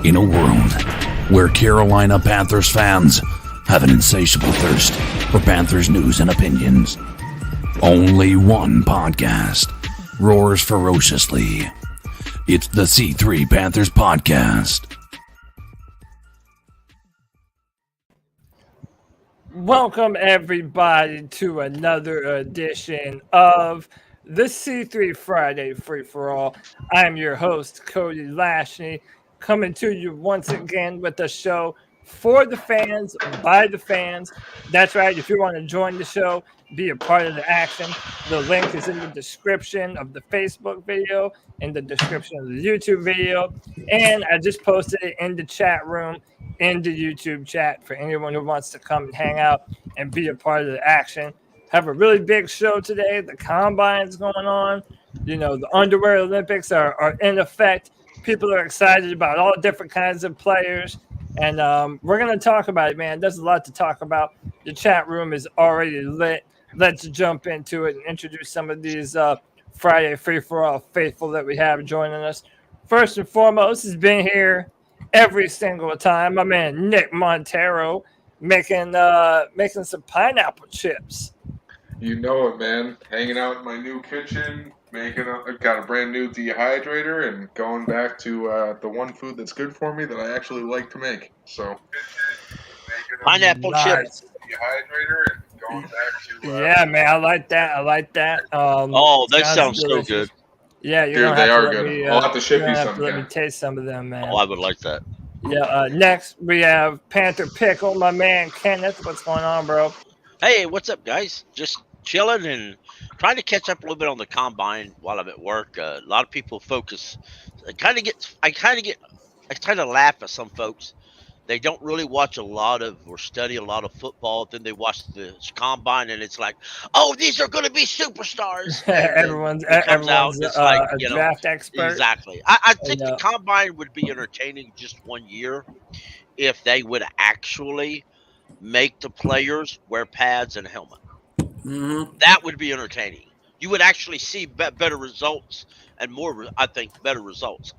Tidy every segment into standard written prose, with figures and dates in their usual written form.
In a world where Carolina Panthers fans have an insatiable thirst for Panthers news and opinions, only one podcast roars ferociously. It's the C3 Panthers Podcast. Welcome, everybody, to another edition of the C3 Friday Free-For-All. I'm your host, Cody Lashney, coming to you once again with a show for the fans, by the fans. That's right. If you want to join the show, be a part of the action, the link is in the description of the Facebook video, in the description of the YouTube video, and I just posted it in the chat room, in the YouTube chat, for anyone who wants to come and hang out and be a part of the action. Have a really big show today. The Combine's going on. You know, the Underwear Olympics are in effect. People are excited about all different kinds of players. And we're going to talk about it, man. There's a lot to talk about. The chat room is already lit. Let's jump into it and introduce some of these Friday Free-For-All faithful that we have joining us. First and foremost, has been here every single time. My man Nick Montero making some pineapple chips. You know it, man. Hanging out in my new kitchen, I've got a brand new dehydrator, and going back to the one food that's good for me that I actually like to make. So, pineapple chips. Dehydrator and going back to. Yeah, man, I like that. That sounds so good. Yeah, dude, they are good. I'll have to ship you some. Let me taste some of them, man. Oh, I would like that. Yeah. Next, we have Panther Pickle, my man Kenneth. What's going on, bro? Hey, what's up, guys? Just chilling and trying to catch up a little bit on the Combine while I'm at work. A lot of people focus. I kind of laugh at some folks. They don't really watch a lot of or study a lot of football. Then they watch the Combine, and it's like, oh, these are going to be superstars. everyone's a draft expert. Exactly. I think the Combine would be entertaining just 1 year if they would actually make the players wear pads and a helmet. Mm-hmm. That would be entertaining. You would actually see better results and more, I think, better results.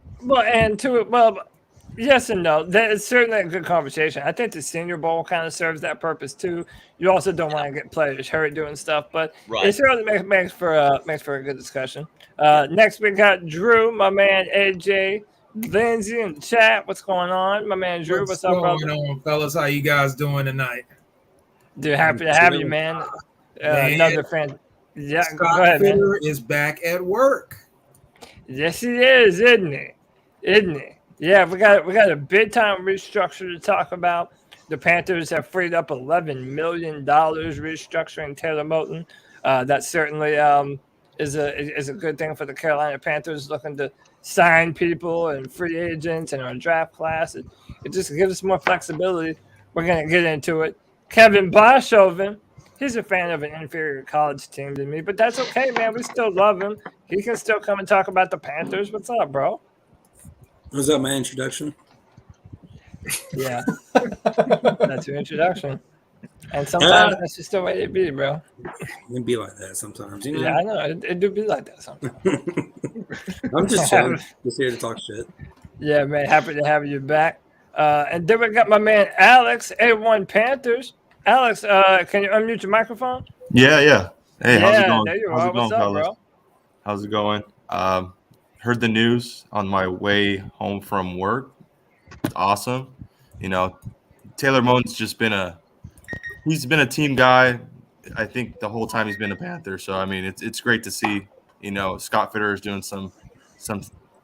Yes and no. That is certainly a good conversation. I think the Senior Bowl kind of serves that purpose too. You also don't want to get players hurt doing stuff, but it certainly makes for a good discussion. Next we got Drew, my man AJ, Lindsay in the chat. What's going on, my man Drew? What's up, brother? What's going on, fellas? How you guys doing tonight? Dude, happy to have you, man. Another fan. Yeah, Scott go ahead, man. is back at work. Yes, he is, isn't he? Yeah, we got a big time restructure to talk about. The Panthers have freed up $11 million restructuring Taylor Moton. That certainly is a good thing for the Carolina Panthers, looking to sign people and free agents in our draft class. It just gives us more flexibility. We're gonna get into it. Kevin Boshoven, he's a fan of an inferior college team than me, but that's okay, man. We still love him. He can still come and talk about the Panthers. What's up, bro? Was that my introduction? Yeah. That's your introduction. And sometimes that's just the way it be, bro. It be like that sometimes, you know? Yeah, I know. It do be like that sometimes. I'm just chilling. Just here to talk shit. Yeah, man. Happy to have you back. And then we got my man Alex, A1 Panthers. Alex, can you unmute your microphone? Yeah. Hey, how's it going? There you how's are. it going, What's up, fellas? bro? How's it going? Heard the news on my way home from work. It's awesome. You know, Taylor Moton's just been a team guy. I think the whole time he's been a Panther. So I mean, it's great to see. You know, Scott Fitter is doing some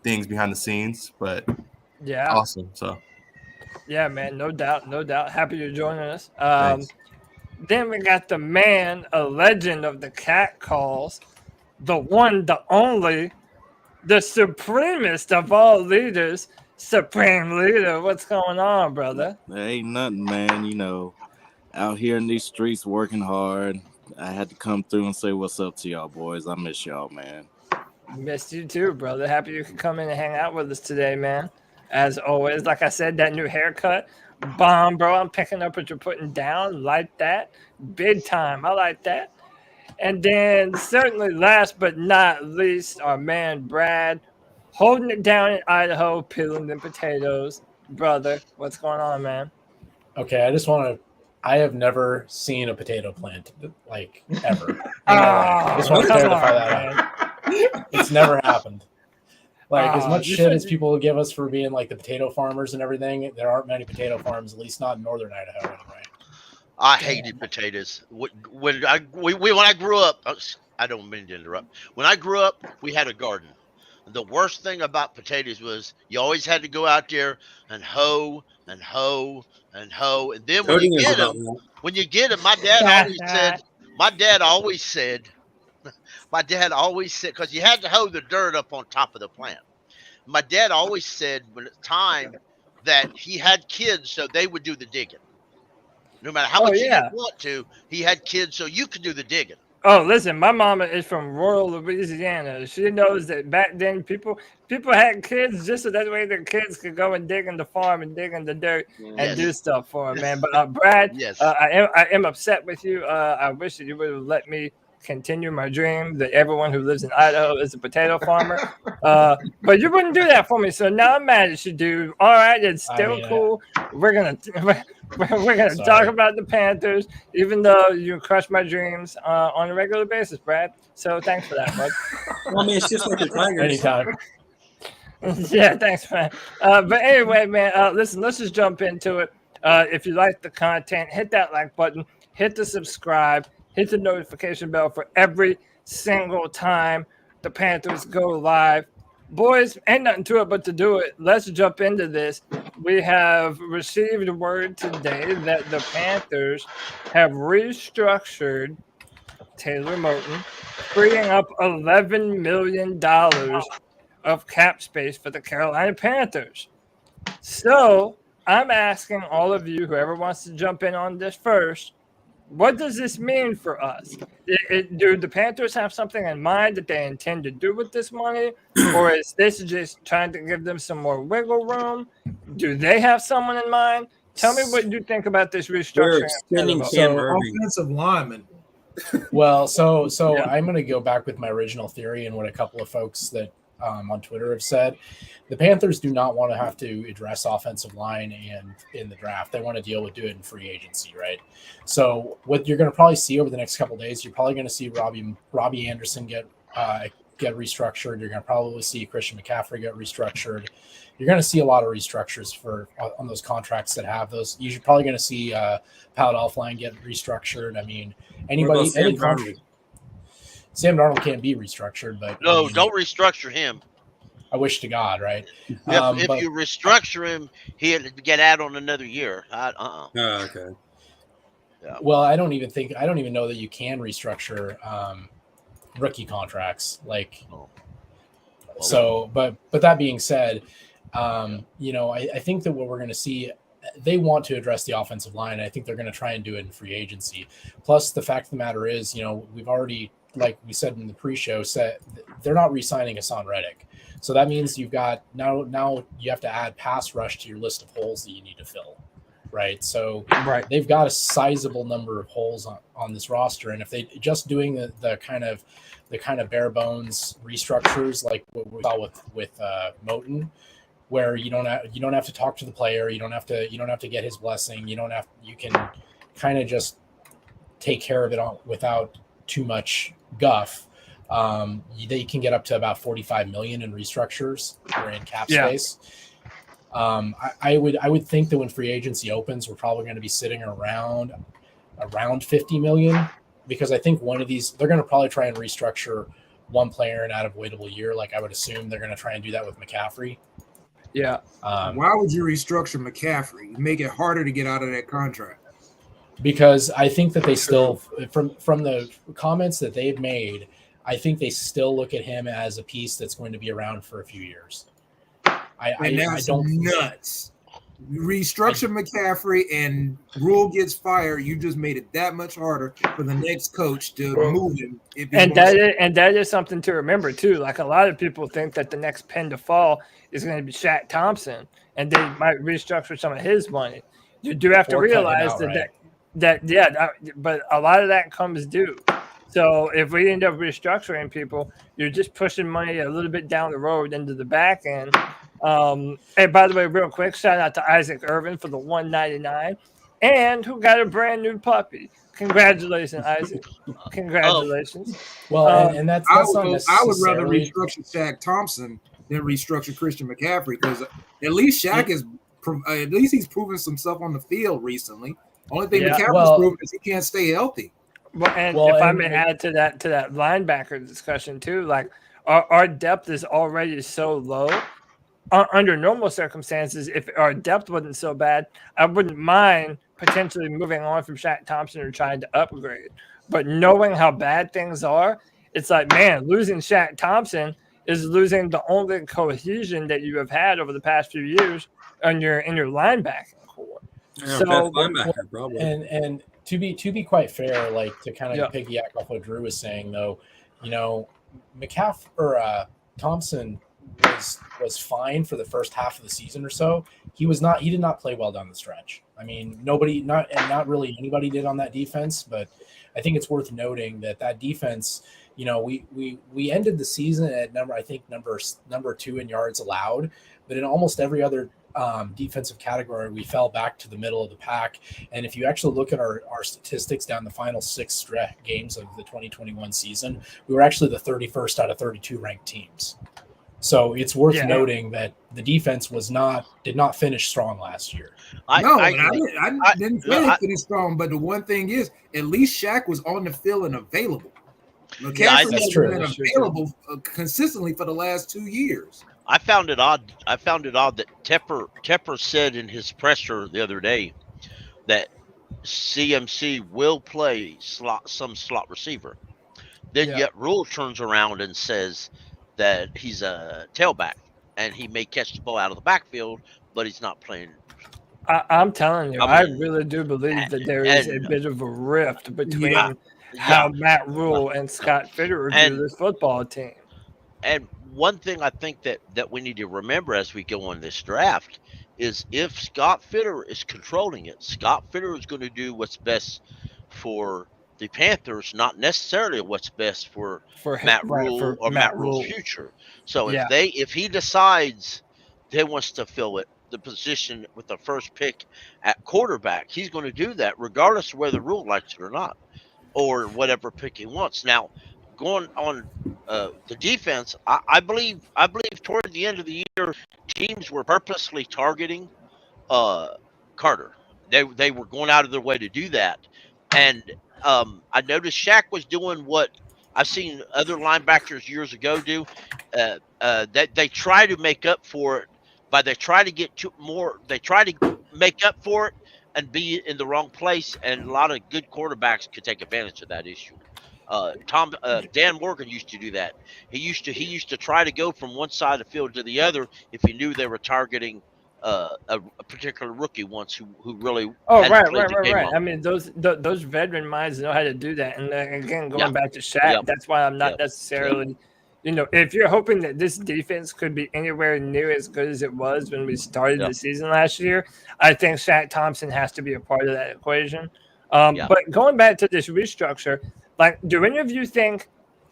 things behind the scenes, but yeah, awesome. So yeah, man, no doubt. Happy you're joining us. Then we got the man, a legend of the cat calls, the one, the only, the supremest of all leaders, Supreme Leader. What's going on, brother? There ain't nothing, man. You know, out here in these streets working hard. I had to come through and say what's up to y'all, boys. I miss y'all, man. Missed you too, brother. Happy you could come in and hang out with us today, man. As always, like I said, that new haircut, bomb, bro. I'm picking up what you're putting down. Like that. Big time. I like that. And then certainly last but not least, our man Brad, holding it down in Idaho, peeling them potatoes. brother. What's going on, man? Okay, I have never seen a potato plant like ever. I just want to clarify that out. It's never happened. Like as much shit as people give us for being like the potato farmers and everything, there aren't many potato farms, at least not in northern Idaho anyway. I hated potatoes. When I grew up, I don't mean to interrupt. When I grew up, we had a garden. The worst thing about potatoes was you always had to go out there and hoe and hoe and hoe. And then when you get them, my dad always said, because you had to hoe the dirt up on top of the plant. My dad always said when it's time that he had kids, so they would do the digging. No matter how much you didn't want to, he had kids, so you could do the digging. Oh, listen, my mama is from rural Louisiana. She knows that back then people had kids just so that way their kids could go and dig in the farm and dig in the dirt and do stuff for them, man. But Brad, I am upset with you. I wish that you would have let me continue my dream that everyone who lives in Idaho is a potato farmer. But you wouldn't do that for me, so now I'm mad at you, dude. All right, it's still cool. We're gonna talk about the Panthers, even though you crush my dreams on a regular basis, Brad. So thanks for that, bud. Well, I mean, it's just like the Tigers. Anytime. Yeah, thanks, man. But anyway, man, listen, let's just jump into it. If you like the content, hit that like button, hit the subscribe, hit the notification bell for every single time the Panthers go live. Boys, ain't nothing to it but to do it. Let's jump into this. We have received word today that the Panthers have restructured Taylor Moton, freeing up $11 million of cap space for the Carolina Panthers. So I'm asking all of you, whoever wants to jump in on this first, what does this mean for us? Do the Panthers have something in mind that they intend to do with this money? Or is this just trying to give them some more wiggle room? Do they have someone in mind? Tell me what you think about this restructuring. Offensive lineman. Well, so I'm going to go back with my original theory and what a couple of folks that on Twitter have said. The Panthers do not want to have to address offensive line and in the draft. They want to deal with doing it in free agency, right? So what you're going to probably see over the next couple of days, you're probably going to see Robbie Anderson get restructured. You're going to probably see Christian McCaffrey get restructured. You're going to see a lot of restructures on those contracts that have those. You're probably going to see Powell Elfline get restructured. I mean, Sam Darnold can't be restructured, but don't restructure him. I wish to God, right? If you restructure him, he'll get out on another year. Okay. Yeah. Well, I don't even know that you can restructure rookie contracts. But that being said, I think that what we're going to see, they want to address the offensive line. I think they're going to try and do it in free agency. Plus, the fact of the matter is, we've already, like we said in the pre-show, said they're not re-signing Hassan Reddick. So that means you've got now you have to add pass rush to your list of holes that you need to fill, right? So they've got a sizable number of holes on this roster, and if they just doing the kind of bare bones restructures like what we saw with Moton, where you don't have to talk to the player, you don't have to get his blessing, you can kind of just take care of it without too much guff. They can get up to about $45 million in restructures or in cap space. I would think that when free agency opens, we're probably going to be sitting around $50 million, because I think one of these, they're going to probably try and restructure one player in an unavoidable year. Like I would assume they're going to try and do that with McCaffrey. Yeah. Why would you restructure McCaffrey? Make it harder to get out of that contract. Because I think that they still, from the comments that they've made, I think they still look at him as a piece that's going to be around for a few years. I don't nuts. Restructure McCaffrey and Rule gets fired. You just made it that much harder for the next coach to move him. And that is something to remember too. Like a lot of people think that the next pen to fall is going to be Shaq Thompson, and they might restructure some of his money. You do have to realize but a lot of that comes due. So if we end up restructuring people, you're just pushing money a little bit down the road into the back end. Hey, by the way, real quick, shout out to Isaac Irvin for the 199, and who got a brand new puppy. Congratulations, Isaac. Congratulations. Well, Um, and that's I not would rather necessarily. restructure Shaq Thompson than restructure Christian McCaffrey, because at least Shaq is at least he's proven some stuff on the field recently. Only thing Yeah, McCaffrey's proven is he can't stay healthy. Well, if I may add to that linebacker discussion too, like our depth is already so low. Under normal circumstances, if our depth wasn't so bad, I wouldn't mind potentially moving on from Shaq Thompson or trying to upgrade. But knowing how bad things are, it's like, man, losing Shaq Thompson is losing the only cohesion that you have had over the past few years in your linebacking core. Yeah, So, best linebacker, probably. And to be quite fair, like to kind of piggyback off what Drew was saying, though, you know, Thompson was fine for the first half of the season or so. He did not play well down the stretch. I mean, not really anybody did on that defense, but I think it's worth noting that defense, you know, we ended the season at number 2 in yards allowed, but in almost every other defensive category, we fell back to the middle of the pack. And if you actually look at our statistics down the final 6 games of the 2021 season, we were actually the 31st out of 32 ranked teams. So it's worth noting that the defense did not finish strong last year. I didn't finish strong, but the one thing is, at least Shaq was on the field and available. McCaffrey has been available consistently for the last 2 years. I found it odd that Tepper said in his presser the other day that CMC will play some slot receiver. Then yet Rule turns around and says that he's a tailback and he may catch the ball out of the backfield, but he's not playing. I'm telling you, I really do believe that there is a bit of a rift between how Matt Rule and Scott Fitterer do this football team. And one thing I think that we need to remember as we go on this draft is if Scott Fitterer is controlling it, Scott Fitterer is going to do what's best for the Panthers, not necessarily what's best for Matt Rule or Matt Rule's future. So if he decides he wants to fill the position with the first pick at quarterback, he's going to do that regardless of whether Rule likes it or not, or whatever pick he wants. Now, going on the defense, I believe toward the end of the year, teams were purposely targeting Carter. They were going out of their way to do that, and I noticed Shaq was doing what I've seen other linebackers years ago do. That they try to make up for it, but they try to get more. They try to make up for it and be in the wrong place. And a lot of good quarterbacks could take advantage of that issue. Dan Morgan used to do that. He used to try to go from one side of the field to the other if he knew they were targeting a particular rookie once who really. Right. I mean, those veteran minds know how to do that. And again, going back to Shaq, that's why I'm not necessarily, you know, if you're hoping that this defense could be anywhere near as good as it was when we started the season last year, I think Shaq Thompson has to be a part of that equation. But going back to this restructure, like, do any of you think?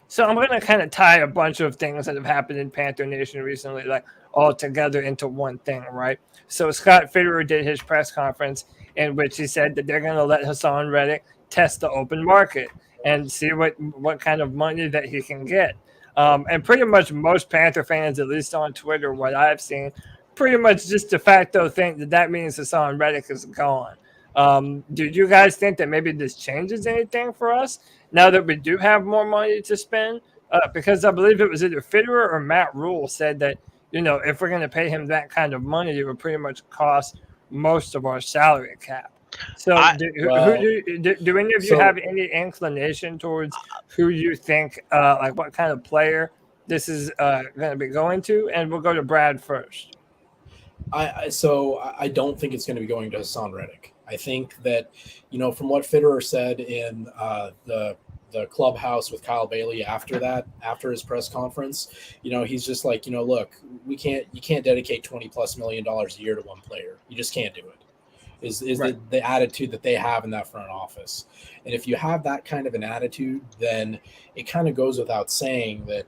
So I'm going to kind of tie a bunch of things that have happened in Panther Nation recently, like, all together into one thing, right? So Scott Fitterer did his press conference in which he said that they're going to let Hassan Reddick test the open market and see what kind of money that he can get. And pretty much most Panther fans, at least on Twitter, what I've seen, pretty much just de facto think that means Hassan Reddick is gone. Do you guys think that maybe this changes anything for us now that we do have more money to spend? Because I believe it was either Fitterer or Matt Rule said that, you know, if we're going to pay him that kind of money, it would pretty much cost most of our salary cap. So do any of you have any inclination towards who you think, like what kind of player this is going to be going to? And we'll go to Brad first. I don't think it's going to be going to Hassan Reddick. I think that, you know, from what Fitterer said in the clubhouse with Kyle Bailey after his press conference, you know, he's just like, you know, look, you can't dedicate $20+ million a year to one player. You just can't do it. Is the attitude that they have in that front office. And if you have that kind of an attitude, then it kind of goes without saying that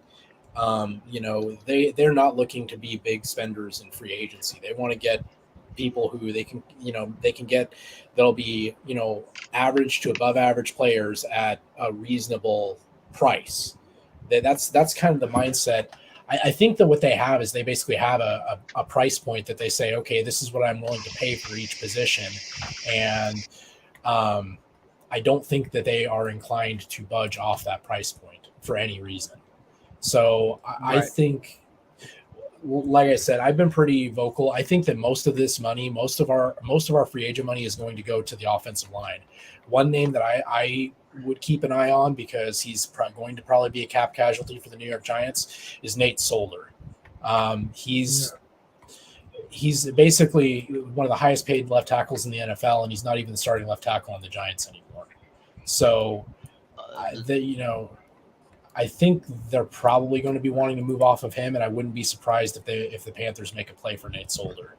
They're not looking to be big spenders in free agency. They want to get people who they can get that'll be, average to above average players at a reasonable price. That's kind of the mindset. I think that what they have is they basically have a price point that they say, okay, this is what I'm willing to pay for each position. And I don't think that they are inclined to budge off that price point for any reason. So I think, like I said, I've been pretty vocal. I think that most of this money, most of our free agent money is going to go to the offensive line. One name that I would keep an eye on, because he's going to probably be a cap casualty for the New York Giants, is Nate Solder. He's basically one of the highest paid left tackles in the NFL, and he's not even the starting left tackle on the Giants anymore. So, I think they're probably going to be wanting to move off of him, and I wouldn't be surprised if the Panthers make a play for Nate Solder.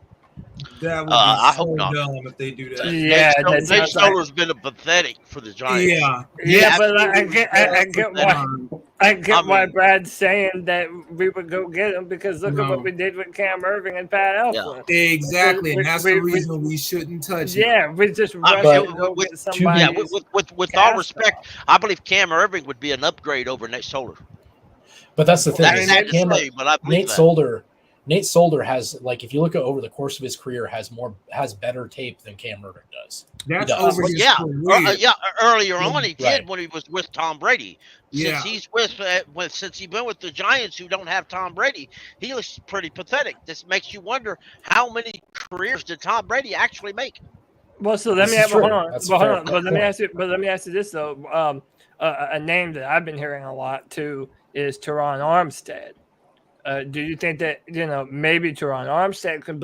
That would be I so hope not. dumb if they do that. Yeah, Nate Solder's been pathetic for the Giants. Yeah, but I get why Brad's saying that we would go get him, because look at what we did with Cam Irving and Pat Elflein. Yeah. Exactly, and that's the reason we shouldn't touch him. Yeah, we just rush and go get somebody. Yeah, with all respect, I believe Cam Irving would be an upgrade over Nate Solder. But that's the thing. Nate Solder has, like, if you look at over the course of his career, has better tape than Cam Irving does. That's over his career. Earlier on he did when he was with Tom Brady. Yeah. Since he's been with the Giants, who don't have Tom Brady, he looks pretty pathetic. This makes you wonder, how many careers did Tom Brady actually make? Well, so let me ask you this though. A name that I've been hearing a lot too is Teron Armstead. Do you think that maybe Teron Armstead could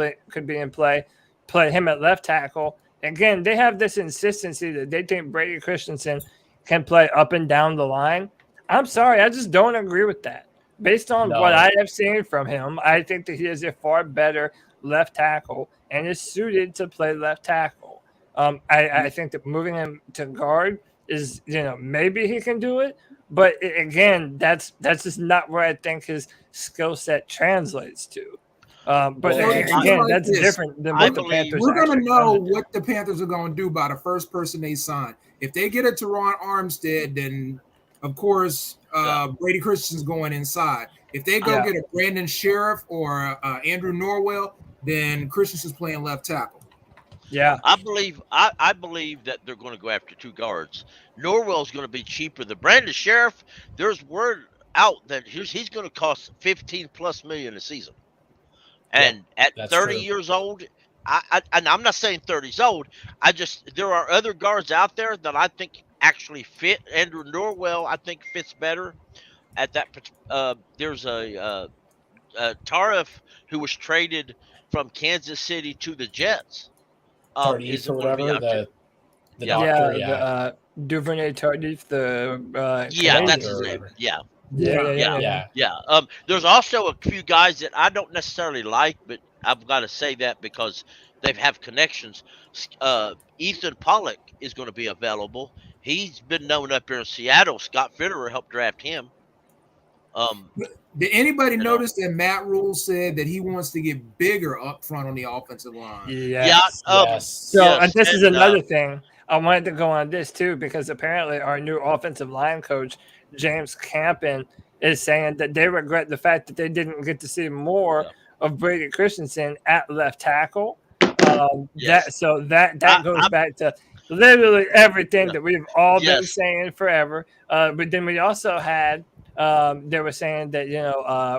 be in play him at left tackle? Again, they have this insistency that they think Brady Christensen can play up and down the line. I'm sorry, I just don't agree with that. Based on what I have seen from him, I think that he is a far better left tackle and is suited to play left tackle. I think that moving him to guard is, maybe he can do it. But again, that's just not where I think his skill set translates to. That's different than what the Panthers. We're going to know what the Panthers are going to do by the first person they sign. If they get a Teron Armstead, then of course Brady Christensen's going inside. If they go get a Brandon Sheriff or Andrew Norwell, then Christensen's playing left tackle. Yeah, I believe that they're going to go after two guards. Norwell's going to be cheaper. The Brandon Sheriff, there's word out that he's going to cost $15+ million a season. And at 30 years old, and I'm not saying 30's old. There are other guards out there that I think actually fit. Andrew Norwell, I think, fits better. At that, there's a Tarif who was traded from Kansas City to the Jets. Tardif or whatever, the doctor, Duvernay Tardif, that's his name. Yeah. There's also a few guys that I don't necessarily like, but I've got to say that because they have connections. Ethan Pollock is going to be available. He's been known up here in Seattle. Scott Fitterer helped draft him. Did anybody notice that Matt Rule said that he wants to get bigger up front on the offensive line? Yes. And this is another thing. I wanted to go on this too, because apparently our new offensive line coach, James Campen, is saying that they regret the fact that they didn't get to see more of Brady Christensen at left tackle. That goes back to literally everything that we've all been saying forever. But then we also had they were saying that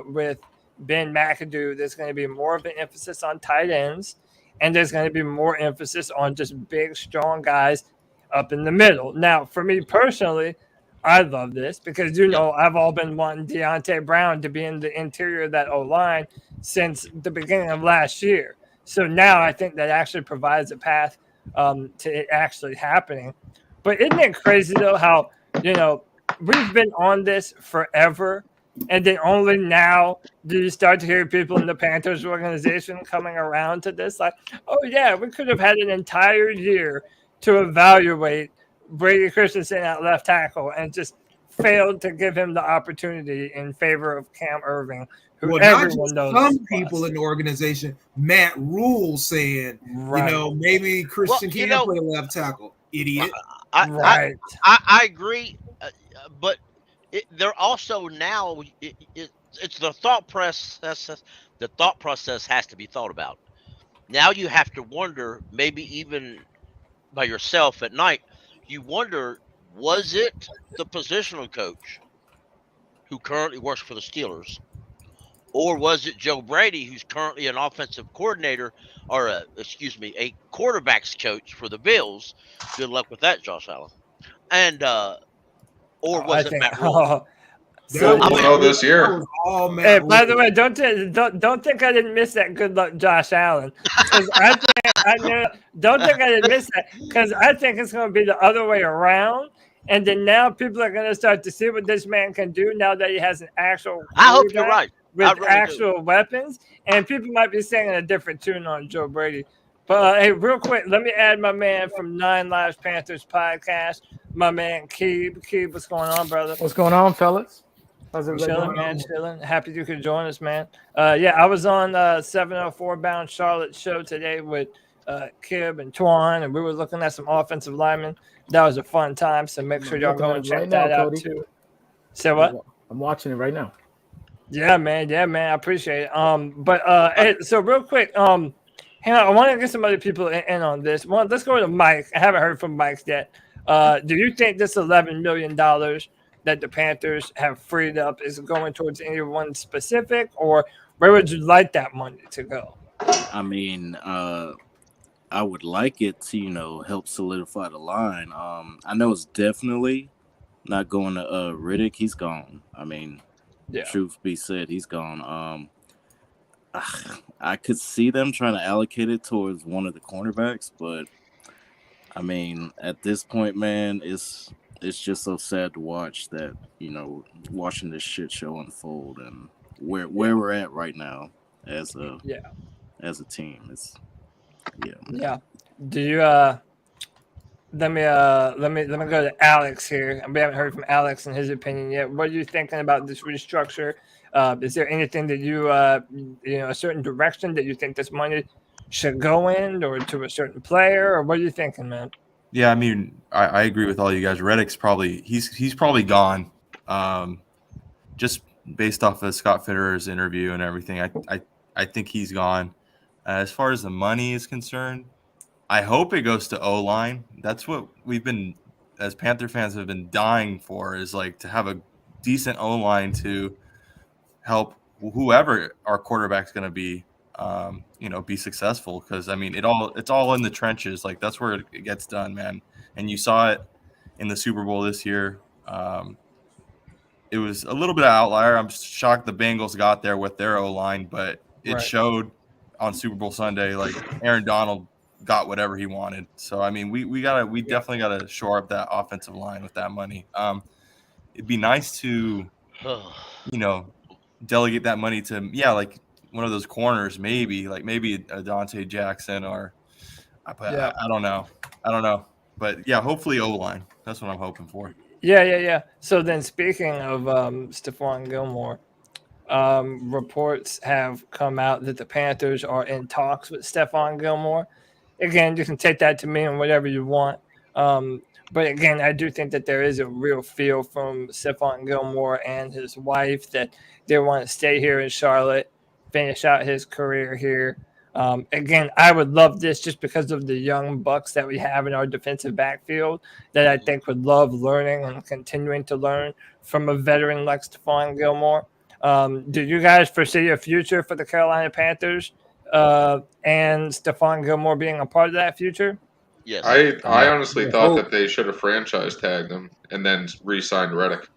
with Ben McAdoo, there's going to be more of an emphasis on tight ends, and there's going to be more emphasis on just big, strong guys up in the middle. Now, for me personally, I love this because, I've all been wanting Deontay Brown to be in the interior of that O-line since the beginning of last year. So now I think that actually provides a path to it actually happening. But isn't it crazy, though, how, we've been on this forever, and then only now do you start to hear people in the Panthers organization coming around to this? Like, oh, yeah, we could have had an entire year to evaluate Brady Christensen at left tackle and just failed to give him the opportunity in favor of Cam Irving, who well, not everyone just knows. Some people in the organization, Matt Rule saying, maybe Christian can play left tackle. Idiot. I agree, but they're also now. It's the thought process. The thought process has to be thought about. Now you have to wonder, maybe even by yourself at night, you wonder, was it the positional coach who currently works for the Steelers, or was it Joe Brady, who's currently an offensive coordinator, or a quarterbacks coach for the Bills? Good luck with that, Josh Allen. And or was it Matt Rule? So we'll know this year. Hey, by the way, don't think I didn't miss that. Good luck, Josh Allen. Don't think I didn't miss that, because I think it's going to be the other way around. And then now people are going to start to see what this man can do now that he has an actual. I hope you're right. With actual weapons, and people might be singing a different tune on Joe Brady. But hey, real quick, let me add my man from 9 Lives Panthers podcast, my man Keeb. Keeb, what's going on, brother? What's going on, fellas? How's everybody chilling, man? Chilling. Happy you could join us, man. I was on 704 Bound Charlotte show today with Kib and Twan, and we were looking at some offensive linemen. That was a fun time, so make sure y'all go and check that out too. Say what? I'm watching it right now. Yeah, man. I appreciate it. Hey, so real quick, hang on, I want to get some other people in on this. Well, let's go to Mike. I haven't heard from Mike yet. Do you think this $11 million that the Panthers have freed up is going towards anyone specific, or where would you like that money to go? I mean, I would like it to, help solidify the line. I know it's definitely not going to Riddick. He's gone. I mean, truth be said, he's gone. I could see them trying to allocate it towards one of the cornerbacks, but I mean, at this point, man, it's just so sad to watch that, watching this shit show unfold and where we're at right now as a team. It's Do you let me go to Alex here. We haven't heard from Alex and his opinion yet. What are you thinking about this restructure? Is there anything that you a certain direction that you think this money should go in, or to a certain player, or what are you thinking, man? Yeah, I mean, I agree with all you guys. Reddick's probably he's probably gone. Just based off of Scott Fitterer's interview and everything, I think he's gone. As far as the money is concerned, I hope it goes to O-line. That's what we've been, as Panther fans, have been dying for, is like to have a decent O-line to help whoever our quarterback's going to be, be successful. Because I mean, it's all in the trenches. Like that's where it gets done, man. And you saw it in the Super Bowl this year. It was a little bit of outlier. I'm shocked the Bengals got there with their O-line, but it showed on Super Bowl Sunday. Like Aaron Donald got whatever he wanted. So I mean, we definitely gotta shore up that offensive line with that money. It'd be nice to, delegate that money to like one of those corners, maybe a Dante Jackson or I don't know. But yeah, hopefully O-line. That's what I'm hoping for. Yeah. So then, speaking of Stefan Gilmore, reports have come out that the Panthers are in talks with Stefan Gilmore. Again, you can take that to mean whatever you want. But again, I do think that there is a real feel from Stefan Gilmore and his wife that they want to stay here in Charlotte, finish out his career here. Again, I would love this just because of the young bucks that we have in our defensive backfield that I think would love learning and continuing to learn from a veteran like Stefan Gilmore. Do you guys foresee a future for the Carolina Panthers and Stefan Gilmore being a part of that future? Yes. I honestly thought that they should have franchise tagged him and then re-signed Reddick.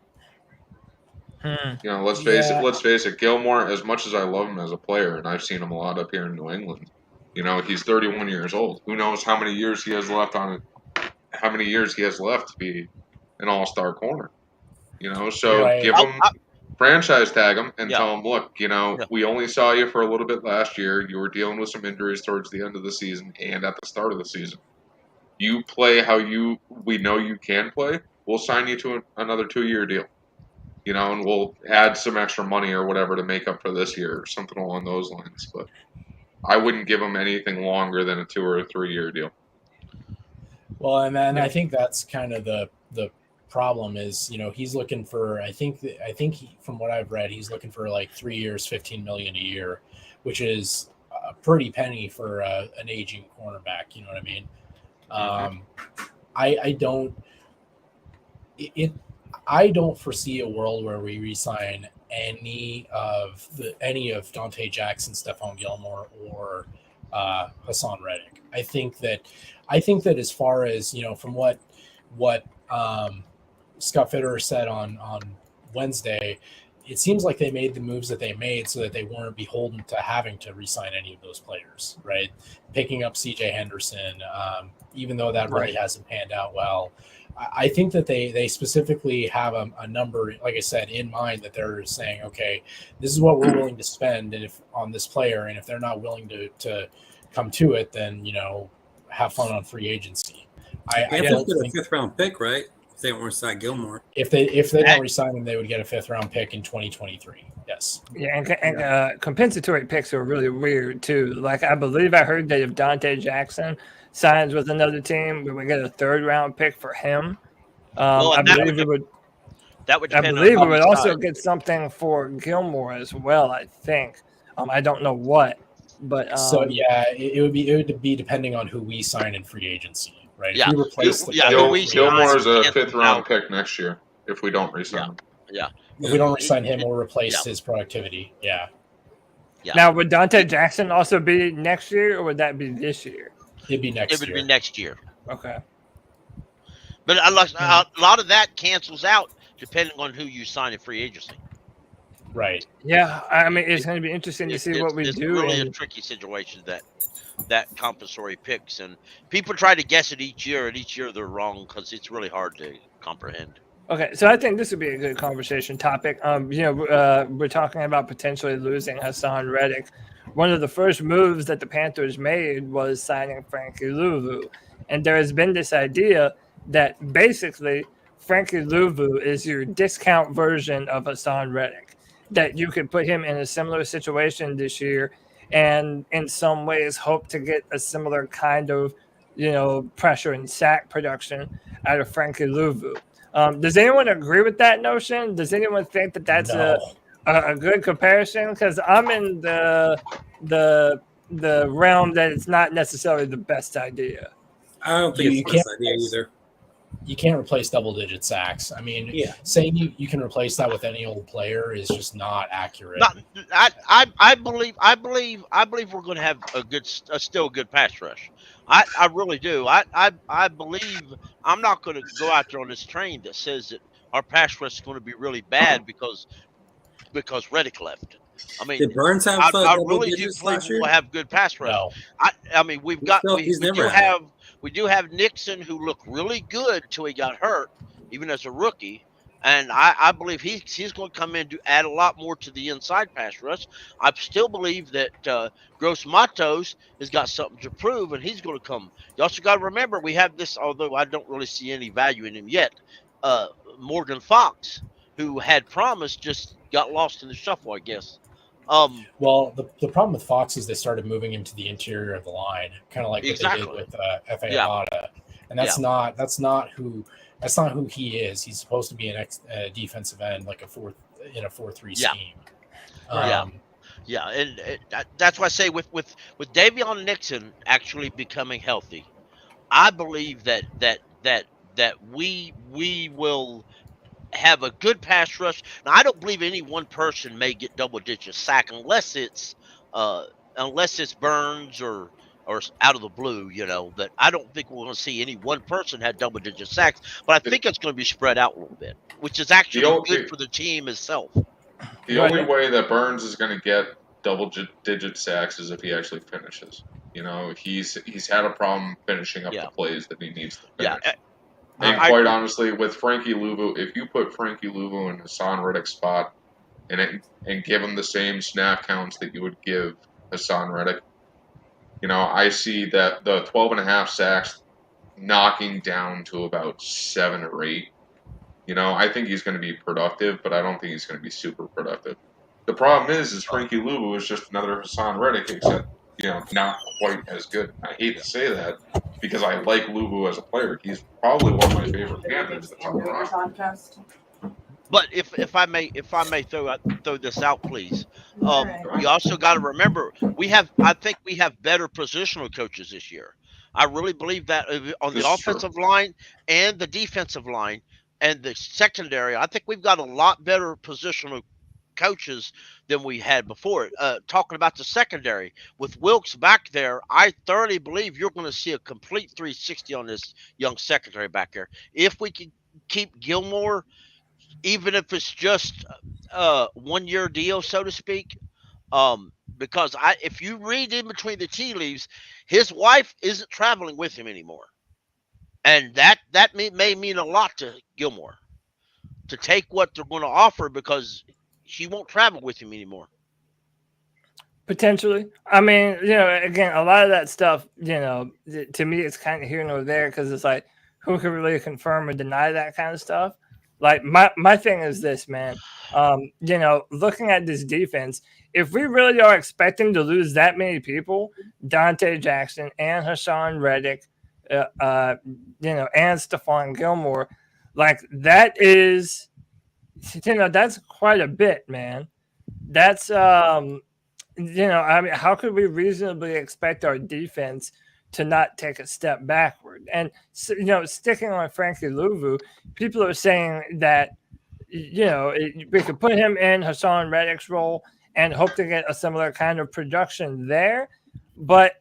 Let's face it. Gilmore, as much as I love him as a player, and I've seen him a lot up here in New England, he's 31 years old. Who knows how many years he has left to be an all-star corner. So give him franchise tag him and tell him, look, we only saw you for a little bit last year. You were dealing with some injuries towards the end of the season and at the start of the season. You play how we know you can play, we'll sign you to another 2-year deal. And we'll add some extra money or whatever to make up for this year or something along those lines. But I wouldn't give him anything longer than a 2 or a 3-year deal. Well, and then I think that's kind of the problem is, he's looking for, I think from what I've read, he's looking for like 3 years, $15 million a year, which is a pretty penny for an aging cornerback. You know what I mean? I don't foresee a world where we re-sign any of Dante Jackson, Stefan Gilmore, or Hassan Reddick. I think that as far as from what Scott Fitterer said on Wednesday, it seems like they made the moves that they made so that they weren't beholden to having to re-sign any of those players, right? Picking up CJ Henderson, even though that really hasn't panned out well. I think that they specifically have a number, like I said, in mind that they're saying, okay, this is what we're willing to spend on this player, and if they're not willing to come to it, then have fun on free agency. I don't think a 5th-round pick, right? If they don't resign Gilmore, if they don't resign him, they would get a 5th-round pick in 2023. Yes. Yeah, and compensatory picks are really weird too. Like I believe I heard that if Dante Jackson signs with another team, we would get a 3rd-round pick for him. I believe we would. That would. I believe we would also get something for Gilmore as well. I think. I don't know what, but so yeah, it would be depending on who we sign in free agency, right? Yeah. If we replace Gilmore is a 5th-round pick next year if we don't resign him. Yeah. If we don't resign him, we'll replace his productivity. Yeah. Yeah. Now, would Dante Jackson also be next year, or would that be this year? It'd be next year. It would be next year. Okay. But a lot of that cancels out depending on who you sign in free agency. Right. Yeah. I mean, it's going to be interesting to see what we do. It's really a tricky situation that compulsory picks, and people try to guess it each year, and each year they're wrong because it's really hard to comprehend. Okay, so I think this would be a good conversation topic. We're talking about potentially losing Hassan Reddick. One of the first moves that the Panthers made was signing Frankie Luvu, and there has been this idea that basically Frankie Luvu is your discount version of Hassan Reddick, that you could put him in a similar situation this year and in some ways hope to get a similar kind of, pressure and sack production out of Frankie Luvu. Does anyone agree with that notion? Does anyone think that that's a good comparison? Because I'm in the realm that it's not necessarily the best idea. I don't think it's the best idea either. You can't replace double-digit sacks. I mean, saying you can replace that with any old player is just not accurate. I believe we're going to have still a good pass rush. I really do. I believe I'm not going to go out there on this train that says that our pass rush is going to be really bad because Reddick left. I mean, did Burns have I really do believe we'll have good pass rush. No. I mean, we do have Nixon, who looked really good till he got hurt, even as a rookie. And I believe he's going to come in to add a lot more to the inside pass rush. I still believe that Gross Matos has got something to prove, and he's going to come. You also got to remember we have this, although I don't really see any value in him yet, Morgan Fox, who had promised, just got lost in the shuffle, I guess. Well, the problem with Fox is they started moving him to the interior of the line, kind of like what they did with F.A. Abada. And that's not who he is. He's supposed to be a defensive end, like a 4-3 scheme. And that's why I say with Davion Nixon actually becoming healthy, I believe that we will have a good pass rush. Now, I don't believe any one person may get double-digit sack unless it's Burns or out of the blue, that I don't think we're going to see any one person have double-digit sacks, but I think it's going to be spread out a little bit, which is actually good for the team itself. The only way that Burns is going to get double-digit sacks is if he actually finishes. He's had a problem finishing up the plays that he needs to finish. And quite honestly, with Frankie Luvu, if you put Frankie Luvu in Hassan Reddick's spot and give him the same snap counts that you would give Hassan Reddick, I see that the 12.5 sacks knocking down to about 7 or 8 You know, I think he's going to be productive, but I don't think he's going to be super productive. The problem is Frankie Luvu is just another Hassan Reddick, except, you know, not quite as good. I hate to say that because I like Luvu as a player. He's probably one of my favorite Panthers that's on the roster. But if I may throw this out, please. You also got to remember I think we have better positional coaches this year. I really believe that on the offensive line and the defensive line and the secondary. I think we've got a lot better positional coaches than we had before. Talking about the secondary with Wilkes back there, I thoroughly believe you're going to see a complete 360 on this young secondary back there. If we can keep Gilmore, even if it's just a 1 year deal, so to speak, because if you read in between the tea leaves, his wife isn't traveling with him anymore, and that may mean a lot to Gilmore to take what they're going to offer because she won't travel with him anymore. Potentially. I mean, you know, again, a lot of that stuff, you know, to me, it's kind of here nor there because it's like, who can really confirm or deny that kind of stuff? Like, my thing is this, man. You know, looking at this defense, if we really are expecting to lose that many people, Dante Jackson and Hassan Reddick, you know, and Stefan Gilmore, like, that is, you know, that's quite a bit, man. That's, you know, I mean, how could we reasonably expect our defense to not take a step backward? And, so, you know, sticking on Frankie Luvu, people are saying that, you know, we could put him in Hassan Reddick's role and hope to get a similar kind of production there. But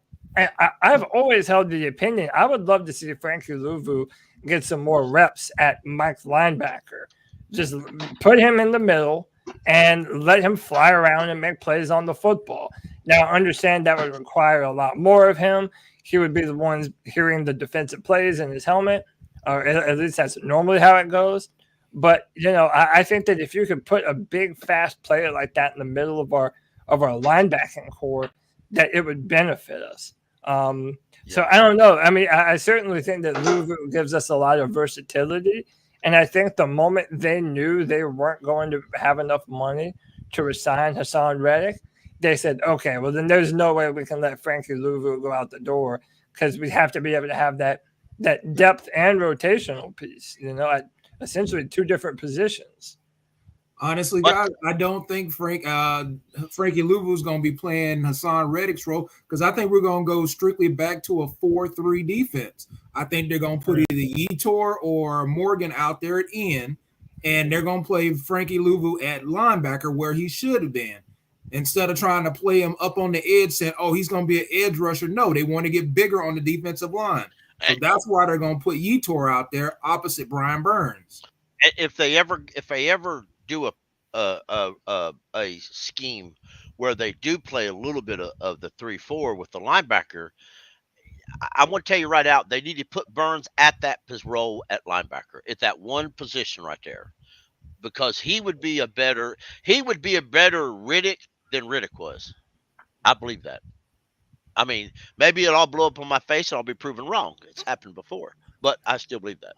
I've always held the opinion, I would love to see Frankie Luvu get some more reps at Mike linebacker. Just put him in the middle and let him fly around and make plays on the football. Now, I understand that would require a lot more of him. He would be the ones hearing the defensive plays in his helmet, or at least that's normally how it goes. But, you know, I think that if you could put a big, fast player like that in the middle of our linebacking core, that it would benefit us. So I don't know. I mean, I certainly think that Luvu gives us a lot of versatility. And I think the moment they knew they weren't going to have enough money to resign Hassan Reddick, they said, okay, well, then there's no way we can let Frankie Luvu go out the door because we have to be able to have that depth and rotational piece, you know, at essentially two different positions. Honestly, guys, I don't think Frankie Luvu is going to be playing Hassan Reddick's role because I think we're going to go strictly back to a 4-3 defense. I think they're going to put either Yetur or Morgan out there at end, and they're going to play Frankie Luvu at linebacker where he should have been. Instead of trying to play him up on the edge, saying, oh, he's going to be an edge rusher. No, they want to get bigger on the defensive line. So that's why they're going to put Yetur out there opposite Brian Burns. If they ever do a scheme where they do play a little bit of the 3-4 with the linebacker, I want to tell you right out, they need to put Burns at that role at linebacker. It's that one position right there, because he would be a better Riddick than Riddick was. I believe that. I mean, maybe it'll all blow up on my face and I'll be proven wrong. It's happened before, but I still believe that.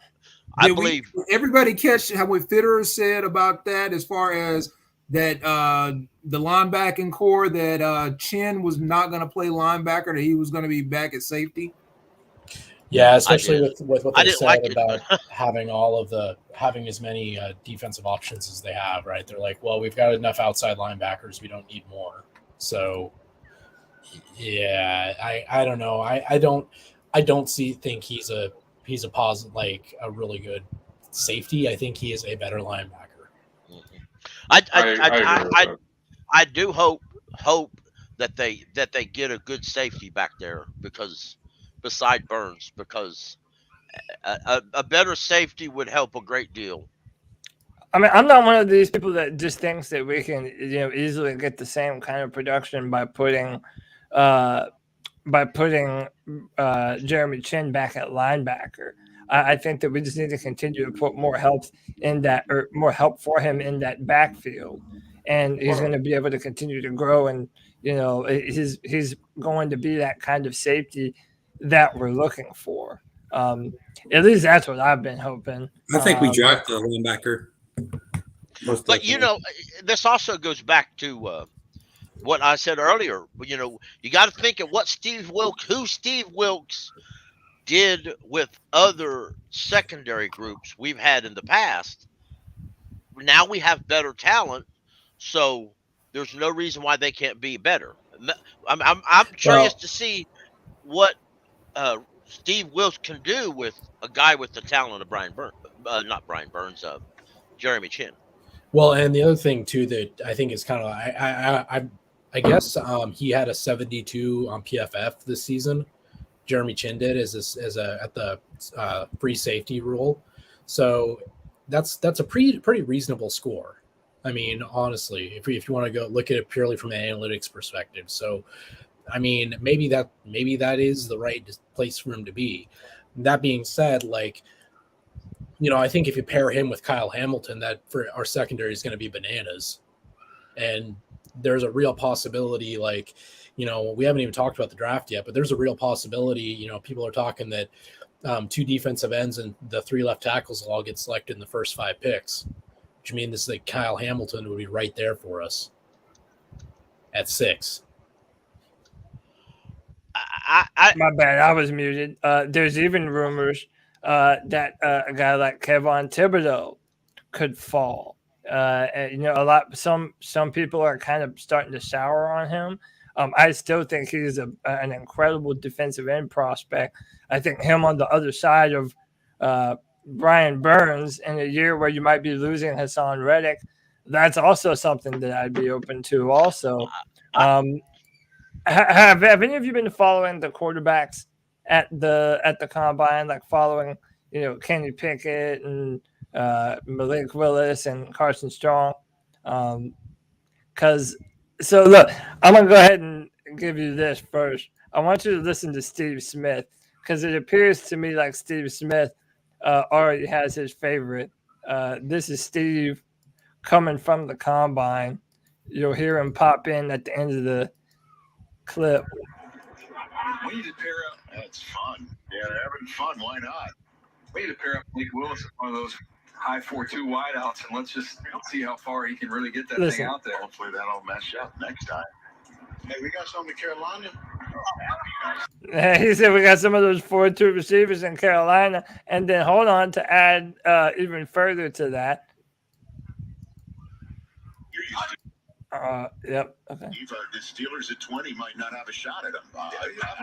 Everybody catch how what Fitterer said about that as far as that the linebacking core that Chin was not going to play linebacker, that he was going to be back at safety. Yeah, especially with what they said about having as many defensive options as they have, right? They're like, well, we've got enough outside linebackers, we don't need more. So yeah, I don't know. I don't think he's a positive, like a really good safety. I think he is a better linebacker. I do hope that they get a good safety back there, because beside Burns, because a better safety would help a great deal. I mean, I'm not one of these people that just thinks that we can, you know, easily get the same kind of production by putting Jeremy Chin back at linebacker. I think that we just need to continue to put more help for him in that backfield, and he's going to be able to continue to grow. And you know, he's going to be that kind of safety that we're looking for. At least that's what I've been hoping. I think we draft the linebacker. But this also goes back to what I said earlier. You got to think of what who Steve Wilkes did with other secondary groups we've had in the past. Now we have better talent, so there's no reason why they can't be better. I'm curious to see what Steve Wilkes can do with a guy with the talent of Jeremy Chin. Well, and the other thing too that I think is kind of I guess he had a 72 on PFF this season. Jeremy Chin did at the free safety rule, so that's a pretty reasonable score. I mean, honestly, if you want to go look at it purely from an analytics perspective, so I mean, maybe that is the right place for him to be. That being said, like, I think if you pair him with Kyle Hamilton, that for our secondary is going to be bananas, and there's a real possibility, like, we haven't even talked about the draft yet, but there's a real possibility, people are talking that 2 defensive ends and the 3 left tackles will all get selected in the first 5 picks, which means like Kyle Hamilton would be right there for us at 6. My bad, I was muted. There's even rumors that a guy like Kevon Thibodeau could fall. And, some people are kind of starting to sour on him. I still think he's an incredible defensive end prospect. I think him on the other side of Brian Burns in a year where you might be losing Hassan Reddick, that's also something that I'd be open to also. Have any of you been following the quarterbacks at the combine, like following, Kenny Pickett and Malik Willis and Carson Strong? So look, I'm going to go ahead and give you this first. I want you to listen to Steve Smith, because it appears to me like Steve Smith already has his favorite. This is Steve coming from the combine. You'll hear him pop in at the end of the clip. We need to pair up. That's fun. Yeah, they're having fun. Why not? We need to pair up Malik Willis with one of those high 4.2 wideouts, and let's just see how far he can really get that thing out there. Hopefully that'll mess up next time. Hey, we got some in Carolina. He said we got some of those 4.2 receivers in Carolina, and then hold on to add even further to that. Yep. Okay. The Steelers at 20 might not have a shot at them. I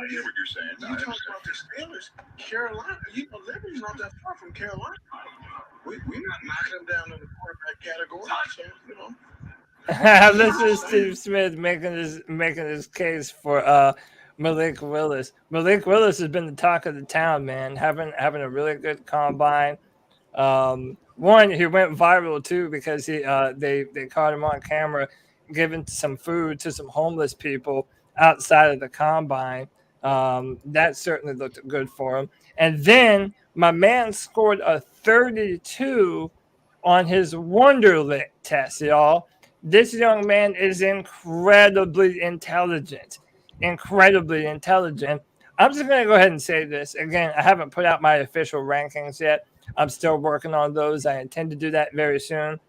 hear what you're saying. You talk about the Steelers, Carolina. Liberty's not that far from Carolina. We're not knocking them down in the quarterback category. So, This is Steve Smith making his case for Malik Willis. Malik Willis has been the talk of the town, man. Having a really good combine. One, he went viral too because they caught him on camera giving some food to some homeless people outside of the combine. That certainly looked good for him. And then my man scored a 32 on his Wonderlic test, y'all. This young man is incredibly intelligent. I'm just going to go ahead and say this. Again, I haven't put out my official rankings yet. I'm still working on those. I intend to do that very soon.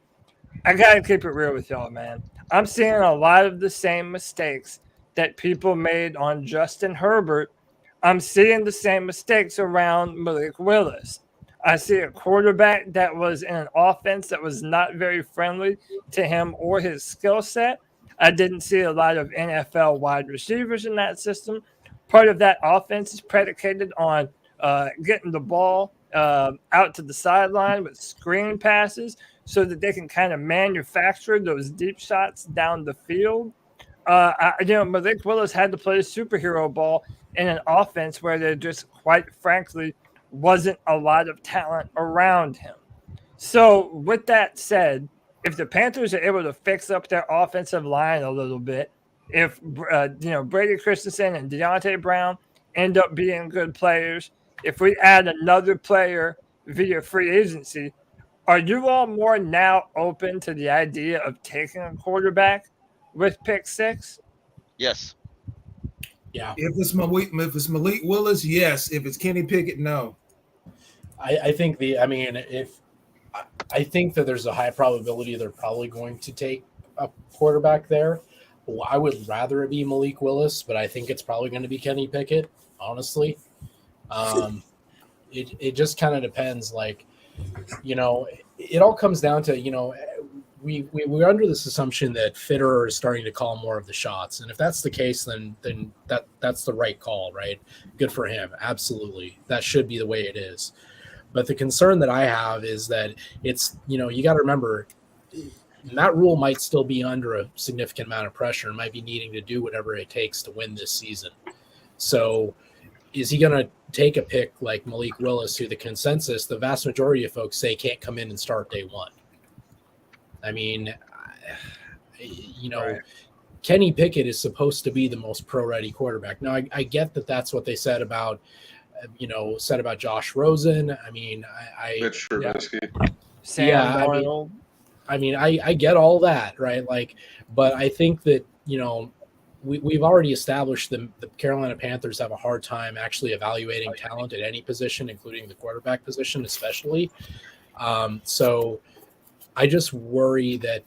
I got to keep it real with y'all, man. I'm seeing a lot of the same mistakes that people made on Justin Herbert. I'm seeing the same mistakes around Malik Willis. I see a quarterback that was in an offense that was not very friendly to him or his skill set. I didn't see a lot of NFL wide receivers in that system. Part of that offense is predicated on getting the ball out to the sideline with screen passes so that they can kind of manufacture those deep shots down the field. Malik Willis had to play superhero ball in an offense where there just, quite frankly, wasn't a lot of talent around him. So with that said, if the Panthers are able to fix up their offensive line a little bit, if Brady Christensen and Deontay Brown end up being good players, if we add another player via free agency, are you all more now open to the idea of taking a quarterback with pick 6? Yes. Yeah. If it's Malik Willis, yes. If it's Kenny Pickett, no. I think I think that there's a high probability they're probably going to take a quarterback there. I would rather it be Malik Willis, but I think it's probably going to be Kenny Pickett, honestly. It just kind of depends. Like, it all comes down to, we're under this assumption that Fitterer is starting to call more of the shots. And if that's the case, then that's the right call, right? Good for him. Absolutely. That should be the way it is. But the concern that I have is that it's, you got to remember, Matt Rule might still be under a significant amount of pressure and might be needing to do whatever it takes to win this season. So is he going to take a pick like Malik Willis, who the consensus, the vast majority of folks say can't come in and start day one? I mean, right. Kenny Pickett is supposed to be the most pro-ready quarterback. Now, I get that that's what they said about, Josh Rosen. I mean, Mitch Trubisky. I get all that, right? Like, but I think that, we've already established the Carolina Panthers have a hard time actually evaluating talent at any position, including the quarterback position, especially. So I just worry that,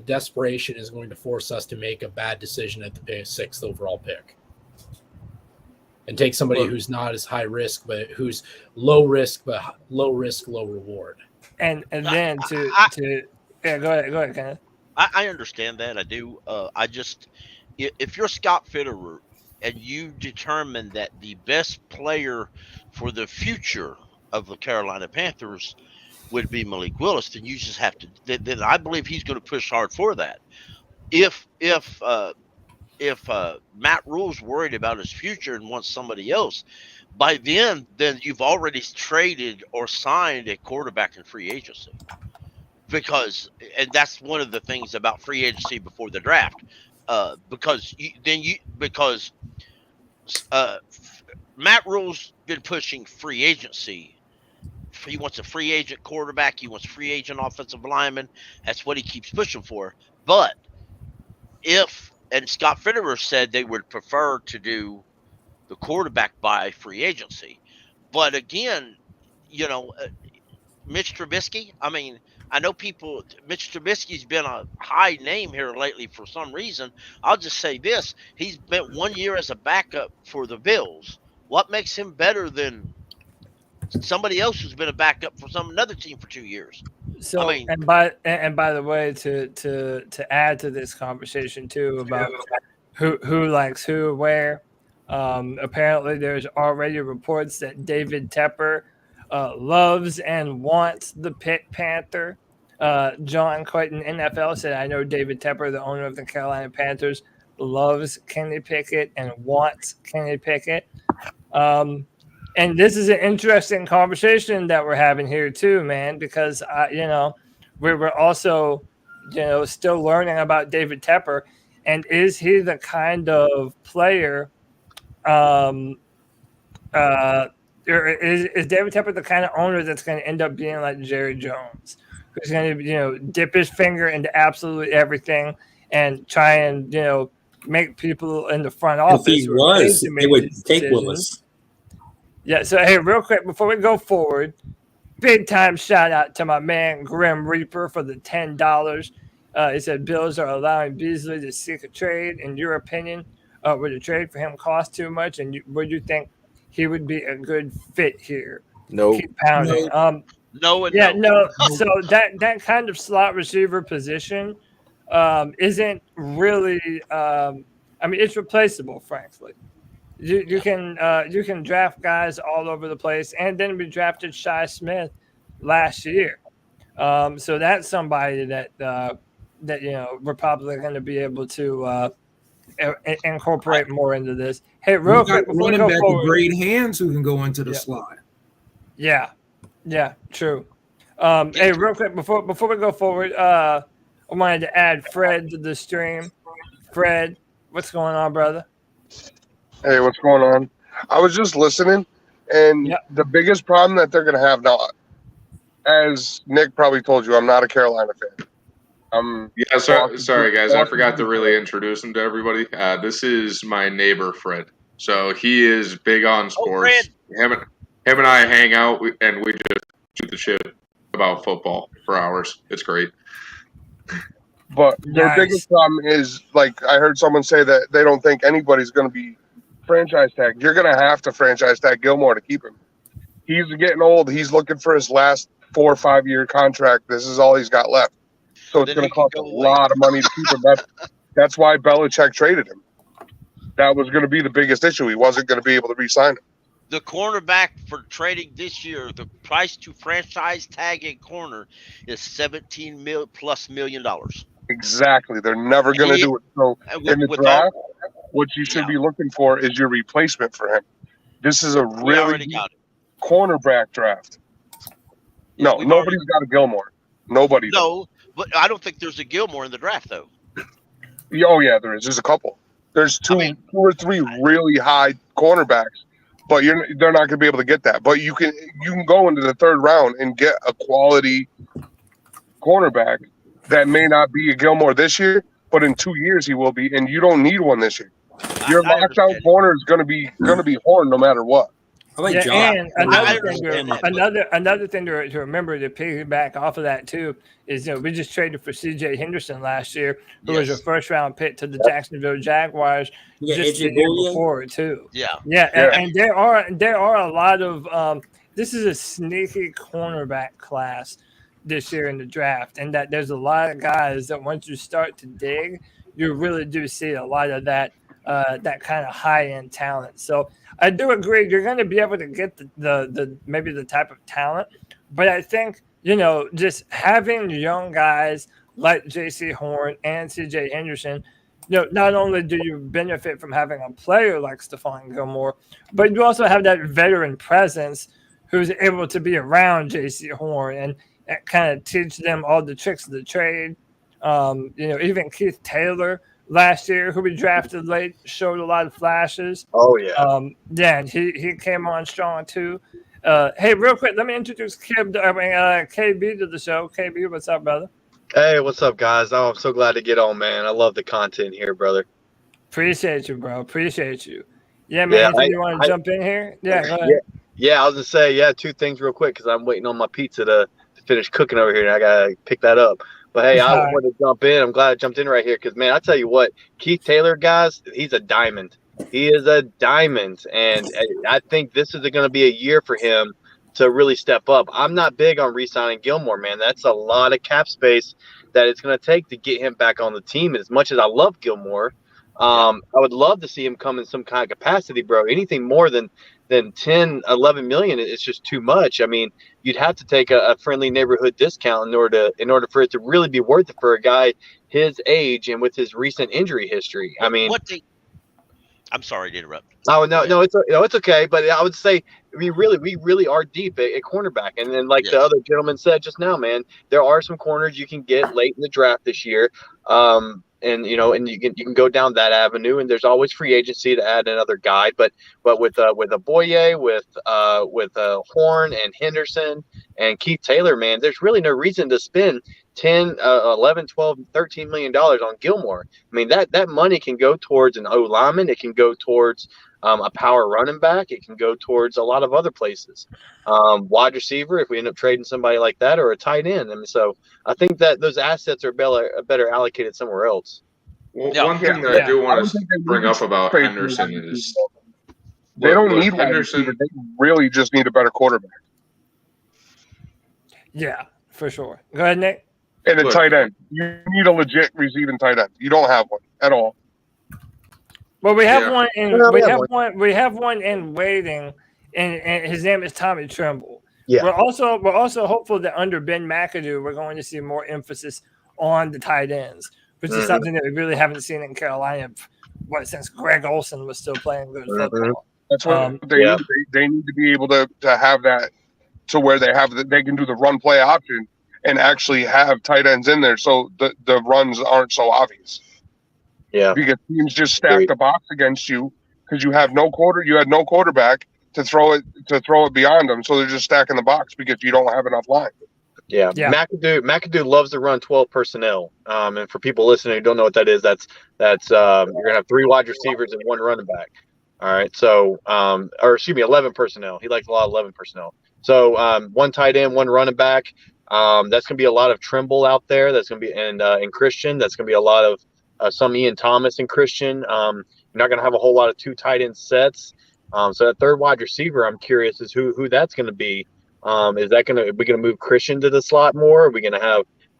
desperation is going to force us to make a bad decision at the 6th overall pick and take somebody who's not as high risk, but who's low risk, low reward. And then go ahead, Kenneth. I understand that. I do. If you're Scott Fitterer and you determine that the best player for the future of the Carolina Panthers would be Malik Willis, then you just have to. Then I believe he's going to push hard for that. If Matt Rule's worried about his future and wants somebody else, by then you've already traded or signed a quarterback in free agency. And that's one of the things about free agency before the draft, because Matt Rule's been pushing free agency. He wants a free agent quarterback. He wants free agent offensive lineman. That's what he keeps pushing for. But and Scott Fitterer said they would prefer to do the quarterback by free agency. But again, Mitch Trubisky, I know Mitch Trubisky's been a high name here lately for some reason. I'll just say this. He's been 1 year as a backup for the Bills. What makes him better than somebody else who's been a backup for another team for 2 years? So, and by the way, to add to this conversation too about who likes who where, apparently there's already reports that David Tepper loves and wants the Pitt Panther. John Clayton, NFL, said, I know David Tepper, the owner of the Carolina Panthers, loves Kenny Pickett and wants Kenny Pickett. And this is an interesting conversation that we're having here too, man, because, we're also, still learning about David Tepper. And is he the kind of player or is David Tepper the kind of owner that's going to end up being like Jerry Jones, who's going to, dip his finger into absolutely everything and try and, make people in the front office. If he was, they would take Willis. Yeah. So, hey, real quick, before we go forward, big time shout out to my man, Grim Reaper, for the $10. He said Bills are allowing Beasley to seek a trade. In your opinion, would a trade for him cost too much? And would you think he would be a good fit here? No. Keep pounding. No. So that kind of slot receiver position isn't really. It's replaceable, frankly. You can draft guys all over the place, and then we drafted Shi Smith last year. So that's somebody that we're probably going to be able to incorporate more into this. Hey, real quick, before we go forward, great hands who can go into the slot. Yeah, true. Hey, real quick, before we go forward, I wanted to add Fred to the stream. Fred, what's going on, brother? Hey, what's going on? I was just listening, and the biggest problem that they're going to have now, as Nick probably told you, I'm not a Carolina fan. Sorry, guys. I forgot to really introduce him to everybody. This is my neighbor, Fred. So he is big on sports. Him and I hang out and we just shoot the shit about football for hours. It's great. But their biggest problem is, like, I heard someone say that they don't think anybody's going to be franchise tagged. You're going to have to franchise tag Gilmore to keep him. He's getting old. He's looking for his last 4 or 5 year contract. This is all he's got left. So it's going to cost a lot of money to keep him. That's why Belichick traded him. That was going to be the biggest issue. He wasn't going to be able to re-sign him. The cornerback for trading this year, the price to franchise tag a corner is $17 million. Exactly. They're never going to do it. So in the draft, what you should be looking for is your replacement for him. This is a really cornerback draft. No, nobody's got a Gilmore. Nobody. No, but I don't think there's a Gilmore in the draft, though. Oh, yeah, there is. There's a couple. There's two or three really high cornerbacks, but they're not going to be able to get that. But you can go into the third round and get a quality cornerback that may not be a Gilmore this year, but in 2 years he will be, and you don't need one this year. Your lockdown corner is going to be Horn no matter what. And another thing to remember to piggyback off of that too is we just traded for C.J. Henderson last year, who was a first round pick to the Jacksonville Jaguars just the year before too. And there are a lot of this is a sneaky cornerback class this year in the draft, and that there's a lot of guys that once you start to dig, you really do see a lot of that kind of high end talent. So I do agree you're going to be able to get the maybe the type of talent, but I think just having young guys like J.C. Horn and C.J. Henderson, not only do you benefit from having a player like Stefan Gilmore, but you also have that veteran presence who's able to be around J.C. Horn and kind of teach them all the tricks of the trade. Even Keith Taylor last year, who we drafted late, showed a lot of flashes. Oh, yeah. And he came on strong, too. Hey, real quick, let me introduce KB to the show. KB, what's up, brother? Hey, what's up, guys? Oh, I'm so glad to get on, man. I love the content here, brother. Appreciate you, bro. Appreciate you. Yeah, man, you want to jump in here? Yeah, go ahead. Yeah, I was going to say, two things real quick because I'm waiting on my pizza to finish cooking over here, and I got to pick that up. But, hey, I wanted to jump in. I'm glad I jumped in right here because, man, I tell you what, Keith Taylor, guys, he's a diamond. He is a diamond, and I think this is going to be a year for him to really step up. I'm not big on re-signing Gilmore, man. That's a lot of cap space that it's going to take to get him back on the team. And as much as I love Gilmore, I would love to see him come in some kind of capacity, bro. Anything more than 10, 11 million, it's just too much. I mean, you'd have to take a friendly neighborhood discount in order for it to really be worth it for a guy his age and with his recent injury history. I mean, I'm sorry to interrupt. Oh no, it's okay. But I would say we really are deep at cornerback. And then, like the other gentleman said just now, man, there are some corners you can get late in the draft this year. And you can go down that avenue, and there's always free agency to add another guy. But with a Boye, with Horn and Henderson and Keith Taylor, man, there's really no reason to spend 10, 11, 12, $13 million on Gilmore. I mean, that money can go towards an O lineman. It can go towards a power running back. It can go towards a lot of other places. Wide receiver, if we end up trading somebody like that, or a tight end. I mean, so I think that those assets are better allocated somewhere else. Well, one thing that I do want to bring up about Henderson is they don't need Henderson. They really just need a better quarterback. Yeah, for sure. Go ahead, Nick. And a tight end. You need a legit receiving tight end. You don't have one at all. Well, we have one in we have one in waiting, and his name is Tommy Tremble. Yeah. We're also hopeful that under Ben McAdoo, we're going to see more emphasis on the tight ends, which is something that we really haven't seen in Carolina since Greg Olsen was still playing good football. That's what they need to be able to have that to where they can do the run play option and actually have tight ends in there, so the runs aren't so obvious. Yeah, because teams just stack the box against you because you had no quarterback to throw it beyond them, so they're just stacking the box because you don't have enough line. Yeah. McAdoo loves to run 12 personnel. And for people listening who don't know what that is, that's you're gonna have 3 wide receivers and 1 running back. All right. So, or excuse me, 11 personnel. He likes a lot of 11 personnel. So, one tight end, one running back. That's going to be a lot of Trimble out there. That's going to be, and Christian. That's going to be a lot of some Ian Thomas and Christian. You're not going to have a whole lot of 2 tight end sets. So that third wide receiver, I'm curious is who that's going to be. Is that are we going to move Christian to the slot more? Are we going to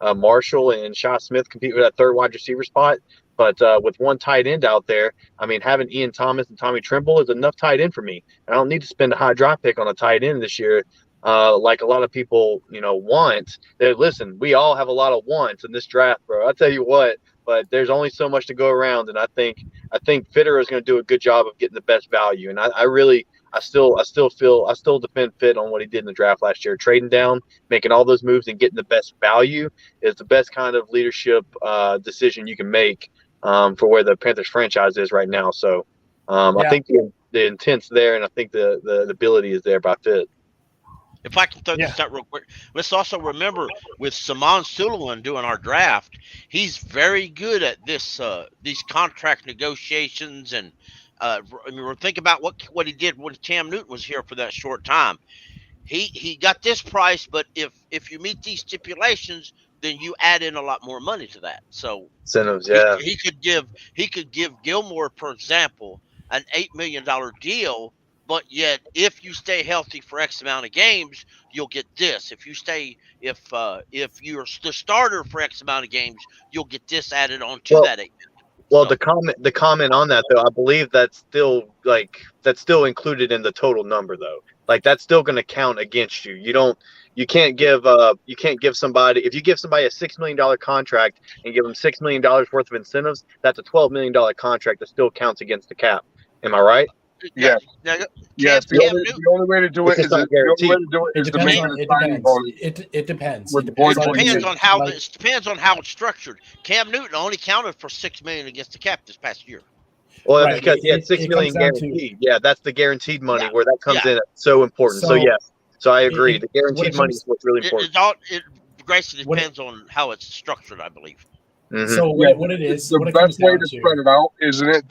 have Marshall and Shaw Smith compete with that third wide receiver spot? But with one tight end out there, I mean, having Ian Thomas and Tommy Trimble is enough tight end for me. I don't need to spend a high draft pick on a tight end this year, like a lot of people, want. Listen, we all have a lot of wants in this draft, bro. I'll tell you what. But there's only so much to go around, and I think Fitterer is going to do a good job of getting the best value. And I still defend Fitt on what he did in the draft last year, trading down, making all those moves, and getting the best value is the best kind of leadership decision you can make. For where the Panthers franchise is right now. So I think the intent's there, and I think the ability is there by Fitt. If I can throw this out real quick, let's also remember with Simon Sullivan doing our draft, he's very good at this these contract negotiations. And think about what he did when Cam Newton was here for that short time. He got this price, but if you meet these stipulations, then you add in a lot more money to that. So incentives, he could give Gilmore, for example, an $8 million deal, but yet if you stay healthy for X amount of games, you'll get this. If you're the starter for X amount of games, you'll get this added on to that $8 million. Well, the comment on that though, I believe that's still included in the total number though. Like that's still going to count against you. You can't give somebody, if you give somebody a $6 million contract and give them $6 million worth of incentives, that's a $12 million contract that still counts against the cap. Am I right? Yeah. Yes. The only way to do it is to make it a signing bonus. It depends. It depends on how it's structured. Cam Newton only counted for $6 million against the cap this past year. Well, right. Because he had $6 million guaranteed. Yeah, that's the guaranteed money where that comes in. It's so important. So I agree. The guaranteed money is what's really important. Grayson, it depends on how it's structured, I believe. Mm-hmm. So what it is, the best way to spread it out, isn't it?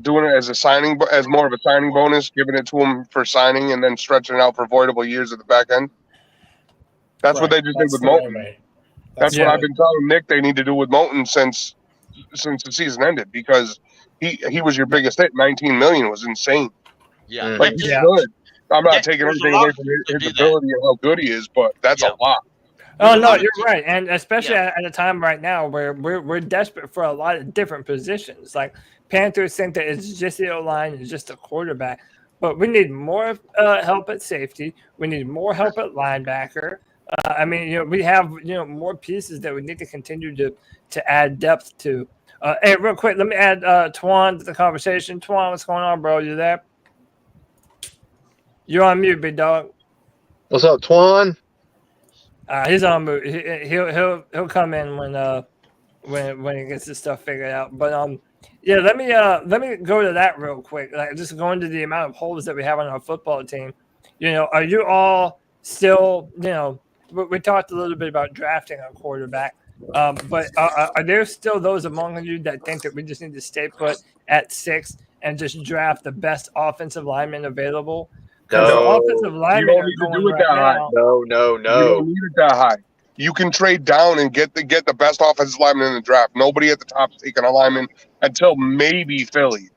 Doing it as more of a signing bonus, giving it to him for signing, and then stretching it out for voidable years at the back end. That's what they just did with Moton. That's what I've been telling Nick they need to do with Moton since the season ended, because he was your biggest hit. 19 million was insane. Yeah, like he's good. I'm not taking anything away from his ability and how good he is, but that's a lot. Oh no, you're right, and especially at a time right now where we're desperate for a lot of different positions. Like Panthers think that it's just the O-line, it's just a quarterback, but we need more help at safety. We need more help at linebacker. We have more pieces that we need to continue to add depth to. Hey, real quick, let me add Twan to the conversation. Twan, what's going on, bro? You there? You're on mute, big dog. What's up, Twan? He's on mute. He'll come in when he gets his stuff figured out. But let me go to that real quick. Like just going to the amount of holes that we have on our football team. Are you all still? We talked a little bit about drafting a quarterback. But are there still those among you that think that we just need to stay put at 6 and just draft the best offensive lineman available? Because the offensive linemen are going right now. No. You don't need it that high. You can trade down and get the best offensive lineman in the draft. Nobody at the top is taking a lineman until maybe Philly.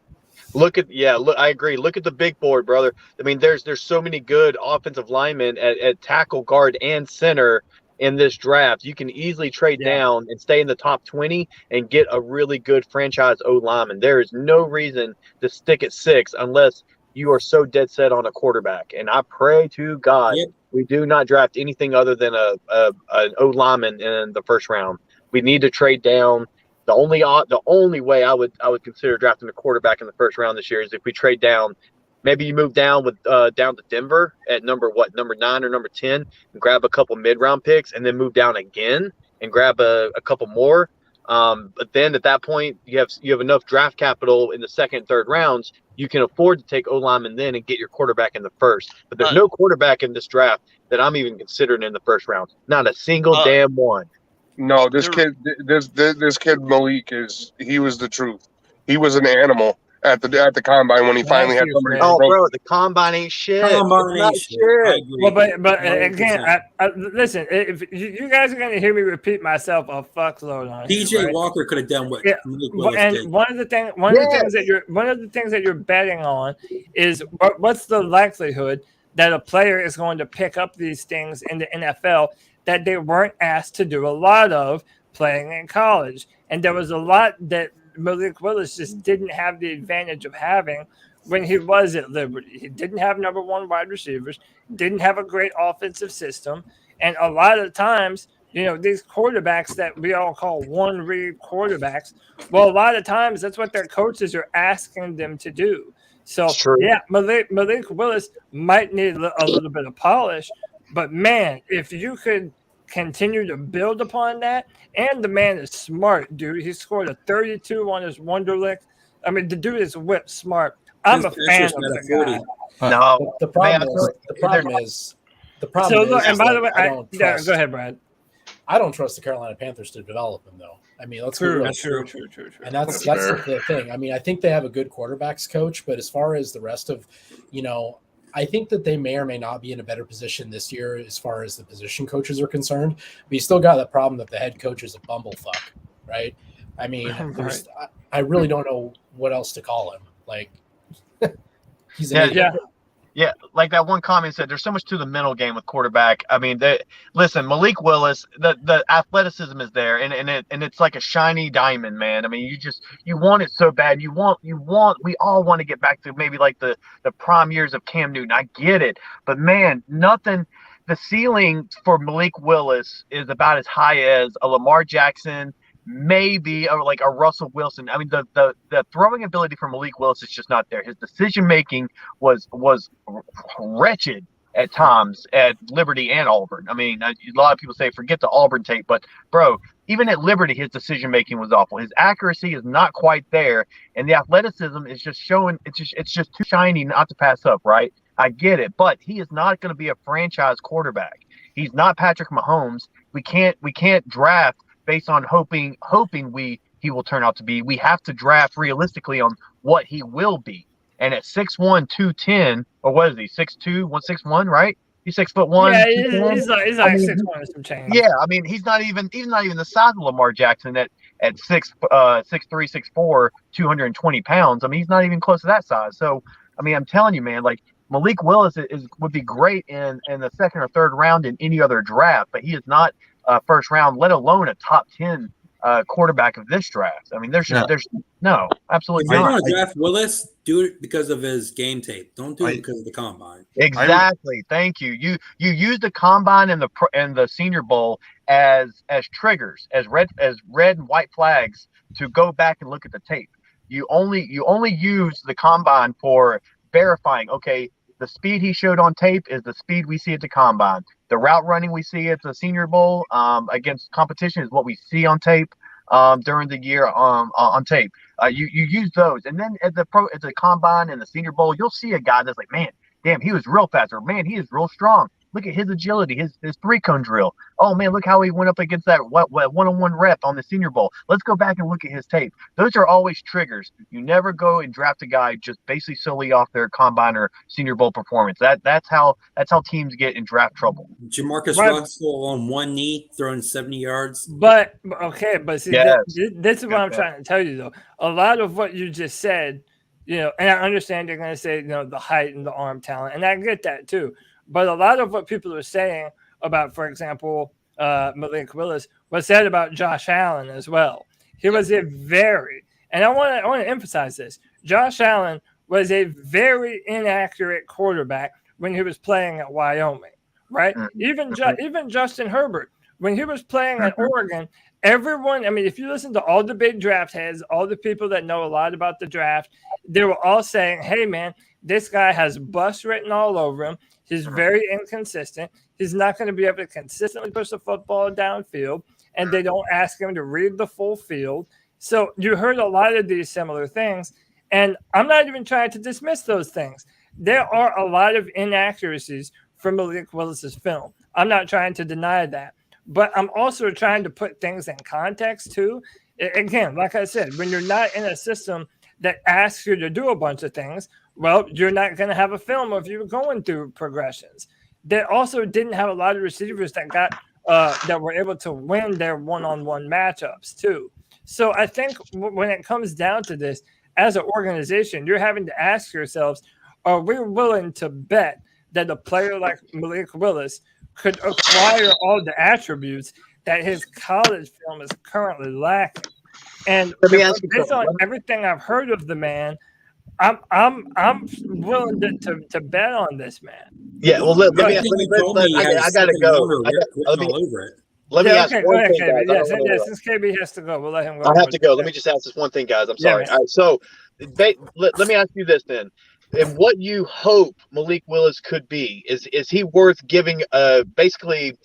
Look, I agree. Look at the big board, brother. I mean, there's so many good offensive linemen at tackle, guard, and center in this draft. You can easily trade down and stay in the top 20 and get a really good franchise O lineman. There is no reason to stick at 6 unless you are so dead set on a quarterback. And I pray to God we do not draft anything other than an O lineman in the first round. We need to trade down. The only way I would consider drafting a quarterback in the first round this year is if we trade down. Maybe you move down to Denver at number 9 or number 10, and grab a couple mid-round picks, and then move down again and grab a couple more. But then at that point, you have enough draft capital in the second and third rounds. You can afford to take O-lineman then and get your quarterback in the first. But there's no quarterback in this draft that I'm even considering in the first round. Not a single damn one. No, this kid Malik he was the truth. He was an animal. at the combine when he finally had somebody. Oh, bro, the combine ain't shit. Combine ain't shit. I agree. Well, but again, listen. If you guys are going to hear me repeat myself a fuckload on DJ right? Walker could have done what Malik Willis did. One of the things that you're betting on is what's the likelihood that a player is going to pick up these things in the NFL that they weren't asked to do a lot of playing in college, and there was a lot that Malik Willis just didn't have the advantage of having when he was at Liberty. He didn't have number one wide receivers, didn't have a great offensive system. And a lot of times, these quarterbacks that we all call one-read quarterbacks, well, a lot of times that's what their coaches are asking them to do. So, yeah, Malik Willis might need a little bit of polish, but, man, if you could continue to build upon that, and the man is smart, dude. He scored a 32 on his Wonderlic. I mean, the dude is whip smart. I'm a fan of the guy. No, the problem is. And by the way, go ahead, Brad. I don't trust the Carolina Panthers to develop him, though. I mean, let's be real. True. And that's the thing. I mean, I think they have a good quarterbacks coach, but as far as the rest of, I think that they may or may not be in a better position this year as far as the position coaches are concerned. But you still got the problem that the head coach is a bumblefuck, right? I mean, I really don't know what else to call him. Like, he's an idiot. Yeah, like that one comment said, there's so much to the mental game with quarterback. I mean, listen, Malik Willis, the athleticism is there, and it's like a shiny diamond, man. I mean, you want it so bad. We all want to get back to maybe like the prime years of Cam Newton. I get it, but man, nothing. The ceiling for Malik Willis is about as high as a Lamar Jackson, maybe like a Russell Wilson. I mean, the throwing ability for Malik Willis is just not there. His decision making was wretched at times at Liberty and Auburn. I mean, a lot of people say forget the Auburn tape, but bro, even at Liberty, his decision making was awful. His accuracy is not quite there, and the athleticism is just showing. It's just too shiny not to pass up. Right? I get it, but he is not going to be a franchise quarterback. He's not Patrick Mahomes. We can't draft based on hoping he will turn out to be. We have to draft realistically on what he will be. And at 6'1", 210, or what is he, 6'2", 161, right? He's 6'1". Yeah, he's like 6'1" or some change. Yeah, I mean, he's not even the size of Lamar Jackson at 6'3", 6'4", 220 pounds. I mean, he's not even close to that size. So, I mean, I'm telling you, man, like Malik Willis would be great in the second or third round in any other draft, but he is not first round, let alone a top 10 quarterback of this draft. I mean, there's no, absolutely not. If you not. want to draft Willis, do it because of his game tape. Don't do it because of the combine. Exactly. Thank you. You use the combine and the Senior Bowl as triggers, as red and white flags to go back and look at the tape. You only use the combine for verifying. Okay, the speed he showed on tape is the speed we see at the combine. The route running we see at the Senior Bowl against competition is what we see on tape during the year on tape. You use those, and then at the combine and the Senior Bowl, you'll see a guy that's like, man, damn, he was real fast, or man, he is real strong. Look at his agility, his 3-cone drill. Oh man, look how he went up against that one-on-one rep on the Senior Bowl. Let's go back and look at his tape. Those are always triggers. You never go and draft a guy just basically solely off their combine or Senior Bowl performance. That's how teams get in draft trouble. Jamarcus Russell on one knee throwing 70 yards. But see, this is what I'm trying to tell you though. A lot of what you just said, and I understand they're going to say, the height and the arm talent, and I get that too. But a lot of what people are saying about, for example, Malik Willis was said about Josh Allen as well. He was and I want to emphasize this. Josh Allen was a very inaccurate quarterback when he was playing at Wyoming, right? Even Justin Herbert, when he was playing at Oregon, everyone, I mean, if you listen to all the big draft heads, all the people that know a lot about the draft, they were all saying, hey, man, this guy has bust written all over him. He's very inconsistent. He's not going to be able to consistently push the football downfield, and they don't ask him to read the full field. So you heard a lot of these similar things, and I'm not even trying to dismiss those things. There are a lot of inaccuracies from Malik Willis's film. I'm not trying to deny that, but I'm also trying to put things in context too. Again, like I said, when you're not in a system that asks you to do a bunch of things, well, you're not going to have a film of you going through progressions. They also didn't have a lot of receivers that got that were able to win their one-on-one matchups too. So I think when it comes down to this, as an organization, you're having to ask yourselves, are we willing to bet that a player like Malik Willis could acquire all the attributes that his college film is currently lacking? And based on everything I've heard of the man, I'm willing to bet on this man. Yeah, well, I gotta go. Let me ask one thing, guys. Yes, since KB has to go, we'll let him go. I have to go. Let me just ask this one thing, guys. I'm sorry. All right, so let me ask you this then. And what you hope Malik Willis could be, is he worth giving basically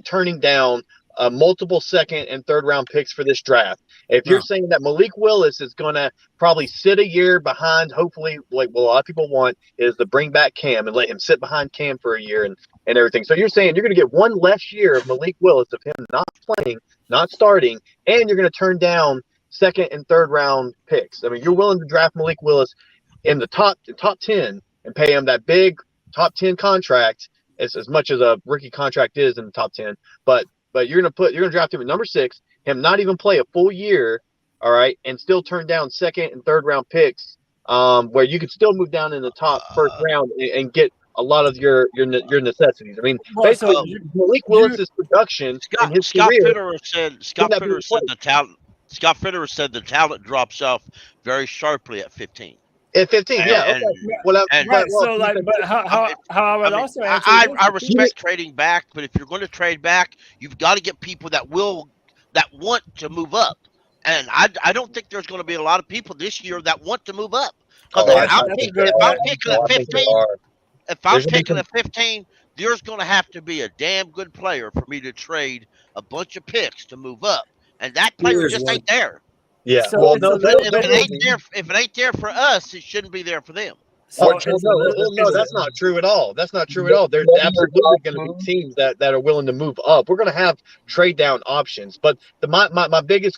turning down multiple second and third round picks for this draft? If you're saying that Malik Willis is going to probably sit a year behind, hopefully, like what a lot of people want is to bring back Cam and let him sit behind Cam for a year and everything. So you're saying you're going to get one less year of Malik Willis, of him not playing, not starting, and you're going to turn down second and third round picks. I mean, you're willing to draft Malik Willis in the top 10 and pay him that big top 10 contract as much as a rookie contract is in the top 10, but you're gonna draft him at number 6, him not even play a full year, all right, and still turn down second and third round picks, where you could still move down in the top first round and get a lot lot of your necessities. I mean, basically, Malik Willis's production in his career. Scott Fitterer said the talent drops off very sharply at 15. At 15, yeah. Okay. But how I would also answer I respect trading back, but if you're going to trade back, you've got to get people that want to move up. And I don't think there's going to be a lot of people this year that want to move up. If I'm picking at 15, there's going to have to be a damn good player for me to trade a bunch of picks to move up, and that player just ain't there. Yeah. So if it ain't there for us, it shouldn't be there for them. No, that's not true at all. That's not true at all. There's absolutely going to be teams that are willing to move up. We're going to have trade down options, but my biggest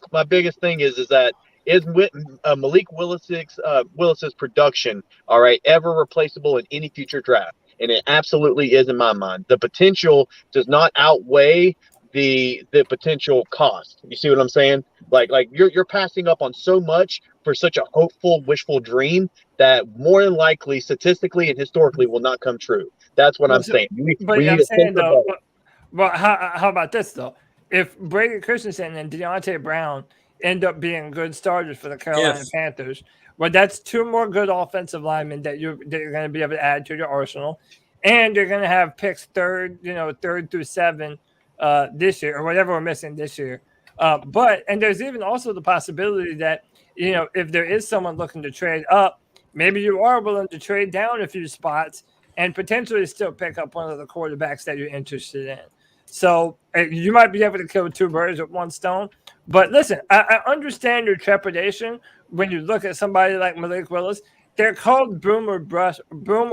thing is that is Malik Willis's production, all right, ever replaceable in any future draft? And it absolutely is in my mind. The potential does not outweigh the potential cost. You see what I'm saying? Like you're passing up on so much for such a hopeful, wishful dream that more than likely, statistically and historically, will not come true. That's what I'm saying. But how about this though? If Brady Christensen and Deontay Brown end up being good starters for the Carolina Panthers, well, that's 2 more good offensive linemen that you're going to be able to add to your arsenal, and you're going to have picks 3rd through 7. This year or whatever we're missing this year. And there's even also the possibility that, if there is someone looking to trade up, maybe you are willing to trade down a few spots and potentially still pick up one of the quarterbacks that you're interested in. So you might be able to kill 2 birds with 1 stone. But listen, I understand your trepidation when you look at somebody like Malik Willis. They're called boom or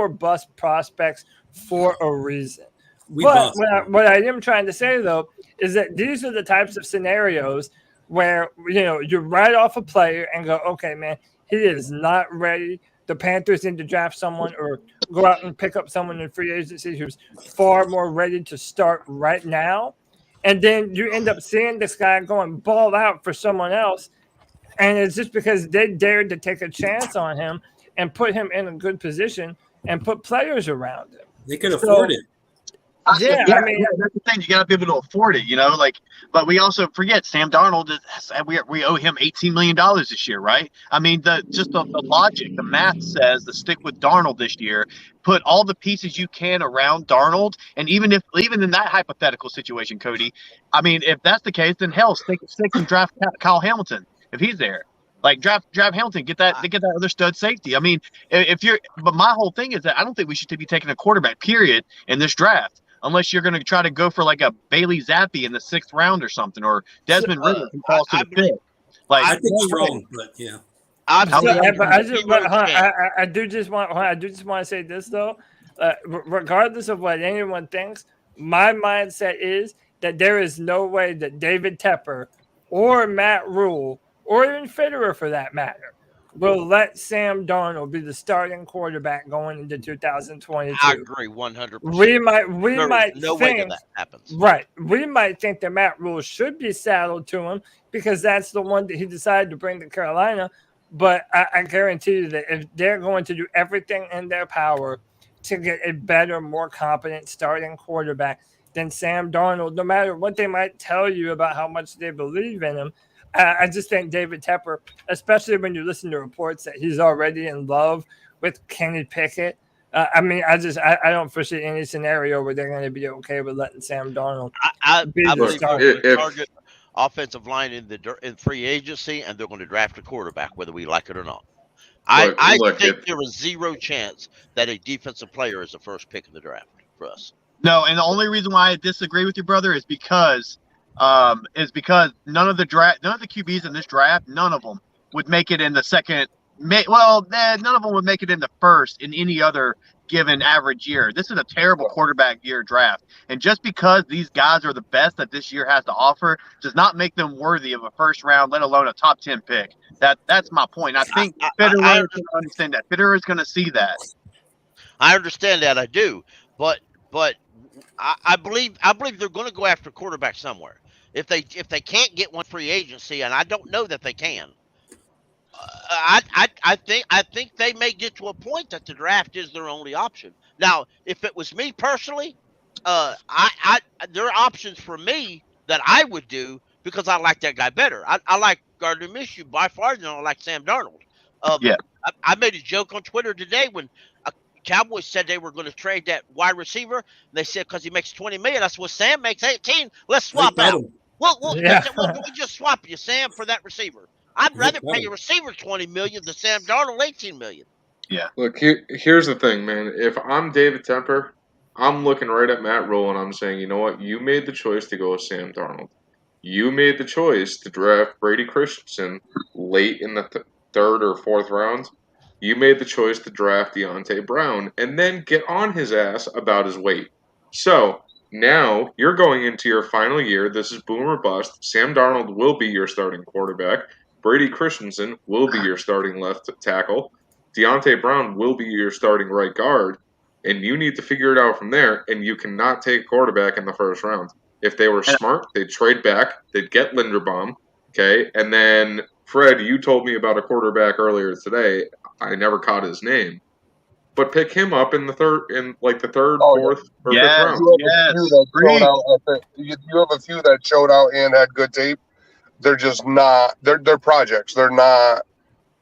bust prospects for a reason. But what I am trying to say, though, is that these are the types of scenarios where, you write off a player and go, okay, man, he is not ready. The Panthers need to draft someone or go out and pick up someone in free agency who's far more ready to start right now. And then you end up seeing this guy going ball out for someone else. And it's just because they dared to take a chance on him and put him in a good position and put players around him. They could afford it. I mean, that's the thing. You got to be able to afford it, But we also forget Sam Darnold. We owe him $18 million this year, right? I mean, the logic, the math says to stick with Darnold this year. Put all the pieces you can around Darnold, and even in that hypothetical situation, Cody, I mean, if that's the case, then hell, stick and draft Kyle Hamilton if he's there. Like draft Hamilton, get that other stud safety. I mean, but my whole thing is that I don't think we should be taking a quarterback, period, in this draft. Unless you're going to try to go for like a Bailey Zappi in the 6th round or something, or Desmond Ridder who falls to the 5th. Like I think strong, but yeah. I do just want to say this though. Regardless of what anyone thinks, my mindset is that there is no way that David Tepper or Matt Rule or even Fitterer for that matter will let Sam Darnold be the starting quarterback going into 2022. I agree 100%. We might no think way that happens. Right. We might think that Matt Rule should be saddled to him because that's the one that he decided to bring to Carolina. But I guarantee you that if they're going to do everything in their power to get a better, more competent starting quarterback than Sam Darnold, no matter what they might tell you about how much they believe in him, I just think David Tepper, especially when you listen to reports that he's already in love with Kenny Pickett. I don't foresee any scenario where they're going to be okay with letting Sam Darnold be I the believe starter. target offensive line in free agency, and they're going to draft a quarterback, whether we like it or not. I think there is zero chance that a defensive player is the first pick in the draft for us. No, and the only reason why I disagree with you, brother, is because none of the QBs in this draft, none of them would make it in the second. None of them would make it in the first in any other given average year. This is a terrible quarterback year draft. And just because these guys are the best that this year has to offer does not make them worthy of a first round, let alone a top 10 pick. That's my point. I think Fitterer can understand that. Fitterer is going to see that. I understand that. I do. But I believe they're going to go after quarterback somewhere. If they can't get one free agency, and I don't know that they can, I think they may get to a point that the draft is their only option. Now, if it was me personally, there are options for me that I would do because I like that guy better. I like Gardner Minshew by far than I like Sam Darnold. I made a joke on Twitter today when Cowboys said they were going to trade that wide receiver. They said because he makes $20 million. That's what Sam makes 18. Let's swap out. We'll just swap you, Sam, for that receiver. I'd rather pay a receiver $20 million than Sam Darnold $18 million. Yeah. Look, here's the thing, man. If I'm David Tepper, I'm looking right at Matt Rule and I'm saying, you know what? You made the choice to go with Sam Darnold. You made the choice to draft Brady Christensen late in the third or fourth round. You made the choice to draft Deontay Brown and then get on his ass about his weight. So now you're going into your final year. This is boom or bust. Sam Darnold will be your starting quarterback. Brady Christensen will be your starting left tackle. Deontay Brown will be your starting right guard. And you need to figure it out from there. And you cannot take a quarterback in the first round. If they were smart, they'd trade back. They'd get Linderbaum. Okay. And then, Fred, you told me about a quarterback earlier today. I never caught his name. But pick him up in the third, fourth, or fifth round. You have a few that showed out and had good tape. They're just not. They're projects. They're not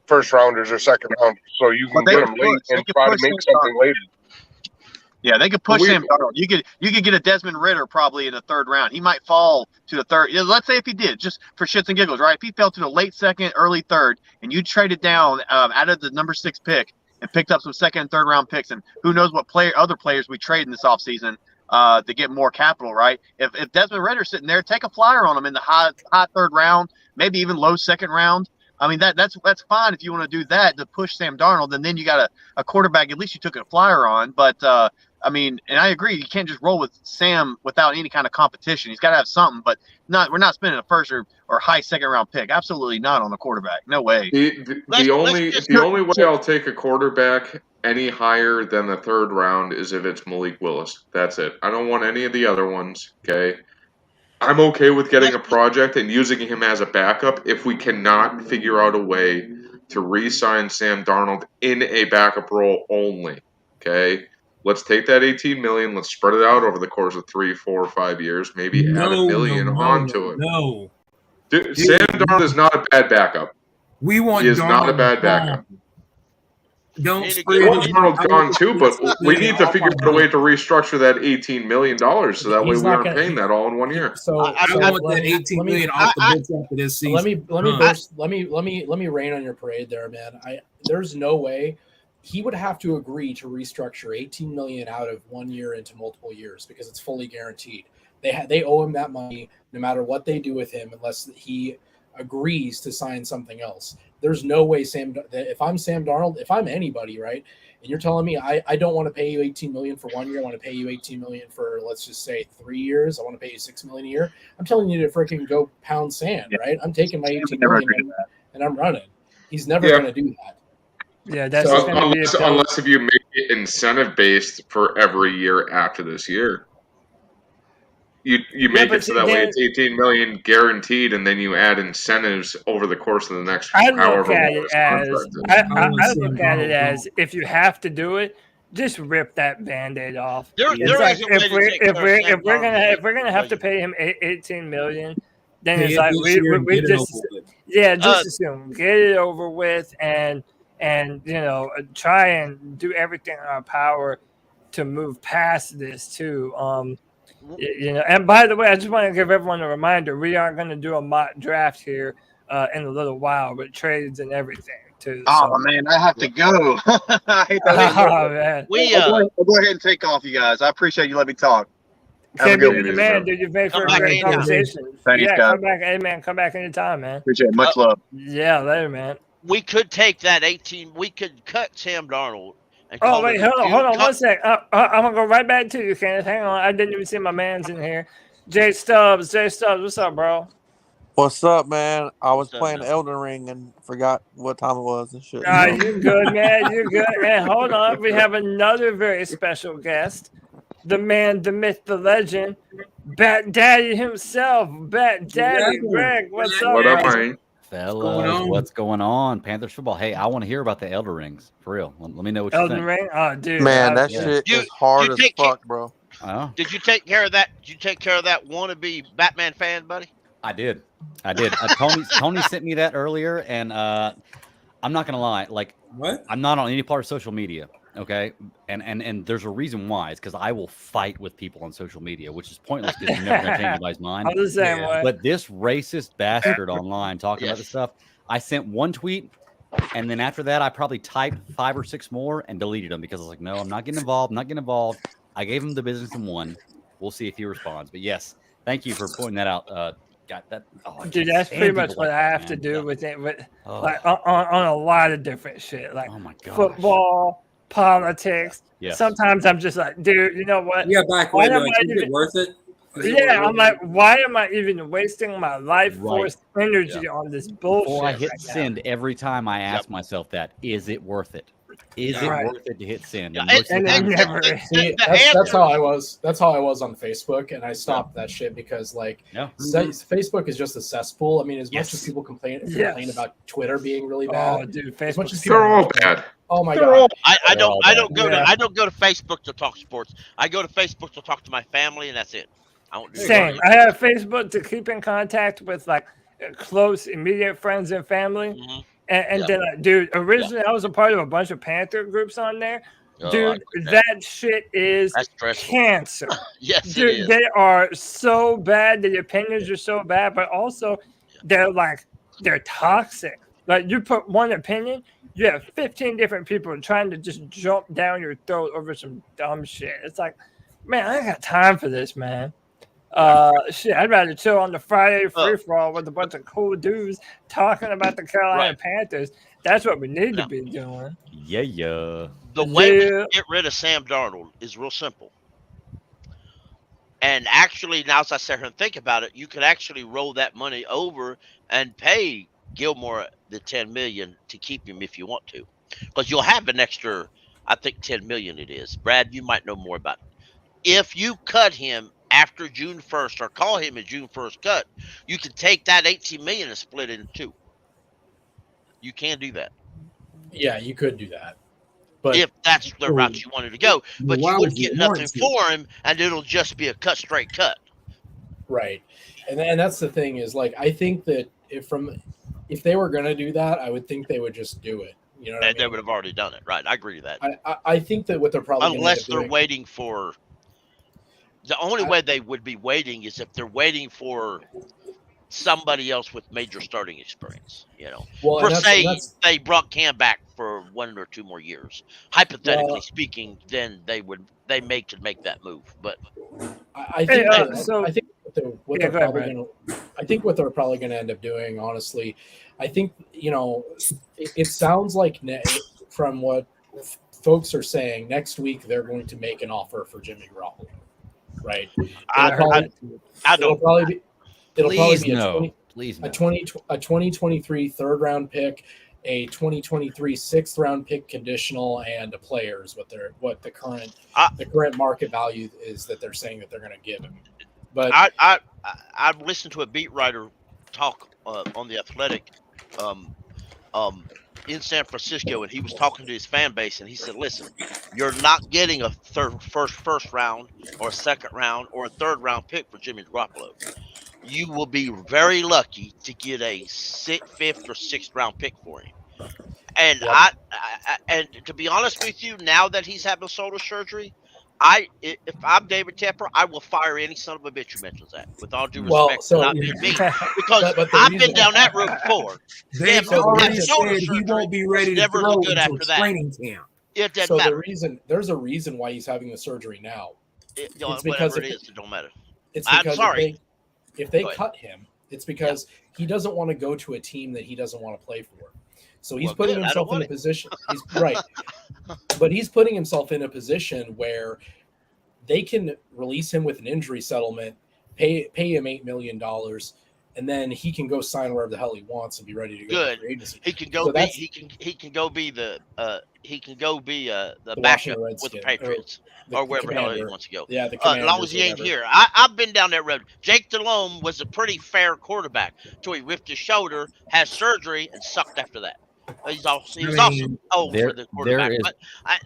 first rounders or second rounders. So you can get them late and try to make something later. Yeah, they could push him. You could get a Desmond Ridder probably in the third round. He might fall to the third. Let's say if he did, just for shits and giggles, right? If he fell to the late second, early third, and you traded down out of the number 6 pick and picked up some second and third round picks, and who knows what other players we trade in this offseason to get more capital, right? If Desmond Ridder's sitting there, take a flyer on him in the high third round, maybe even low second round. I mean, that's fine if you want to do that to push Sam Darnold, and then you got a quarterback at least you took a flyer on. But I mean, and I agree, you can't just roll with Sam without any kind of competition. He's got to have something, but we're not spending a first or high second round pick. Absolutely not on the quarterback. No way. The only way I'll take a quarterback any higher than the third round is if it's Malik Willis. That's it. I don't want any of the other ones. Okay. I'm okay with getting a project and using him as a backup if we cannot figure out a way to re-sign Sam Darnold in a backup role only. Okay. Let's take that $18 million. Let's spread it out over the course of 3, 4, 5 years. Maybe add $1 million onto it. No, Dude, Sam Darnold is not a bad backup. He is not a bad backup. Don't spread Darnold's gone too, but we need to figure out a way to restructure that $18 million so that way we aren't paying that all in 1 year. So I want that $18 million off the books after this season. Let me rain on your parade there, man. There's no way. He would have to agree to restructure $18 million out of 1 year into multiple years because it's fully guaranteed. They owe him that money no matter what they do with him, unless he agrees to sign something else. There's no way if I'm Sam Darnold, if I'm anybody, right, and you're telling me I don't want to pay you $18 million for 1 year, I want to pay you $18 million for, let's just say, 3 years. I want to pay you $6 million a year. I'm telling you to freaking go pound sand, right? I'm taking my $18 million and I'm running. He's never going to do that. Yeah, that's so unless if you make it incentive based for every year after this year. You make it so that way it's 18 million guaranteed, and then you add incentives over the course of the next however long this contract is. I look at it as if you have to do it, just rip that Band-Aid off. If we're gonna have to pay him 18 million, then it's like we just assume get it over with and try and do everything in our power to move past this too. And by the way, I just want to give everyone a reminder: we are going to do a mock draft here in a little while with trades and everything too. Oh man, I have to go. I hate that. Man. I'll go ahead and take off, you guys. I appreciate you. Let me talk. Can't be the man, dude. You've made for a great conversation. Thanks, guys. Come back. Hey, man, come back anytime, man. Appreciate it. Much love. Yeah, later, man. We could take that 18. We could cut Sam Darnold. Oh, wait, hold on 1 sec. I'm going to go right back to you, Kenneth. Hang on. I didn't even see my man's in here. Jay Stubbs, what's up, bro? What's up, man? I was playing Elden Ring and forgot what time it was and shit. You're good, man. You're good. And hold on. We have another very special guest. The man, the myth, the legend, Bat Daddy himself. Bat Daddy Greg. What's up, man? Fellas, what's going on? Panthers football. Hey, I want to hear about the Elden Rings for real. Let me know what you think. Elden Ring, oh dude, man, that shit is hard as fuck, bro. Did you take care of that? Did you take care of that wannabe Batman fan, buddy? I did. Tony sent me that earlier, and I'm not gonna lie. Like, what? I'm not on any part of social media. Okay, and there's a reason why. It's because I will fight with people on social media, which is pointless because you're never gonna change anybody's mind. I'm the same way. But this racist bastard online talking about this stuff, I sent one tweet, and then after that, I probably typed 5 or 6 more and deleted them because I was like, no, I'm not getting involved. I gave him the business in one. We'll see if he responds. But yes, thank you for pointing that out. Got that? Oh, dude, that's pretty much what I have to do with it. Like on a lot of different shit, like football. Politics. Yes. Sometimes I'm just like, dude, you know what? Yeah, back when is it worth it? I'm like, why am I even wasting my life force energy on this bullshit? Before I hit send, every time I ask myself that, is it worth it? Is it worth it to hit send? That's how I was. That's how I was on Facebook, and I stopped that shit because Facebook is just a cesspool. I mean, as much as people complain about Twitter being really bad, oh, dude, Facebook, they're all bad. Oh my god! I don't go to Facebook to talk sports. I go to Facebook to talk to my family, and that's it. Same. I have Facebook to keep in contact with like close, immediate friends and family. Mm-hmm. And then, dude, originally I was a part of a bunch of Panther groups on there. Dude, that shit is cancer. Yes, dude, it is. They are so bad. The opinions are so bad, but also they're toxic. Like you put one opinion, you have 15 different people trying to just jump down your throat over some dumb shit. It's like, man, I ain't got time for this, man. Shit, I'd rather chill on the Friday free for all with a bunch of cool dudes talking about the Carolina Panthers. That's what we need to be doing. Yeah. The way we get rid of Sam Darnold is real simple. And actually, now as I sit here and think about it, you could actually roll that money over and pay Gilmore the $10 million to keep him if you want to, because you'll have an extra, I think $10 million it is. Brad, you might know more about it. If you cut him after June 1st or call him a June 1st cut, you can take that $18 million and split it in two. You can do that. Yeah, you could do that. But if that's the route you wanted to go, but you would get nothing for him, and it'll just be a straight cut. Right, and that's the thing is, like, I think that if they were going to do that, I would think they would just do it. You know, what I mean? They would have already done it, right? I agree with that. I think that what they're probably unless they're waiting for. The only way they would be waiting is if they're waiting for somebody else with major starting experience. You know, per se, they brought Cam back for 1 or 2 more years. Hypothetically speaking, then they could make that move. But I think what they're probably going to end up doing, honestly, I think, you know, it sounds like from what folks are saying, next week they're going to make an offer for Jimmy Garoppolo. Right. It'll probably be a 2023 third round pick a 2023 6th-round pick conditional and a player's what the current market value is that they're saying that they're going to give him. But I've listened to a beat writer talk on the Athletic in San Francisco, and he was talking to his fan base, and he said, "Listen, you're not getting a first round or a second round or a third round pick for Jimmy Garoppolo. You will be very lucky to get a 5th or 6th round pick for him." And and to be honest with you, now that he's having shoulder surgery, if I'm David Tepper, I will fire any son of a bitch who mentions that. With all due respect, not being mean, because I've been down that road before. They already said he won't be ready to never throw look good until after that. training camp. It doesn't matter. There's a reason why he's having the surgery now. It's because it don't matter. It's I'm because sorry. If they cut him, it's because he doesn't want to go to a team that he doesn't want to play for. So he's putting himself in a position. He's right, but he's putting himself in a position where they can release him with an injury settlement, pay him $8 million, and then he can go sign wherever the hell he wants and be ready to go to free agency. He can go So he can go be the The backup Washington with the Redskins, Patriots or or wherever the hell he Commander. wants to go. Yeah, the as long as he ain't here. I've been down that road. Jake Delhomme was a pretty fair quarterback until he ripped his shoulder, had surgery, and sucked after that. He was also old for the quarterback. But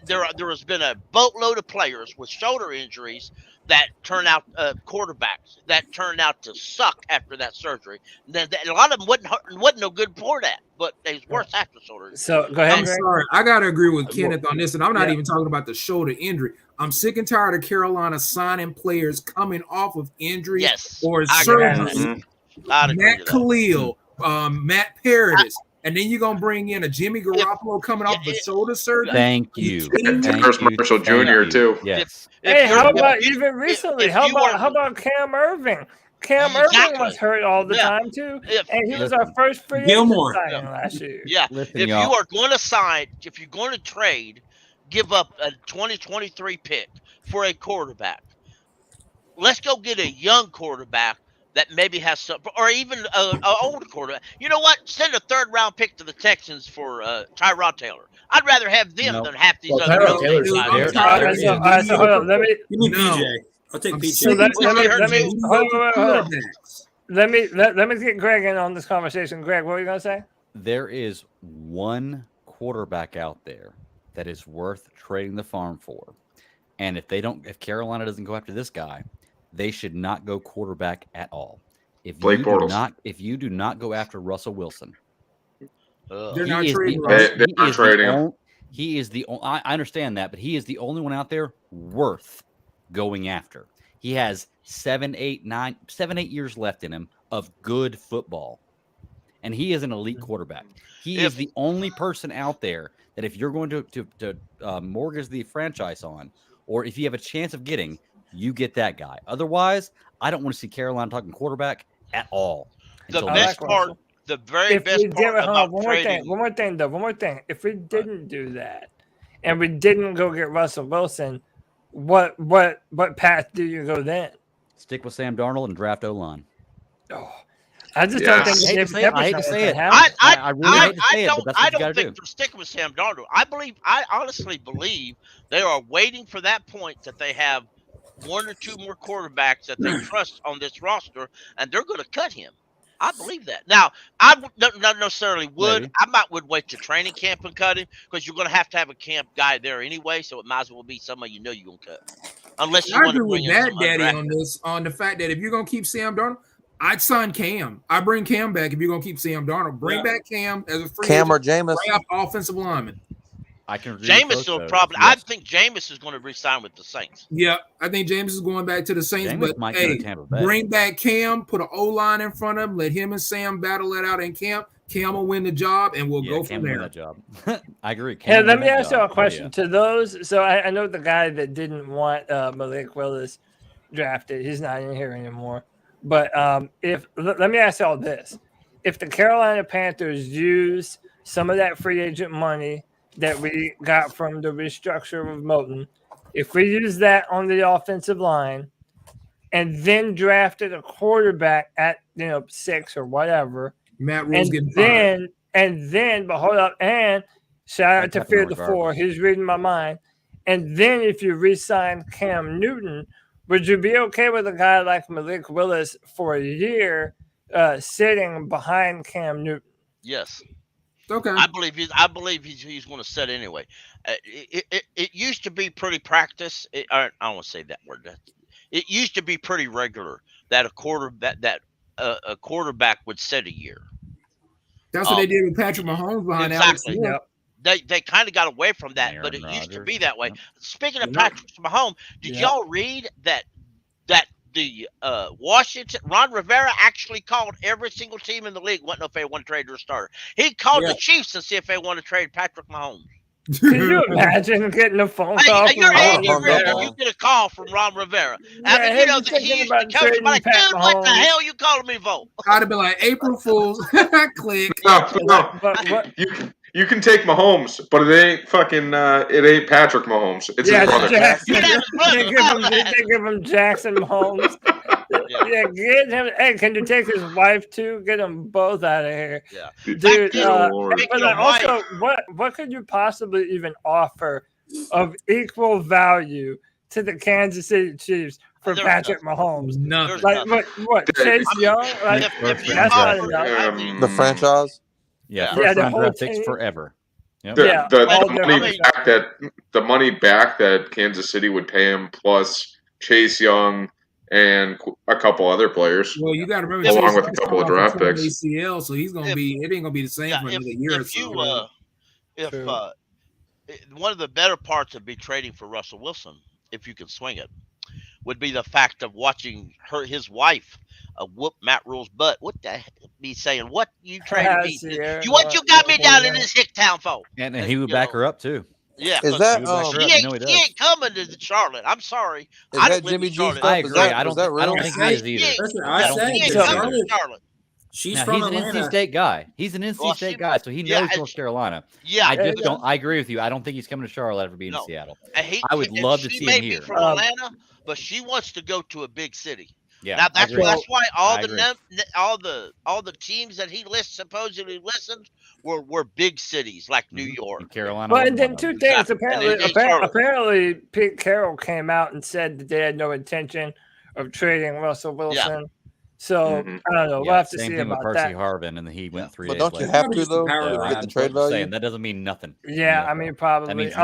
there has been a boatload of players with shoulder injuries that turn out quarterbacks that turned out to suck after that surgery. A lot of them wasn't no good for that, but they was worse after shoulder injury. So go ahead. I'm sorry. I got to agree with Kenneth on this, and I'm not even talking about the shoulder injury. I'm sick and tired of Carolina signing players coming off of injuries or surgery. Matt Khalil, Matt Paradis. And then you're going to bring in a Jimmy Garoppolo coming off the shoulder surgery. Thank you. Terrace Marshall Jr. too. Yes. Hey, how about even recently? How about Cam Irving? Cam Irving was hurt all the time too, and he was our first free agent signing last year. Yeah, if you are going to sign, if you're going to trade, give up a 2023 pick for a quarterback. Let's go get a young quarterback that maybe has some, or even an older quarterback. You know what? Send a 3rd round pick to the Texans for Tyrod Taylor. I'd rather have them than half these other Hold on, let me. I'll take PJ. So let me get Greg in on this conversation. Greg, what were you gonna say? There is one quarterback out there that is worth trading the farm for, and if Carolina doesn't go after this guy, they should not go quarterback at all. If you do not go after Russell Wilson, they're not trading him. He is the. I understand that, but he is the only one out there worth going after. He has 7, 8 years left in him of good football, and he is an elite quarterback. He is the only person out there that if you're going to mortgage the franchise on, or if you have a chance of getting, you get that guy. Otherwise, I don't want to see Carolina talking quarterback at all. The best part about trading. One more thing. If we didn't do that, and we didn't go get Russell Wilson, what path do you go then? Stick with Sam Darnold and draft O-line. I just don't think. I hate to say it. I really hate to say it, but that's what you got to do. They're sticking with Sam Darnold. I honestly believe they are waiting for that point that they have 1 or 2 more quarterbacks that they trust on this roster, and they're going to cut him. I believe that. Now, I not necessarily would. Maybe. I might wait to training camp and cut him because you're going to have a camp guy there anyway, so it might as well be somebody you know you're going to cut. Unless you want to bring in some Daddy on this, on the fact that if you're going to keep Sam Darnold, I'd sign Cam. I bring Cam back if you're going to keep Sam Darnold. Bring back Cam as a free Cam or agent. Jameis. Draft offensive lineman. I can agree. Jameis will probably. Yes. I think Jameis is going to re-sign with the Saints. Yeah, I think Jameis is going back to the Saints. Jameis but hey, bring back Cam, put an O-line in front of him, let him and Sam battle it out in camp. Cam will win the job, and we'll go from there. That job. I agree. Hey, let me ask you a question. To those, so I know the guy that didn't want Malik Willis drafted. He's not in here anymore. But let me ask you all this: if the Carolina Panthers use some of that free agent money that we got from the restructure of Moton, if we use that on the offensive line and then drafted a quarterback at 6 or whatever, Matt Rule's getting fired. And then, but hold up, and shout out to Fear the Four. He's reading my mind. And then if you re-sign Cam Newton, would you be okay with a guy like Malik Willis for a year sitting behind Cam Newton? Yes. Okay. I believe he's going to sit anyway. It used to be pretty practice. I don't want to say that word. It used to be pretty regular that a quarterback would sit a year. That's what they did with Patrick Mahomes behind exactly. Alex. They kind of got away from that, but it used to be that way. Speaking of Patrick Mahomes, did y'all read that the Washington Ron Rivera actually called every single team in the league? What if they want to trade their starter? He called the Chiefs to see if they want to trade Patrick Mahomes. Can you imagine getting a phone call? You're Andy Reid, and you get a call from Ron Rivera. I mean, you know, he used to coach, like, dude, what the hell you calling me for? I'd have been like, April Fools. Click. No. You can take Mahomes, but it ain't fucking. It ain't Patrick Mahomes. It's his brother. They give him Jackson Mahomes. Yeah, get him. Hey, can you take his wife too? Get them both out of here. Yeah, dude. But also, what could you possibly even offer of equal value to the Kansas City Chiefs for Patrick Mahomes? Nothing. Like what? Chase Young? Like that's not enough. The franchise. Yeah, the whole picks forever. Yep. The money back that Kansas City would pay him, plus Chase Young and a couple other players. Well, you got to remember, along with a couple of draft picks. ACL, so he's going to be. It ain't going to be the same for another year or so. One of the better parts of be trading for Russell Wilson, if you can swing it, would be the fact of watching his wife whoop Matt Rule's butt. What the heck? Be saying, what you traded me? What you got me down in this hick town for? And he would back her up too. Yeah, is that he ain't coming to Charlotte. I'm sorry. Is that Jimmy G stuff? I agree. I don't think he is either. She's now, from he's Atlanta. an NC State guy. He's an NC State guy, so he knows North Carolina. Yeah, I just don't. I agree with you. I don't think he's coming to Charlotte after being in Seattle. I would love to see him here. From Atlanta, but she wants to go to a big city. Yeah, now that's why all the teams that he supposedly listened were big cities like New York, and Carolina. But and then two things. Apparently, Pete Carroll came out and said that they had no intention of trading Russell Wilson. Yeah. So I don't know. We'll have to see about with that. Percy Harvin, and he went 3 days But don't you have to though? Get the trade value. Saying, that doesn't mean nothing. Yeah, I mean probably. That means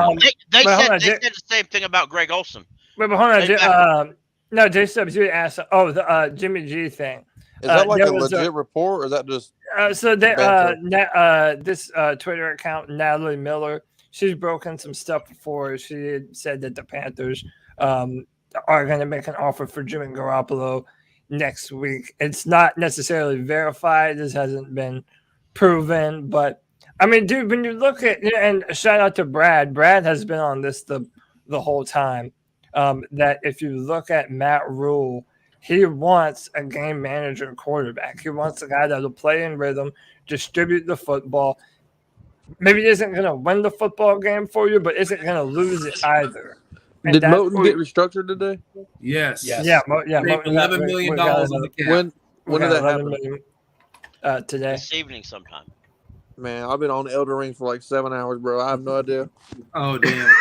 they said the same thing about Greg Olsen. Wait, but hold on. No, J-Subs, you asked. The Jimmy G thing. Is that like a legit report, or is that just? So they, this Twitter account, Natalie Miller, she's broken some stuff before. She had said that the Panthers are going to make an offer for Jimmy Garoppolo next week. It's not necessarily verified. This hasn't been proven, but I mean, dude, when you look at, and shout out to Brad. Brad has been on this the whole time. That if you look at Matt Rule, he wants a game manager quarterback. He wants a guy that'll play in rhythm, distribute the football. Maybe he isn't going to win the football game for you, but isn't going to lose it either. And did Moton get restructured today? Yes. Yeah. $11 million on the cap. When did that happen? Today. This evening sometime. Man, I've been on Elden Ring for like 7 hours, bro. I have no idea. Oh, damn.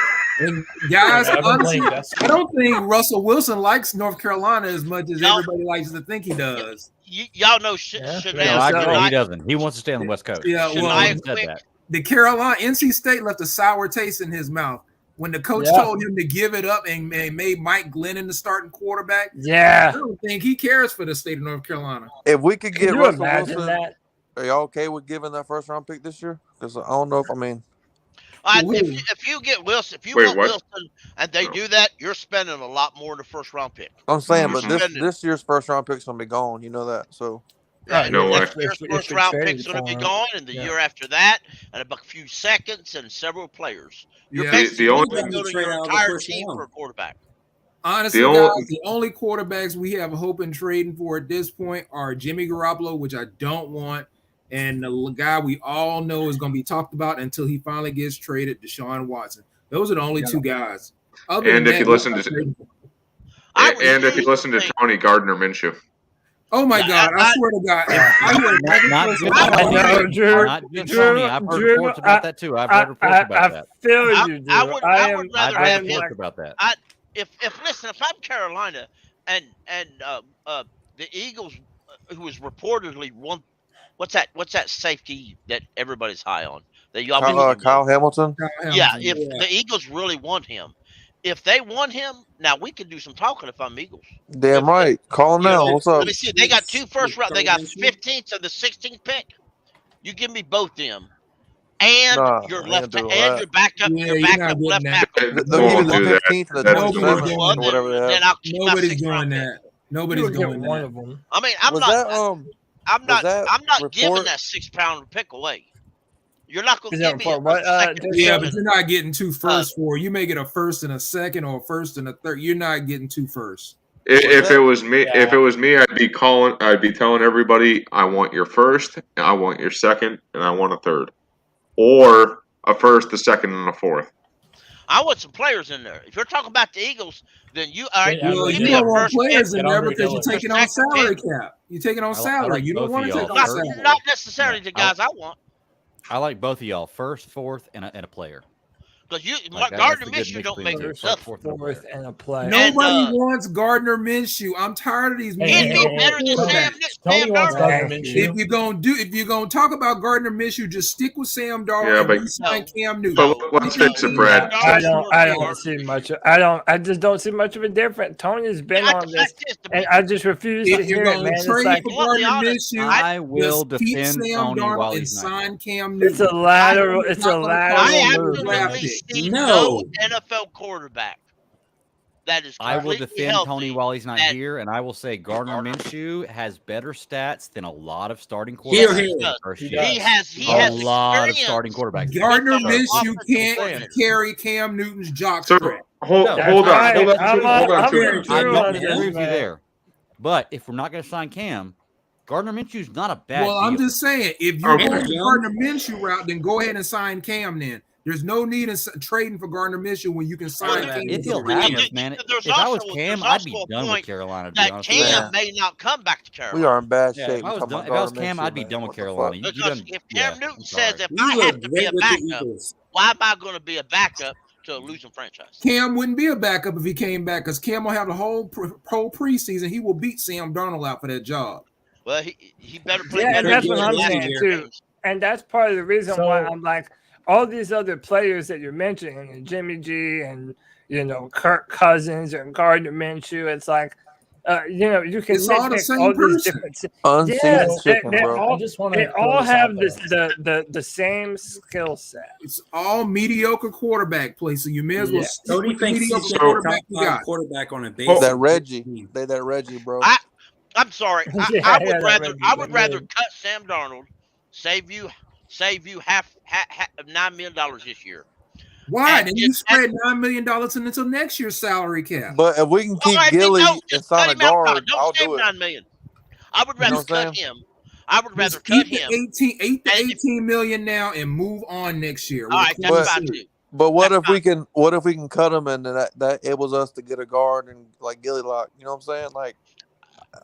And guys, honestly, I don't think Russell Wilson likes North Carolina as much as everybody likes to think he does. Y'all know I agree. He doesn't. He wants to stay on the West Coast. Yeah, the Carolina NC State left a sour taste in his mouth when the coach told him to give it up and made Mike Glennon the starting quarterback. Yeah, I don't think he cares for the state of North Carolina. If we could get Russell Wilson, that? Are y'all okay with giving that first round pick this year? Because I don't know if if you get Wilson, Wilson, and they do that, you're spending a lot more in the first round pick. I'm saying, but this year's first round pick's gonna be gone. You know that, so. No way. Your first round pick's going to be gone, and the year after that, and a few seconds, and several players. You're the only building your entire team for a quarterback. Honestly, guys, the only quarterbacks we have hope in trading for at this point are Jimmy Garoppolo, which I don't want, and the guy we all know is going to be talked about until he finally gets traded, Deshaun Watson. Those are the only two guys. If you listen to Tony Gardner Minshew. Oh my God! I swear to God, not just Tony. I've heard reports about that too. I've read reports about that. I feel you, dude. I would rather have him about that. If listen, if I'm Carolina and the Eagles, who was reportedly one, what's that safety that everybody's high on? That y'all Kyle Hamilton. Yeah, if the Eagles really want him, if they want him, now we can do some talking if I'm Eagles. Damn right. Call him now. What's up? Let me see. They got 2 first round. They got 15th and the 16th pick. You give me both them, and your left and your backup, your backup left tackle. They'll give you the 15th and the 27th or whatever they have. Nobody's doing that. Nobody's doing one of them. I mean, I'm not giving that 6-pound pick away. You're not going to give me but you're not getting 2 firsts for it. You may get a first and a second or a first and a third. You're not getting 2 firsts. If it was me, I'd be telling everybody, I want your first, and I want your second, and I want a third, or a first, a second, and a fourth. I want some players in there. If you're talking about the Eagles, then you don't want players in there because you're taking on salary cap. You're taking on salary. You don't want to take on salary. Not necessarily the guys I want. I like both of y'all, first, fourth, and a player. Because Gardner Minshew don't make himself fourth and a player. Nobody wants Gardner Minshew. I'm tired of these. He'd be better than Sam Darnold. If you're gonna talk about Gardner Minshew, just stick with Sam Darnold. Yeah, and sign Cam Newton. But let's fix it, Brad. I don't see much. I just don't see much of a difference. Tony's been on this, and I just refuse to hear it, man. Trade for Gardner Minshew, I will defend Tony while and he's sign Cam Newton. It's a lateral. It's a lateral move. No NFL quarterback that is. I will defend healthy, Tony while he's not here, and I will say Gardner Minshew has better stats than a lot of starting quarterbacks. He has a lot of starting quarterbacks. Gardner Minshew can't carry Cam Newton's jock strap. Hold on. I agree with you there. But if we're not going to sign Cam, Gardner Minshew's not a bad deal. I'm just saying, if you're going the Gardner Minshew route, then go ahead and sign Cam then. There's no need in trading for Gardner Minshew when you can sign Cam. If he'll have us, man. If I was Cam, I'd be done with Carolina. That Cam may not come back to Carolina. We are in bad shape. If I was Cam, I'd be done with Carolina. Because if Cam Newton says, if I have to be a backup, why am I going to be a backup to a losing franchise? Cam wouldn't be a backup if he came back because Cam will have the whole preseason. He will beat Sam Darnold out for that job. Well, he better play. Yeah, and that's what I'm saying too. And that's part of the reason why I'm like, all these other players that you're mentioning, and Jimmy G, and Kirk Cousins and Gardner Minshew, it's like, you can all the same person. They all have the same skill set. It's all mediocre quarterback play, so you may as well Cody thinks mediocre quarterback on a base. That Reggie, bro. I'm sorry. I would rather cut Sam Darnold, save you half $9 million this year. Why? Then you spread $9 million until next year's salary cap. But if we can keep Gilly and sign a guard, I'll do it. $9 million. I would rather cut him. I would rather cut him. 18 million now and move on next year. All right, that's about it. But what if we can cut him and that enables us to get a guard and like Gilly lock? You know what I'm saying? Like,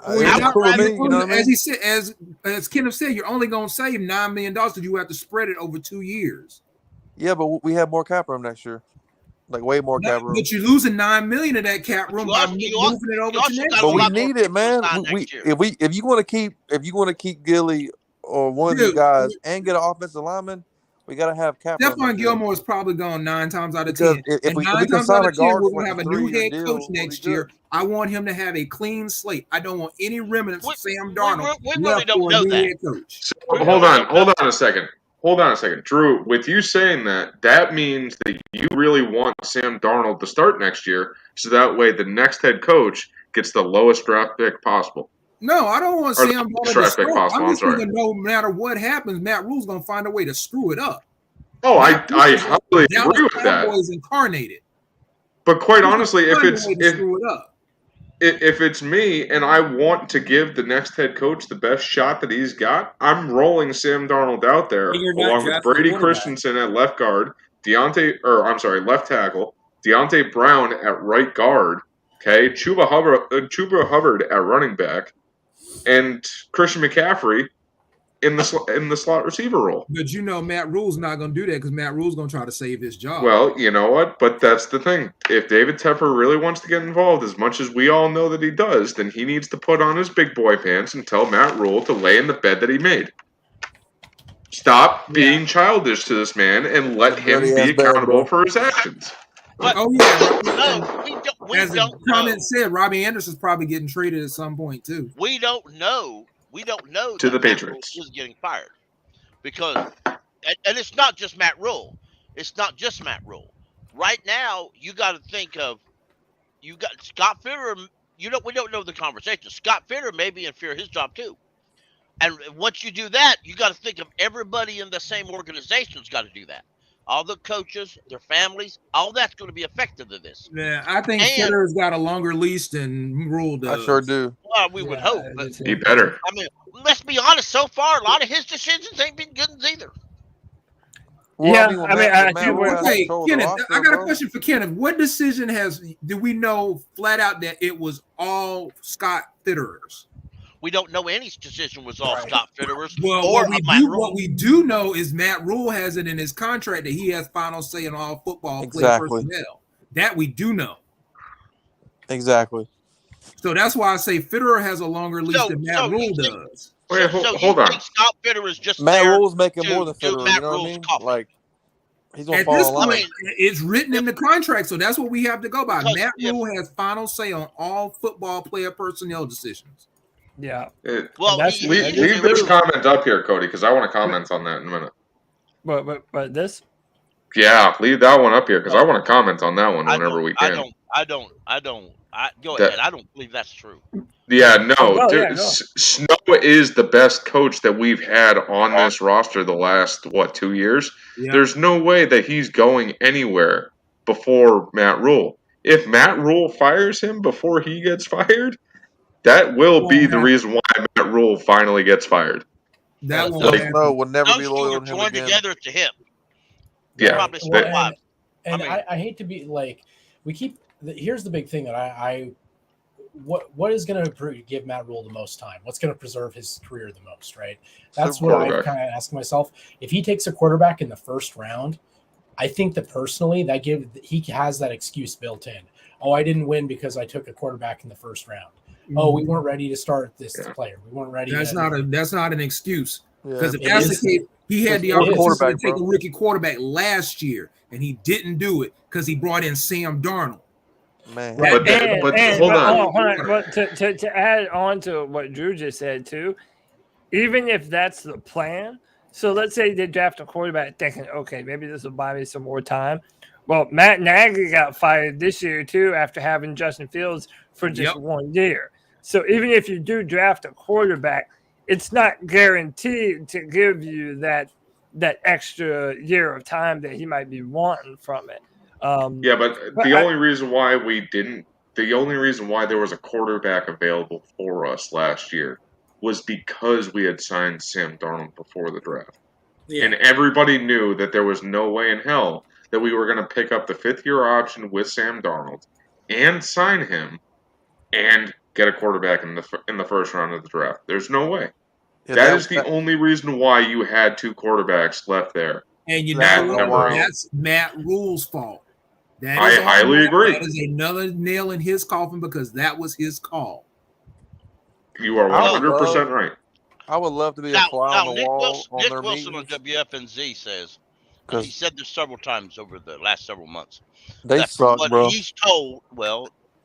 as he said, as Kenneth said, you're only going to save $9 million because you have to spread it over 2 years. Yeah, but we have more cap room next year, like way more cap room. But you're losing $9 million of that cap room by moving it over to next year. But we need it, man. If you want to keep Gilly or one of these guys and get an offensive lineman, we got to have cap room. Stefan Gilmore is probably gone 9 times out of 10. If we can sign a guard, we're going to have a new head coach next year. I want him to have a clean slate. I don't want any remnants of Sam Darnold. We really don't know that. So, hold on a second. Drew, with you saying that means that you really want Sam Darnold to start next year, so that way the next head coach gets the lowest draft pick possible. No, I don't want Sam Darnold to start. I'm just thinking no matter what happens, Matt Rule's going to find a way to screw it up. Oh, I highly agree with that. Is incarnated. But quite honestly, if it's me and I want to give the next head coach the best shot that he's got, I'm rolling Sam Darnold out there along with Brady Christensen at left guard, left tackle, Deontay Brown at right guard, okay, Chuba Hubbard at running back, and Christian McCaffrey in the slot receiver role. But Matt Rule's not going to do that because Matt Rule's going to try to save his job. Well, you know what? But that's the thing. If David Tepper really wants to get involved, as much as we all know that he does, then he needs to put on his big boy pants and tell Matt Rule to lay in the bed that he made. Stop being childish to this man and let him be accountable for his actions. As the comment said, Robbie Anderson's probably getting traded at some point too. We don't know to the Patriots is getting fired because, and it's not just Matt Rule. It's not just Matt Rule. Right now, you got to think of Scott Fitterer. We don't know the conversation. Scott Fitterer may be in fear of his job too. And once you do that, you got to think of everybody in the same organization's got to do that. All the coaches, their families, all that's going to be affected to this. Yeah, I think Fitterer's got a longer lease than Rule does. I sure do. Well, we would hope. But, he better. I mean, let's be honest. So far, a lot of his decisions ain't been good either. Well, yeah, Kenneth, I got a question for Kenneth. What decision do we know flat out that it was all Scott Fitterer's? We don't know any decision was all Scott Fitterer's. Well, what we do know is Matt Rule has it in his contract that he has final say in all football player personnel. That we do know. Exactly. So that's why I say Fitterer has a longer lease than Matt Rule does. Wait, hold on. Scott Fitterer is just Matt Rule's making more than Fitterer. You know what I mean? Like he's gonna fall in line. It's written in the contract, so that's what we have to go by. Matt Rule has final say on all football player personnel decisions. Yeah. Leave this comment up here, Cody, because I want to comment on that in a minute. But this? Yeah, leave that one up here because I want to comment on that one whenever we can. Go ahead. I don't believe that's true. Yeah, no. Snow is the best coach that we've had on this roster the last 2 years. Yeah. There's no way that he's going anywhere before Matt Rule. If Matt Rule fires him before he gets fired, that will be the reason why Matt Rule finally gets fired. That will never be loyal to him joined again. Together to him. Yeah. I hate to be like, here's the big thing that what is going to give Matt Rule the most time? What's going to preserve his career the most, right? That's what I kind of ask myself. If he takes a quarterback in the first round, I think that personally he has that excuse built in. Oh, I didn't win because I took a quarterback in the first round. Oh, we weren't ready to start this player. We weren't ready. That's not an excuse. Because if that's the case, he had the opportunity to take a rookie quarterback last year, and he didn't do it because he brought in Sam Darnold. Man, but hold on. But to add on to what Drew just said too, even if that's the plan, so let's say they draft a quarterback thinking, okay, maybe this will buy me some more time. Well, Matt Nagy got fired this year too after having Justin Fields for just 1 year. So even if you do draft a quarterback, it's not guaranteed to give you that extra year of time that he might be wanting from it. But the only reason why there was a quarterback available for us last year was because we had signed Sam Darnold before the draft. Yeah. And everybody knew that there was no way in hell that we were going to pick up the 5th-year option with Sam Darnold and sign him and get a quarterback in the first round of the draft. There's no way. Yeah, that is the only reason why you had 2 quarterbacks left there. And that's Matt Rule's fault. I highly agree. That is another nail in his coffin because that was his call. You are 100% right. I would love to be a fly on the wall on Nick their Wilson meetings. on WFNZ says, he said this several times over the last several months. They suck, bro. He's told,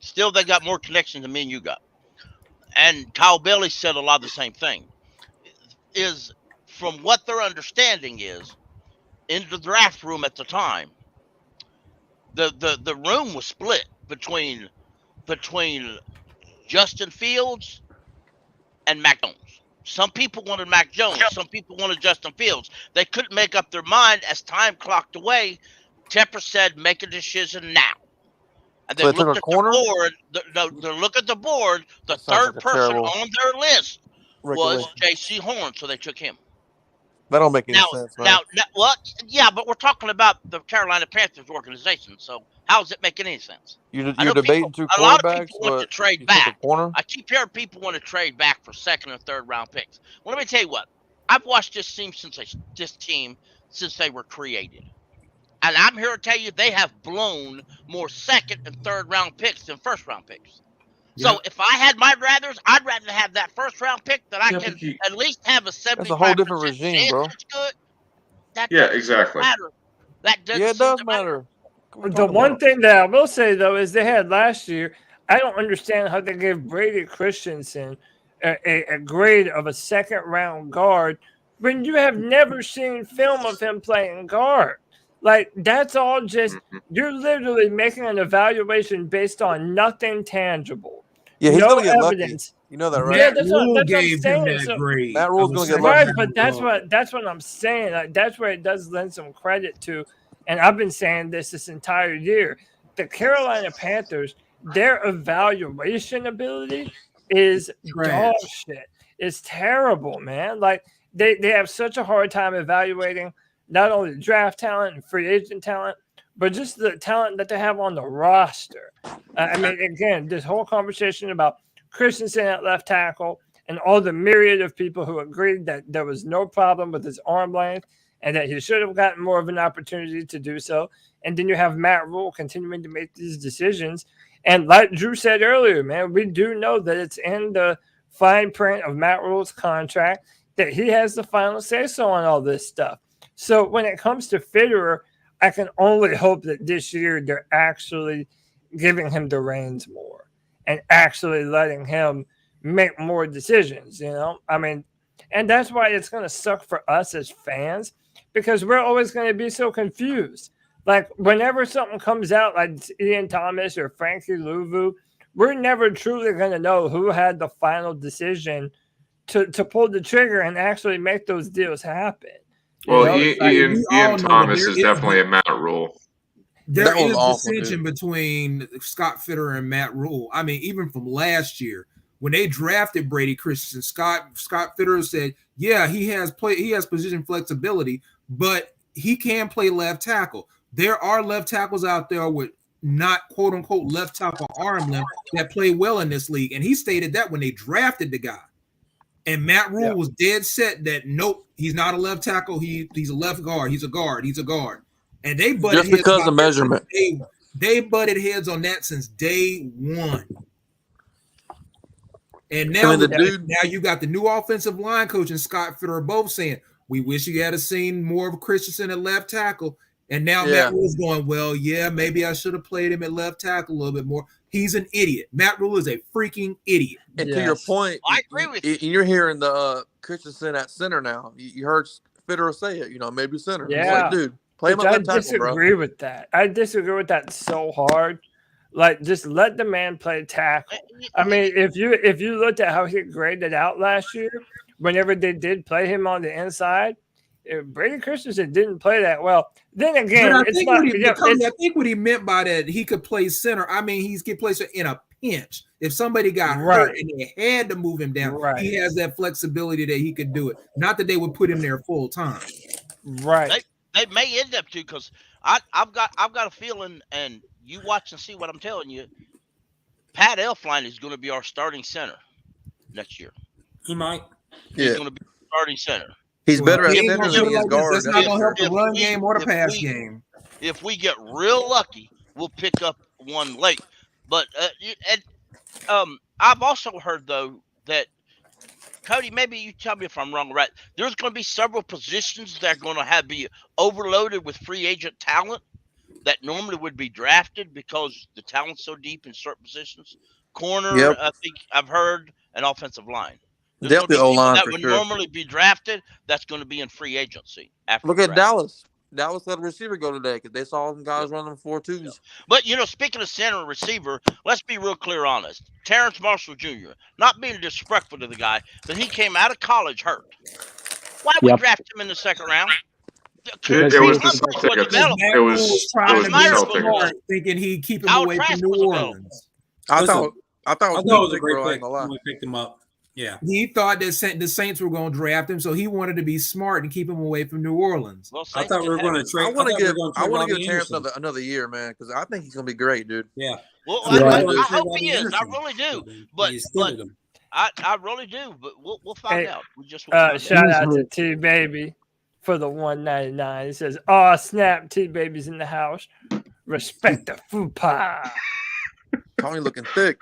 still they got more connection than me and you got. And Kyle Bailey said a lot of the same thing. Is from what their understanding is, in the draft room at the time, the room was split between Justin Fields and Mac Jones. Some people wanted Mac Jones. Some people wanted Justin Fields. They couldn't make up their mind as time clocked away. Tepper said, make a decision now. And they looked at the board. They look at the board. The third person on their list was J.C. Horn, so they took him. That don't make any sense, man. But we're talking about the Carolina Panthers organization. So How does it make any sense? You're debating two quarterbacks. A lot of people want to trade back. Corner? I keep hearing people want to trade back for second or third round picks. Well, let me tell you what. I've watched this team since they were created. And I'm here to tell you they have blown more second and third round picks than first round picks. So if I had my rathers, I'd rather have that first round pick that I can at least have a 75%. That's a whole different regime, bro. Good. That exactly. Matter. That it does matter. The one thing that I will say, though, is they had last year, I don't understand how they gave Brady Christensen a grade of a second-round guard when you have never seen film of him playing guard. Like, that's all just – you're literally making an evaluation based on nothing tangible. Yeah, he's going to get evidence. Lucky. You know that, right? Yeah, that's what I'm saying. Matt Rule's going to get lucky. lucky. But that's what I'm saying. Like, that's where it does lend some credit to. And I've been saying this entire year. The Carolina Panthers, their evaluation ability is dog shit. It's terrible, man. Like, they have such a hard time evaluating not only draft talent and free agent talent, but just the talent that they have on the roster. I mean, again, this whole conversation about Christensen at left tackle and all the myriad of people who agreed that there was no problem with his arm length and that he should have gotten more of an opportunity to do so. And then you have Matt Rule continuing to make these decisions. And like Drew said earlier, man, we do know that it's in the fine print of Matt Rule's contract that he has the final say-so on all this stuff. So when it comes to Fitterer, I can only hope that this year they're actually giving him the reins more and actually letting him make more decisions, you know? I mean, and that's why it's going to suck for us as fans because we're always going to be so confused. Like, whenever something comes out like Ian Thomas or Frankie Luvu, we're never truly going to know who had the final decision to pull the trigger and actually make those deals happen. Well, Ian Thomas is definitely a Matt Rule. There is dissension between Scott Fitterer and Matt Rule. I mean, even from last year, when they drafted Brady Christensen, Scott Fitterer said, yeah, he has position flexibility, but he can play left tackle. There are left tackles out there with not quote unquote left tackle arm length that play well in this league. And he stated that when they drafted the guy. And Matt Rule was dead set that nope, he's not a left tackle. He's a left guard. He's a guard. He's a guard. And they butted just because of measurement. They butted heads on that since day one. And now, now you got the new offensive line coach and Scott Fitterer both saying, we wish you had seen more of Christensen at left tackle. And now Matt Rule's going, well, yeah, maybe I should have played him at left tackle a little bit more. He's an idiot. Matt Rule is a freaking idiot. And to your point, I agree with you. You're hearing the Christensen at center now. You heard Fitterer say it, maybe center. Yeah. Like, dude, play him at left tackle, bro. I disagree with that. I disagree with that so hard. Like, just let the man play tackle. I mean, if you looked at how he graded out last year, whenever they did play him on the inside, Brady Christensen didn't play that well. Then again, I think what he meant by that, he could play center. I mean, he could play center in a pinch. If somebody got hurt and they had to move him down, he has that flexibility that he could do it. Not that they would put him there full time. Right. They may end up to because I've got a feeling, and you watch and see what I'm telling you. Pat Elflein is going to be our starting center next year. He might. He's going to be starting center. He's better at center than he is guard. That's not going to help the run game or the pass game. If we get real lucky, we'll pick up one late. But I've also heard, though, that, Cody, maybe you tell me if I'm wrong or right. There's going to be several positions that are going to be overloaded with free agent talent that normally would be drafted because the talent's so deep in certain positions. Corner, I think I've heard, and offensive line. Definitely O-line that for would sure. normally be drafted. That's going to be in free agency. Look at Dallas. Dallas let a receiver go today because they saw some guys running 4.2s. Yeah. But, speaking of center and receiver, let's be real clear honest. Terrence Marshall Jr., not being disrespectful to the guy, but he came out of college hurt. Why would we draft him in the second round? It was the Celtics. It was the Celtics. Thinking he'd keep him away from New Orleans. I thought it was a great pick when we picked him up. Yeah, he thought that the Saints were going to draft him, so he wanted to be smart and keep him away from New Orleans. Well, I thought we were going to trade. I want to give Terrence another year, man, because I think he's going to be great, dude. Yeah. Well, I hope he is. I really do. But I really do. But we'll find out. We just shout out to T Baby for the $1.99. He says, "Oh snap, T Baby's in the house. Respect the food pie." Tony looking thick.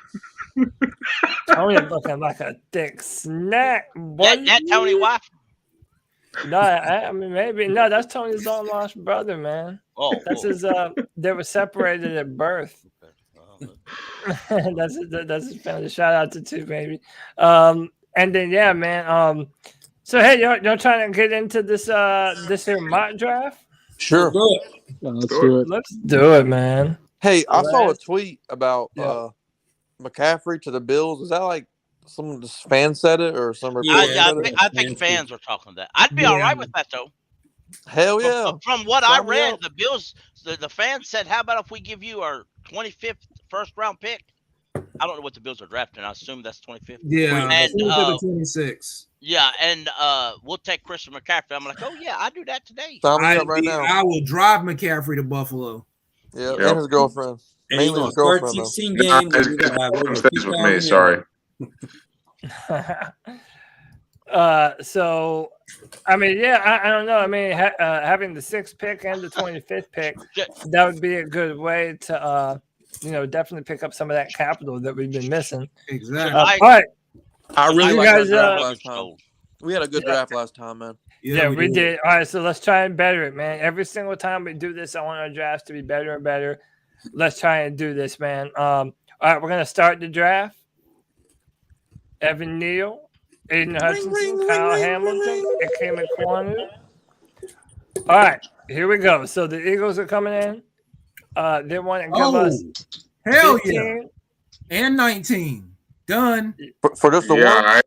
Tony looking like a thick snack. That Tony wife? No, I mean maybe no. That's Tony's long lost brother, man. Oh, that's his. They were separated at birth. that's his family. Shout out to Two Baby. And then yeah, man. So hey, y'all trying to get into this here mock draft? Sure. Let's do it. Let's do it, man. Hey, I saw a tweet about McCaffrey to the Bills. Is that like some fan said it or some? I think fans were talking that. I'd be all right with that though. Hell yeah! From what I read, the Bills, the fans said, "How about if we give you our 25th first round pick?" I don't know what the Bills are drafting. I assume that's 25th. Yeah, and 26. Yeah, and we'll take Christian McCaffrey. I'm like, oh yeah, I do that today. I will drive McCaffrey to Buffalo. Yeah, and his girlfriend. And he's going to start 16 games. Stays with me. Sorry. So, I mean, yeah, I don't know. I mean, having the 6th pick and the 25th pick, that would be a good way to, definitely pick up some of that capital that we've been missing. Exactly. All right. I really like that draft last time. We had a good draft last time, man. Yeah, we did. All right, so let's try and better it, man. Every single time we do this, I want our drafts to be better and better. Let's try and do this, man. All right, we're going to start the draft. Evan Neal, Aiden Hutchinson, Kyle Hamilton, Ike McQuarrie. All right, here we go. So the Eagles are coming in. They want to give us hell 15. Yeah, and 19. Done. For just the one?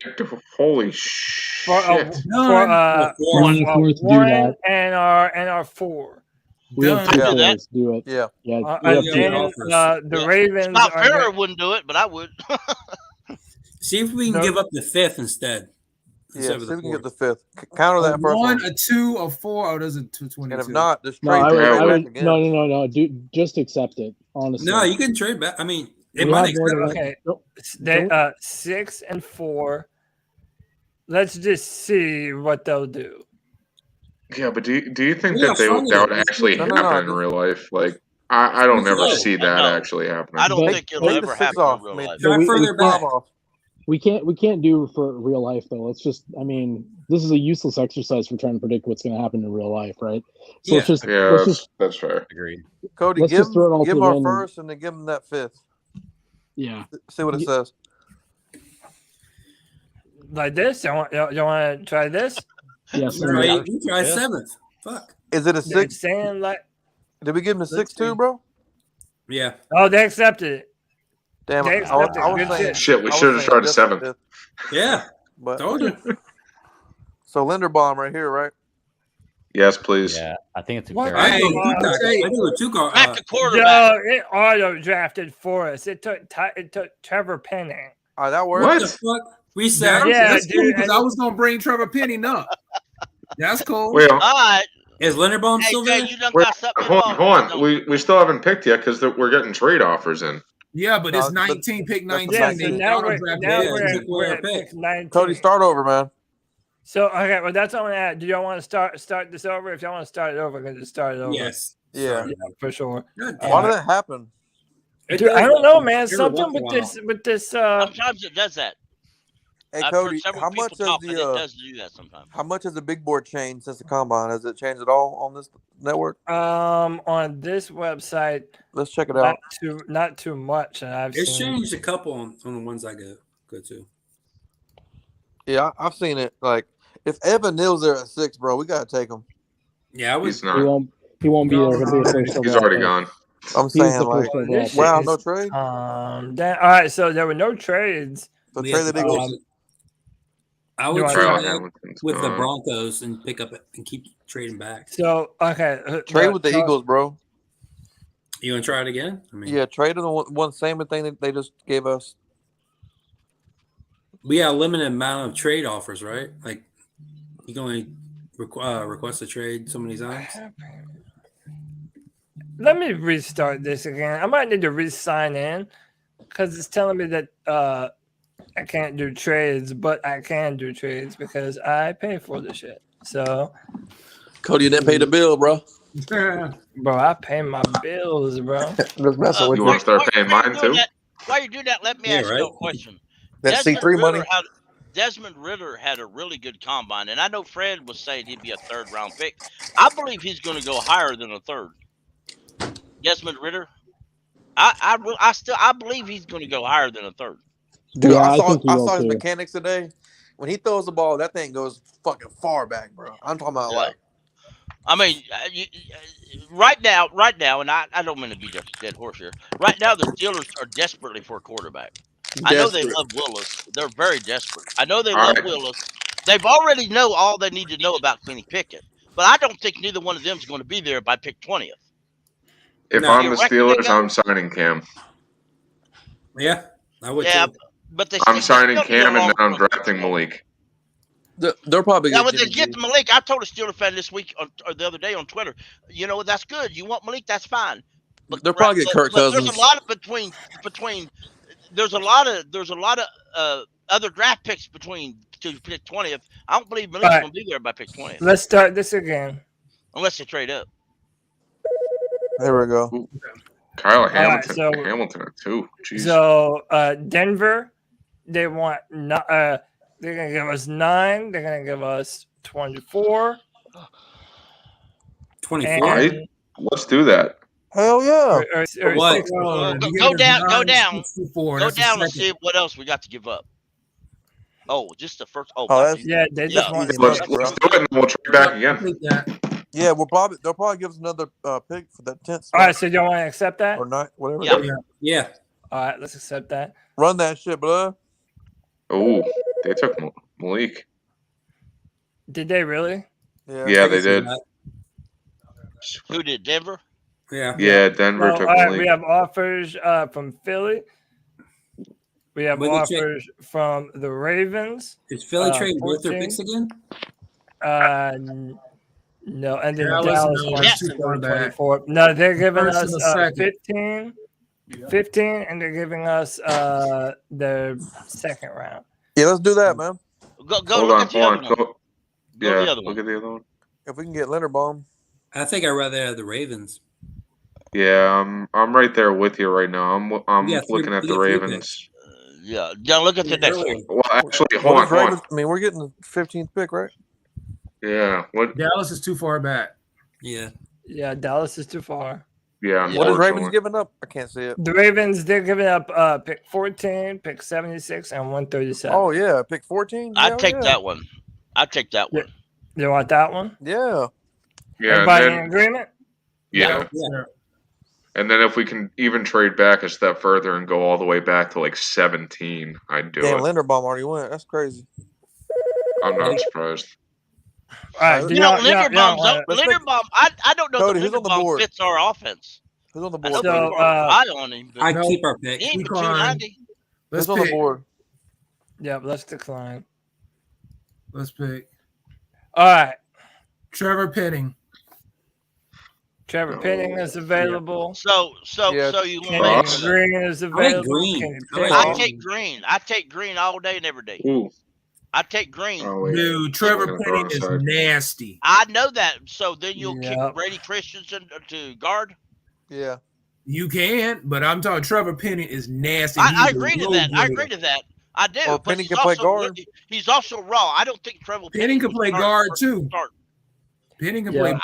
Holy shit. For one and our 4. We have 2 players. Do it. Yeah. The Ravens. Not fair. I wouldn't do it, but I would. See if we can give up the 5th instead. Yeah, see if we can get the 5th. Counter that first 1, a 2, a 4. Oh, does it 222? And if not, just trade. No. Just accept it. Honestly. No, you can trade back. I mean, they 6 and 4. Let's just see what they'll do. Yeah, but do you think that would actually happen in real life? Like, I don't ever see that actually happening. I don't think it'll ever happen in real life. Try further back. We can't do for real life though. Let's just. I mean, this is a useless exercise for trying to predict what's going to happen in real life, right? So that's fair. Agreed. Cody, give him our first and then give him that 5th. Yeah. See what it says. Like this? You want to try this? Yes. You try 7th. Fuck. Is it a 6? Saying like. Did we give him a 6 too, bro? Yeah. Oh, they accepted it. Damn, I was saying, shit, we should have tried a 7th. Yeah. But told you. So Linderbaum right here, right? Yes, please. Yeah, I think it's a What? fair. I do a 2 guard. Back to quarterback. It auto drafted for us. It took Trevor Penning. That works. What the fuck? Reset. That's cool because I was going to bring Trevor Penning up. That's cool. Well, all right. Is Linderbaum still there? Hold on. We still haven't picked yet because we're getting trade offers in. Yeah, but it's 19, pick 19. Yeah, so now we're at pick 19. Cody, start over, man. So, okay, well, that's all I'm going to add. Do y'all want to start this over? If y'all want to start it over, I'm going to just start it over. Yes. Yeah, for sure. Why did that happen? Dude, I don't know, man. Something with this. Sometimes it does that. Hey, Cody, how much has the big board changed since the combine? Has it changed at all on this network? On this website, let's check it out. Not too much. It's changed a couple on the ones I go to. Yeah, I've seen it. Like, if Evan Neal's there at 6, bro, we gotta take him. Yeah, he's not. He won't be there. He'll be a first he's already gone. I'm saying, like, wow, no trade. All right, so there were no trades. So trade the Eagles. I would trade with the Broncos and pick up and keep trading back. So trade with the Eagles, bro. You want to try it again? I mean, yeah, trade the one same thing that they just gave us. We have a limited amount of trade offers, right? Like you can only request a trade so many times. Let me restart this again. I might need to re-sign in because it's telling me that I can't do trades, but I can do trades because I pay for the shit. So, Cody, you didn't pay the bill, bro. Bro, I pay my bills, bro. Just messing with you. Want to start paying mine too? While you do that, let me ask you a question. That C3 money. Desmond Ritter had a really good combine, and I know Fred was saying he'd be a third-round pick. I believe he's going to go higher than a third. Desmond Ritter, I believe he's going to go higher than a third. Dude, I saw his mechanics today. When he throws the ball, that thing goes fucking far back, bro. I'm talking about like. I mean, right now, and I don't mean to be a dead horse here. Right now, the Steelers are desperately for a quarterback. I know they love Willis. They're very desperate. I know they love Willis. They've already know all they need to know about Kenny Pickett. But I don't think neither one of them is going to be there by pick 20th. If I'm the Steelers, I'm signing Cam. Yeah, I would. Yeah, but I'm signing Cam and then I'm drafting Malik. They're probably when they get to Malik. I told a Steelers fan this week or the other day on Twitter. You know, that's good. You want Malik, that's fine. But they're probably get Kirk Cousins. There's a lot of between. There's a lot of other draft picks between to pick 20th. I don't believe Malik's going to be there by pick 20th. Let's start this again. Unless they trade up. There we go. Ooh. Kyle Hamilton, Hamilton at 2. Jeez. So Denver, they want they're gonna give us 9. They're gonna give us 24. 24. Let's do that. Hell yeah! Or what? Go down and see what else we got to give up. Oh, just the first. Yeah, they just want. Let's do it, and we'll trade back again. Yeah, they'll probably give us another pick for that 10th. All right, so you want to accept that or not? Whatever. Yeah. All right, let's accept that. Run that shit, bro. Oh, they took Malik. Did they really? Yeah, they did. Who did? Denver? Yeah, Denver took Malik. We have offers from Philly. We have offers from the Ravens. Is Philly trading both their picks again? No, and then Dallas wants 24. No, they're giving us 15, and they're giving us the second round. Yeah, let's do that, man. Go look at the other one. Look at the other one. If we can get Linderbaum. I think I'd rather have the Ravens. Yeah, I'm right there with you right now. I'm looking at the Ravens. Now look at the next one. Well, actually, hold on. I mean, we're getting the 15th pick, right? Yeah. What? Dallas is too far back. Yeah, Dallas is too far. Yeah. What is Ravens giving up? I can't see it. The Ravens, they're giving up pick 14, pick 76, and 137. Oh yeah, pick 14. I'd take that one. I'd take that one. You want that one? Yeah. Yeah. Everybody in agreement? Yeah. And then if we can even trade back a step further and go all the way back to like 17, I'd do it. Linderbaum already went. That's crazy. I'm not surprised. All right, Linderbaum. I don't know Cody, if Linderbaum fits our offense. Who's on the board? I know eye on him. I keep our pick. Who's on the board? Yeah, let's decline. Let's pick. All right. Trevor Penning. Trevor Penning is available. So you want Green is available. I take Green. I take Green all day and every day. Ooh. I take Green. Dude, Trevor Penning is nasty. I know that. So then you'll kick Brady Christensen to guard? Yeah. You can, but I'm talking Trevor Penning is nasty. I agree to that. I do. Or Penning can play guard. He's also raw. I don't think Trevor Penning can play guard too. Penning can play.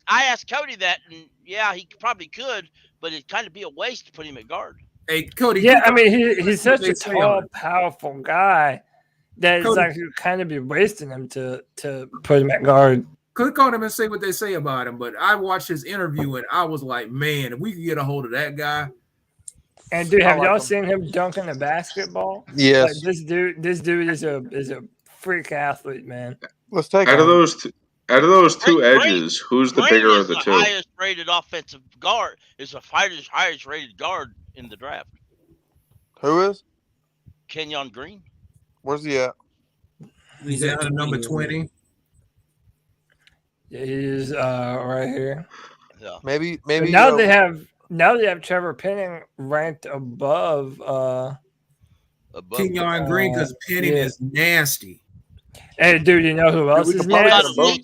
I asked Cody that, and he probably could, but it'd kind of be a waste to put him at guard. Hey, Cody. Yeah, I mean he's such a tall, powerful guy that it's like you kind of be wasting him to put him at guard. Click on him and say what they say about him. But I watched his interview and I was like, man, if we could get a hold of that guy. And dude, have y'all seen him dunking a basketball? Yes. Like, this dude is a freak athlete, man. Let's take out of those two edges. Who's the bigger of the two? Highest rated offensive guard is the highest rated guard in the draft. Who is? Kenyon Green. Where's he at? He's at number 20. Yeah, he's right here. Yeah. Maybe now they have Trevor Penning ranked above Kenyon Green because Penning is nasty. Hey, dude, you know who else is nasty?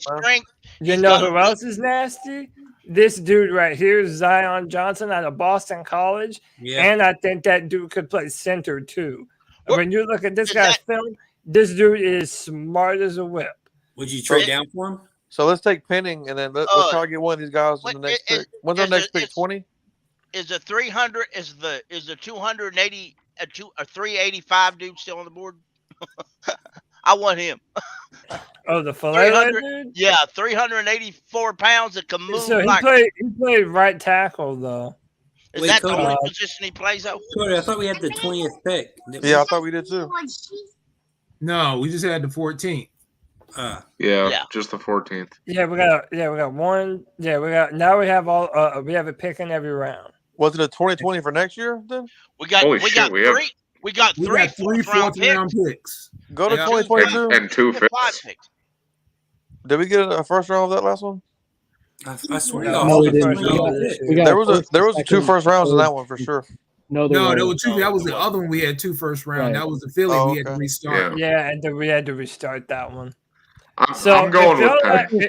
You know who else is nasty? This dude right here, Zion Johnson out of Boston College. Yeah. And I think that dude could play center too. When you look at this guy's film, this dude is smart as a whip. Would you trade down for him? So let's take Penning and then let's try to get one of these guys in the next pick. When's our next pick? 20? Is the 300 is the 280 a 385 dude still on the board? I want him. Oh, the filet dude? Yeah, 384 pounds that can move. So he played right tackle though. Is that the only position he plays at? Cody, I thought we had the 20th pick. Yeah, I thought we did too. No, we just had the 14th. Yeah, just the 14th. Yeah, we got one. Yeah, now we have all. We have a pick in every round. Was it a 2020 for next year then? We got three fourth round picks. Go to 2022 and 2 fifths. Did we get a first round of that last one? I swear there was 2 first rounds in that one for sure. No, there were 2. That was the other one. We had 2 first round. That was the Philly. We had to restart. Yeah, and then we had to restart that one. I'm going with Penning.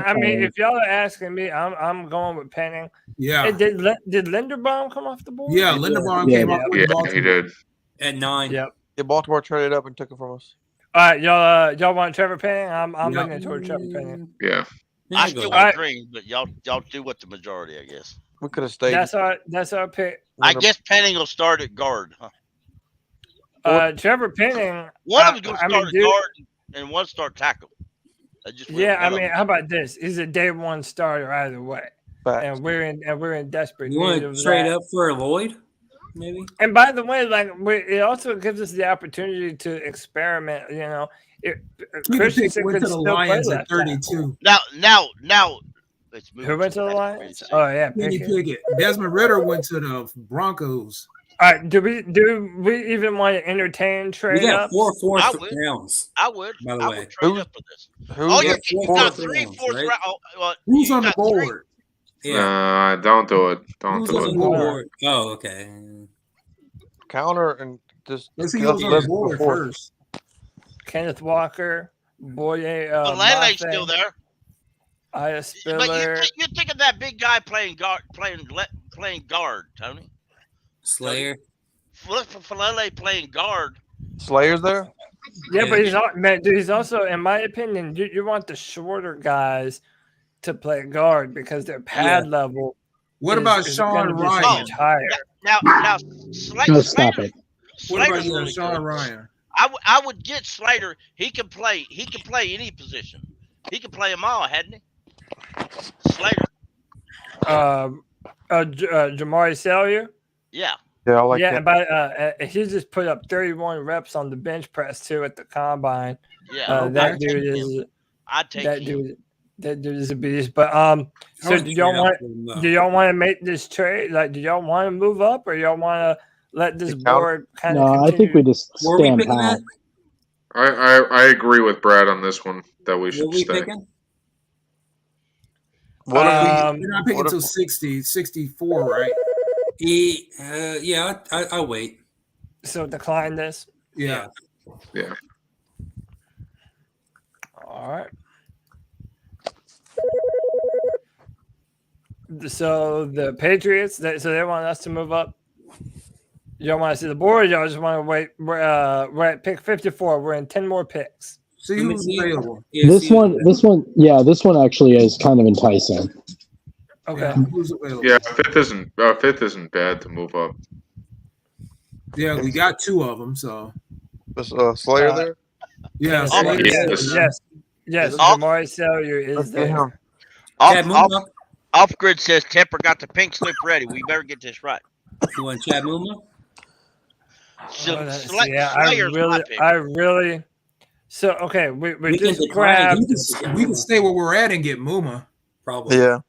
I mean, if y'all are asking me, I'm going with Penning. Yeah. Hey, did Linderbaum come off the board? Yeah, Linderbaum came off. Yeah, he did. At 9. Yep. Yeah, Baltimore traded up and took it from us. All right, y'all want Trevor Penning? I'm looking toward Trevor Penning. Yeah. I still want Green, but y'all do what the majority, I guess. We could have stayed. That's our pick. I guess Penning will start at guard, huh? Trevor Penning. One of them going to start at guard and one start tackle. How about this? He's a day one starter either way, and we're in desperate. You want to trade up for Lloyd, maybe? And by the way, it also gives us the opportunity to experiment. You know, Christensen went to the Lions at 32. Now. Who went to the Lions? Oh yeah, Kenny Pickett. Desmond Ritter went to the Broncos. All right, do we even want to entertain trade? We got ups? 4 fourth rounds. I would. By the way, trade up for this. You got 3 fourth round. Who's on the board? Yeah. Don't do it. Don't do it. Oh, okay. Counter and just. Let's see who's on the board first. Kenneth Walker, Boye. Lele's still there. Aya Spiller. But you think of that big guy playing guard, Tony. Slayer. Falele playing guard. Slayer's there? Yeah, but he's also, in my opinion, you want the shorter guys to play guard because their pad level. What about Sean Ryan? Now, stop it. What about you, Sean Ryan? I would get Slater. He can play any position. He can play them all, hadn't he? Slater. Jamari Salyer. Yeah. Yeah, I like that. But he just put up 31 reps on the bench press too at the combine. Yeah, that dude is. I'd take that him. dude. That dude is a beast. But so do y'all want to make this trade? Like, do y'all want to move up, or y'all want to let this board kind of? No, I think we just stand pat. I agree with Brad on this one that we should stay. What if we're not picking until 64, right? Yeah, I'll wait. So decline this. Yeah. All right. So the Patriots, they want us to move up. You don't want to see the board. Y'all just want to wait. We're at pick 54. We're in 10 more picks. See who's available. This one actually is kind of enticing. Okay. Yeah, fifth isn't bad to move up. Yeah, we got 2 of them. So Slayer there. Yeah. Yes. Jamari Salyer is there. Off-grid says Temper got the pink slip ready. We better get this right. You want Chad Muma? I really. So okay, we just grab. We can stay where we're at and get Muma. Probably. Yeah,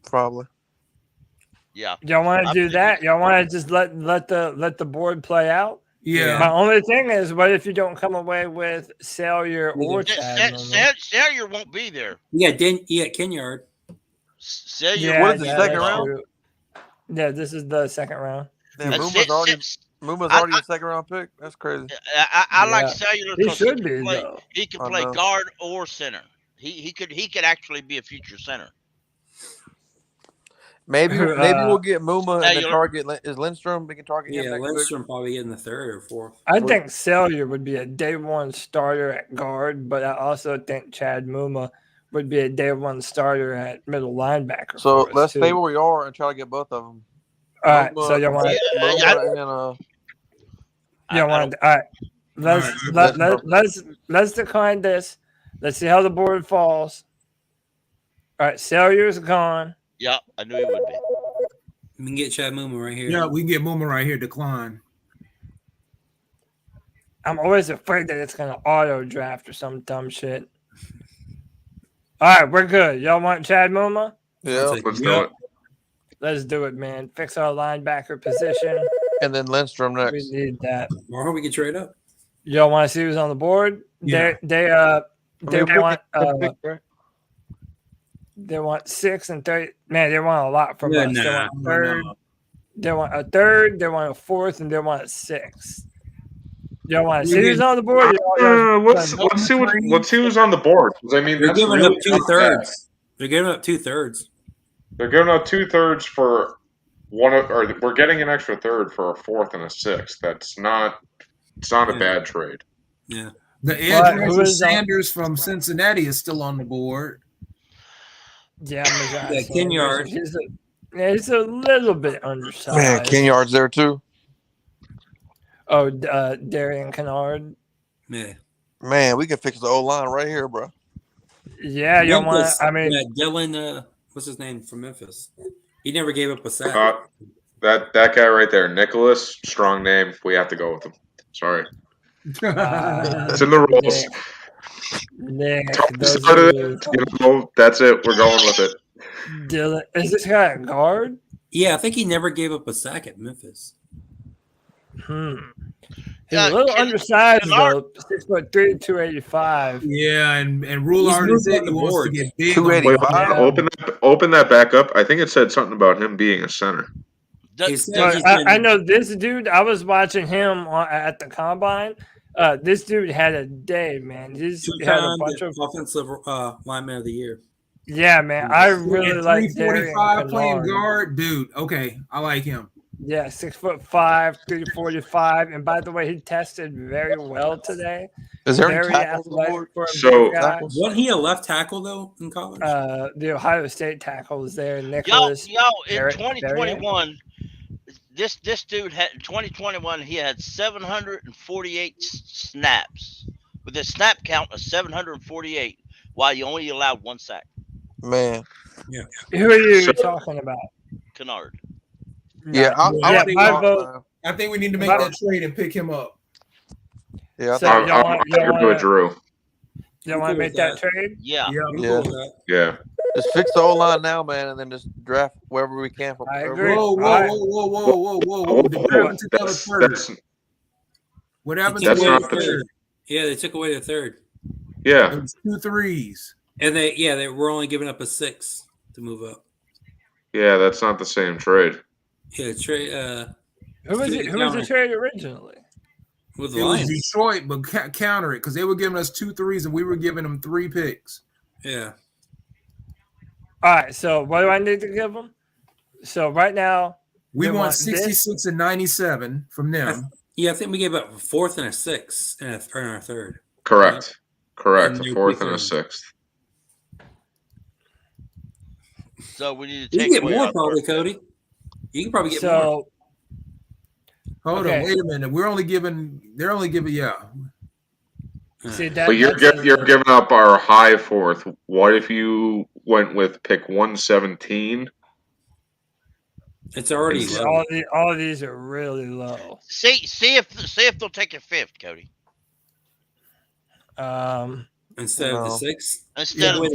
probably. Yeah. Y'all want to do that? Y'all want to just let the board play out? Yeah. My only thing is, what if you don't come away with Salyer or Chad? Salyer won't be there. Yeah, Kenyard. Salyer. What is the second round? True. Yeah, this is the second round. Damn, Muma's already a second round pick. That's crazy. I like Cellular. He should be though. He can play guard or center. He could actually be a future center. Maybe we'll get Muma and then target is Lindstrom. We can target him. Yeah, Lindstrom probably getting the third or fourth. I think Salyer would be a day one starter at guard, but I also think Chad Muma would be a day one starter at middle linebacker. So let's stay where we are and try to get both of them. All right, so you want all right. Let's decline this. Let's see how the board falls. All right, Salyer's gone. Yeah, I knew he would be. We can get Chad Muma right here. Yeah, we can get Muma right here. Decline. I'm always afraid that it's gonna auto draft or some dumb shit. All right, we're good. Y'all want Chad Muma? Yeah, let's do it. Let's do it, man. Fix our linebacker position. And then Lindstrom next. We need that. Or we can trade up. Y'all want to see who's on the board? Yeah. They want 6 and 30. Man, they want a lot from us. They want a third. They want a fourth, and they want a 6th. Y'all want to see who's on the board? Let's see who's on the board. I mean, they're giving up 2/3. They're giving up 2/3. They're giving up 2/3 for one or we're getting an extra third for a fourth and a sixth. It's not a bad trade. Yeah. The edge rusher Sanders from Cincinnati is still on the board. Yeah, Kenyard. He's a little bit undersized. Man, Kenyard's there too. Oh, Darian Kennard. Yeah. Man, we can fix the O-line right here, bro. Yeah, you want. I mean, Dylan. What's his name from Memphis? He never gave up a sack. That guy right there, Nicholas. Strong name. We have to go with him. Sorry. It's in the rules. Nick, that's it. We're going with it. Dylan, is this guy a guard? Yeah, I think he never gave up a sack at Memphis. He's a little undersized though. 6'3", 285. Yeah, and Rule already said he wants to get big. 285. Open that back up. I think it said something about him being a center. I know this dude. I was watching him at the combine. This dude had a day, man. He's had a bunch of offensive lineman of the year. Yeah, man. I really like 345 playing guard, dude. Okay, I like him. Yeah, 6'5", 345. And by the way, he tested very well today. Is there any tackles on the board? Wasn't he a left tackle though in college? The Ohio State tackle was there. Nicholas. In 2021, this dude had in 2021 he had 748 snaps with a snap count of 748, while you only allowed 1 sack. Man, yeah. Who are you talking about? Kennard. Yeah, I think we need to make that trade and pick him up. Yeah, so I'm good with Drew. You want to make that trade? Yeah. Yeah. Just fix the O-line now, man, and then just draft wherever we can. I agree. Whoa. What happened to the third? Yeah, they took away the third. Yeah. It was 2 3s. And they were only giving up a 6 to move up. Yeah, that's not the same trade. Yeah, trade. Who was the trade originally? With it was Detroit, but counter it because they were giving us 2 3s and we were giving them 3 picks. Yeah. All right. So what do I need to give them? So right now we want 66 and 97 from them. I think we gave up a fourth and a 6th and our third. Correct. Correct. A fourth and a 6th. So we need to take. You can get more, probably, Cody. You can probably get more. Hold on, wait a minute. They're only giving, See, but you're giving up our high fourth. What if you went with pick 117? It's already low. All of these are really low. See if they'll take a 5th, Cody. Instead of the 6th. Instead of the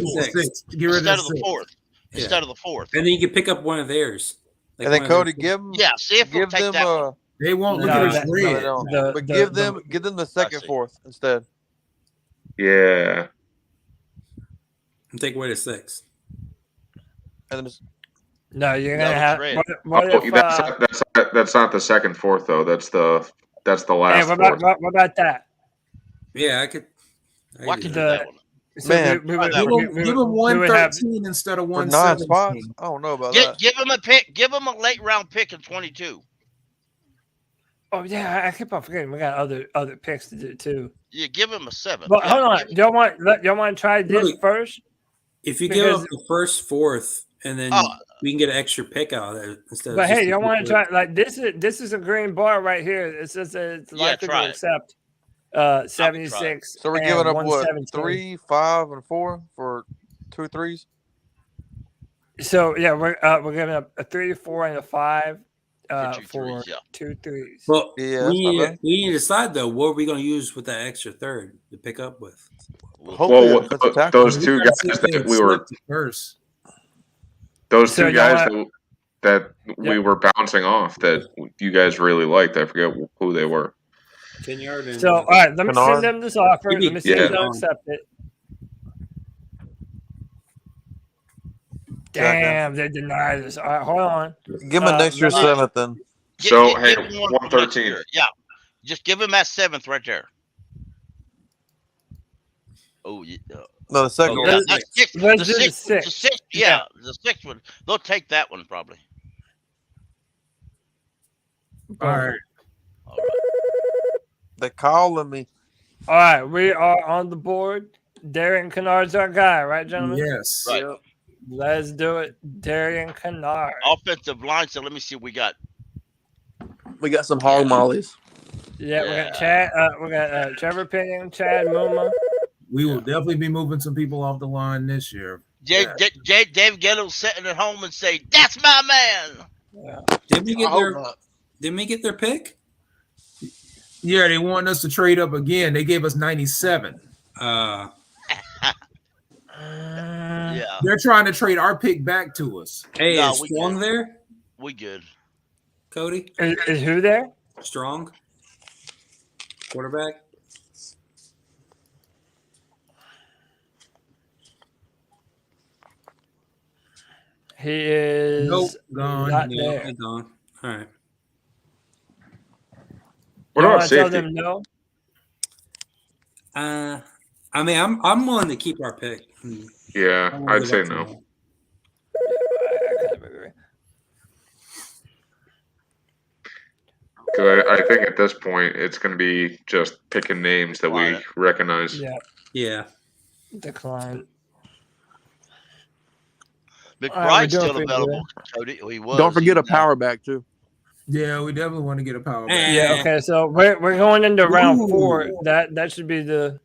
4th. Instead of the 4th. And then you can pick up one of theirs. And then Cody, give them. Yeah, see if they'll take that one. They won't look at us red. But give them the second, fourth instead. Yeah. And take away the 6. And then no, you're gonna have. That's not the second, fourth though. That's the last. Hey, what about that? Yeah, I could do that one. So man, give him 113 instead of 117. I don't know about that. Give him a pick. Give him a late round pick in 22. Oh yeah, I keep on forgetting. We got other picks to do too. Yeah, give him a 7. But hold on, y'all want to try this first? If you give up the first, fourth, and then we can get an extra pick out of it instead. But hey, y'all want to try like this is a green bar right here. It says it's likely to accept 76. So we're giving up what 3, 5, and 4 for 2 3s. So yeah, we're giving up a 3, 4, and a 5 for 2 3s. Well, yeah, we need to decide though what are we going to use with that extra third to pick up with. Well, those two guys that we were first. Those two guys that we were bouncing off that you guys really liked. I forget who they were. So, all right, let me send them this offer. Let me see if they'll accept it. Damn, they denied us. All right, hold on. Give him an extra 7th then. So, hey, 113. Yeah, just give him that 7th right there. Oh, yeah. No, the second one. The 6th. Yeah, the 6th one. They'll take that one probably. All right. They're calling me. All right, we are on the board. Darian Kennard's our guy, right, gentlemen? Yes. Right. Yep. Let's do it. Darian Kennard. Offensive line, so let me see what we got. We got some hog mollies. Yeah, we got Chad. We got Trevor Penning, Chad Muma. We will definitely be moving some people off the line this year. Dave Gettle sitting at home and say, "That's my man." Yeah. Did we get their pick? Yeah, they want us to trade up again. They gave us 97. Yeah. They're trying to trade our pick back to us. Hey, is Strong there? We good. Cody? Is who there? Strong. Quarterback. He is gone. Not there. Gone. All right. What about safety? Tell them no? I mean, I'm willing to keep our pick. Yeah, I'd say no. Because I think at this point it's going to be just picking names that we recognize. Yeah. Decline. McBride's still available, Cody. He was. Don't forget a power back too. Yeah, we definitely want to get a power back. Yeah. Okay. So we're going into round 4. That should be the.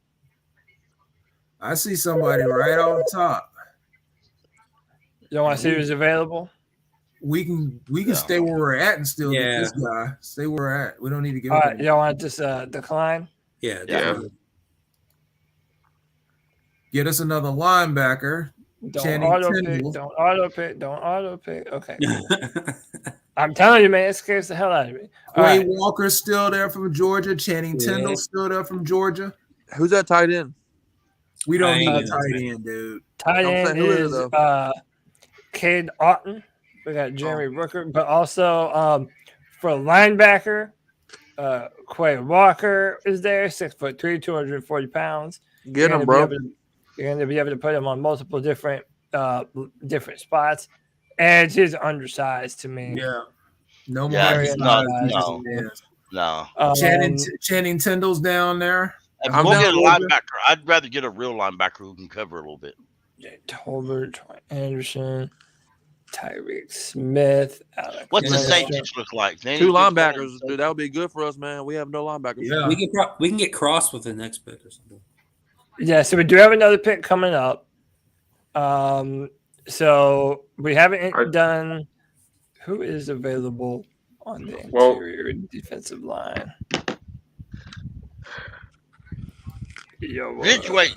I see somebody right off the top. You want to see who's available? We can stay where we're at and still get this guy. Stay where we're at. We don't need to get. All right. You want to just decline? Yeah. Get us another linebacker. Don't auto pick. Okay. I'm telling you, man, it scares the hell out of me. Quay Walker's still there from Georgia. Channing Tindall's still there from Georgia. Who's that tight end? We don't need a tight end, dude. Tight end is Cade Otton. We got Jeremy Rooker, but also for linebacker, Quay Walker is there, 6'3", 240 pounds. Get him, bro. You're going to be able to put him on multiple different spots. Edge is undersized to me. Yeah. No more. No. Channing Tindall's down there. We'll get a linebacker. I'd rather get a real linebacker who can cover a little bit. Tolbert, Troy Anderson, Tyreek Smith. What's the safeties look like? 2 linebackers, dude. That would be good for us, man. We have no linebackers. Yeah. We can get Cross with the next pick or something. Yeah, so we do have another pick coming up. So we haven't done who is available on the interior defensive line. Ridgeway,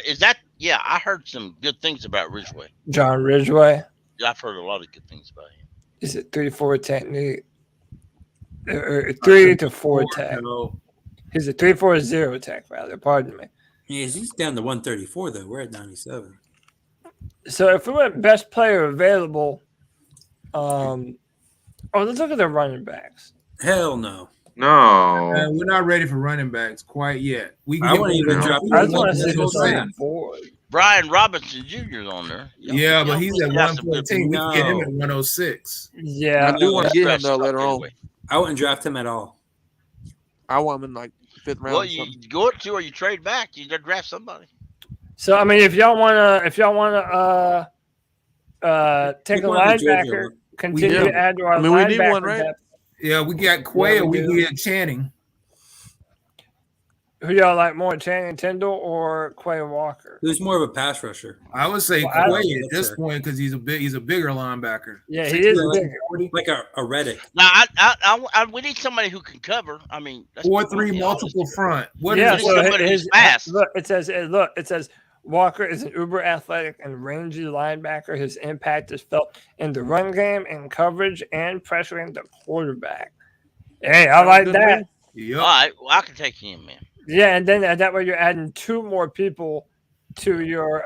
is that? Yeah, I heard some good things about Ridgeway. John Ridgeway. Yeah, I've heard a lot of good things about him. Is it 3-4 technique? 3 to 4 tech. He's a 3-4-0 tech, rather. Pardon me. Yeah, he's down to 134 though. We're at 97. So if we went best player available, let's look at the running backs. Hell no. No, we're not ready for running backs quite yet. I wouldn't even drop. I just want to see who's on board. Brian Robinson Jr. is on there. Yeah, but he's at 114. We can get him at 106. Yeah, I do want to get him though later on. I wouldn't draft him at all. I want him in like 5th round. Well, you go up to or you trade back. You gotta draft somebody. So I mean, if y'all wanna take a linebacker, continue to add to our linebacker we need one, right? depth. Yeah, we got Quayle. We get Channing. Who y'all like more, Channing Tindall or Quay Walker? Who's more of a pass rusher? I would say Quay at this point because he's a bigger linebacker. Yeah, he is bigger. Like a Reddick. Now, we need somebody who can cover. I mean, 4-3 multiple front. So it says Walker is an uber athletic and rangy linebacker. His impact is felt in the run game, in coverage, and pressuring the quarterback. Hey, I like that. Yep. All right, well, I can take him, man. Yeah, and then that way you're adding 2 more people to your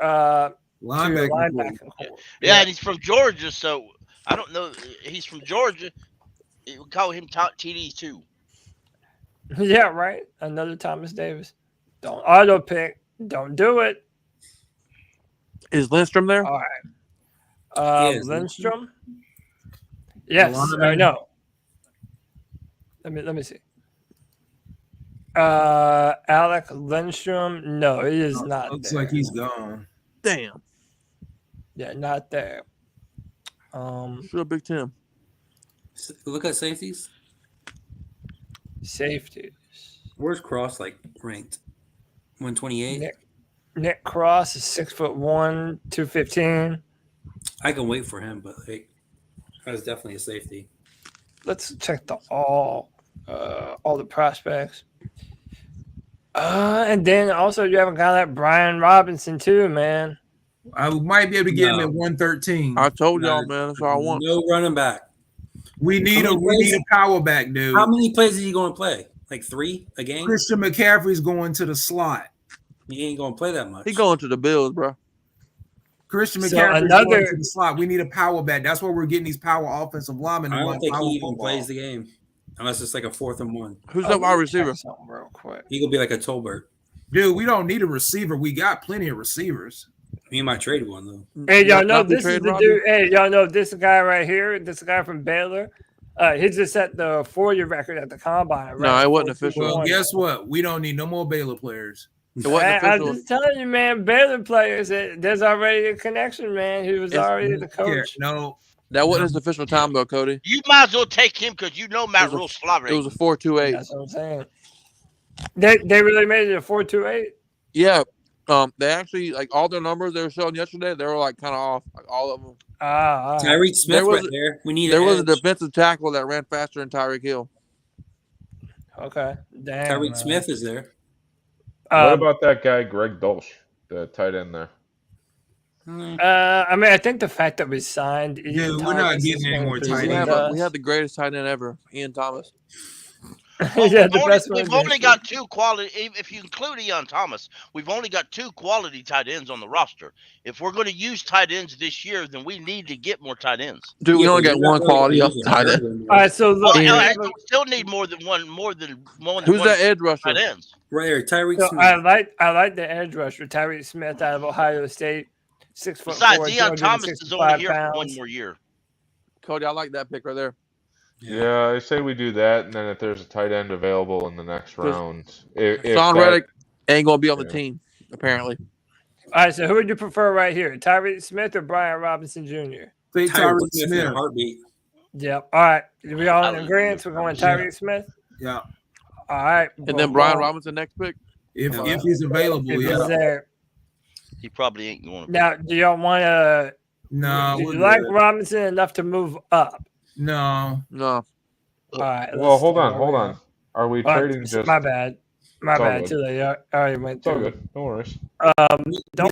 linebacker core. Yeah, and he's from Georgia, so I don't know. He's from Georgia. We call him TD too. Yeah, right. Another Thomas Davis. Don't auto pick. Don't do it. Is Lindstrom there? All right. Lindstrom. Yes. I know. Let me see. Alec Lindstrom. No, he is not. Looks there. like he's gone. Damn. Yeah, not there. Sure, Big Tim. Look at safeties. Safeties. Where's Cross ranked? 128. Nick Cross is 6'1", 215. I can wait for him, but that's definitely a safety. Let's check all the prospects. And then also you have a guy like Brian Robinson too, man. I might be able to get him at 113. I told y'all, man. That's all I want. No running back. We need a power back, dude. How many plays is he going to play? Like 3 a game? Christian McCaffrey's going to the slot. He ain't going to play that much. He going to the Bills, bro. Christian McCaffrey's going to the slot. We need a power back. That's why we're getting these power offensive linemen. I don't think he even plays the game. Unless it's like a 4th and 1. Who's that wide receiver? Real quick. He could be like a Tolbert. Dude, we don't need a receiver. We got plenty of receivers. He might trade one though. Hey, y'all know this is the dude. Hey, y'all know this guy right here. This guy from Baylor. He just set the 4-year record at the combine. Right? No, it wasn't official. Well, guess what? We don't need no more Baylor players. It wasn't official. I'm just telling you, man. Baylor players. There's already a connection, man. He was already the coach. No. That wasn't his official time, though, Cody. You might as well take him because you know Matt Rule's slobbery. It was a 4.28. That's what I'm saying. They really made it a 4.28. Yeah. They actually all their numbers they were showing yesterday. They were kind of off, all of them. Tyreek Smith right there. We need. There was a defensive tackle that ran faster than Tyreek Hill. Okay. Damn. Tyreek Smith is there. What about that guy Greg Dolch, the tight end there? I mean, I think the fact that we signed. Yeah, we're not getting any more tight ends. We have the greatest tight end ever, Ian Thomas. Yeah, we've only got 2 quality. If you include Ian Thomas, we've only got 2 quality tight ends on the roster. If we're going to use tight ends this year, then we need to get more tight ends. Dude, we only got 1 quality tight end. All right, so look, we still need more than one. Who's that edge rusher? Tight ends. Right here, Tyreek so Smith. I like the edge rusher, Tyreek Smith out of Ohio State, 6'4". Besides, Ian Thomas is only here for 1 more year. Cody, I like that pick right there. Yeah, I say we do that, and then if there's a tight end available in the next round, Son Reddick ain't gonna be on the team apparently. All right, so who would you prefer right here, Tyreek Smith or Brian Robinson Jr.? Tyreek Smith. Heartbeat. Yep. All right, we all in agreement? We're going Tyreek Smith. Yeah. All right, and then Brian Robinson next pick. If he's available, if he's there. He probably ain't going. Now, do y'all want to? No. Do you like Robinson enough to move up? No. All right. Well, hold on. Are we trading just? My bad. Too late. I already went through. It's all good. No worries. Don't.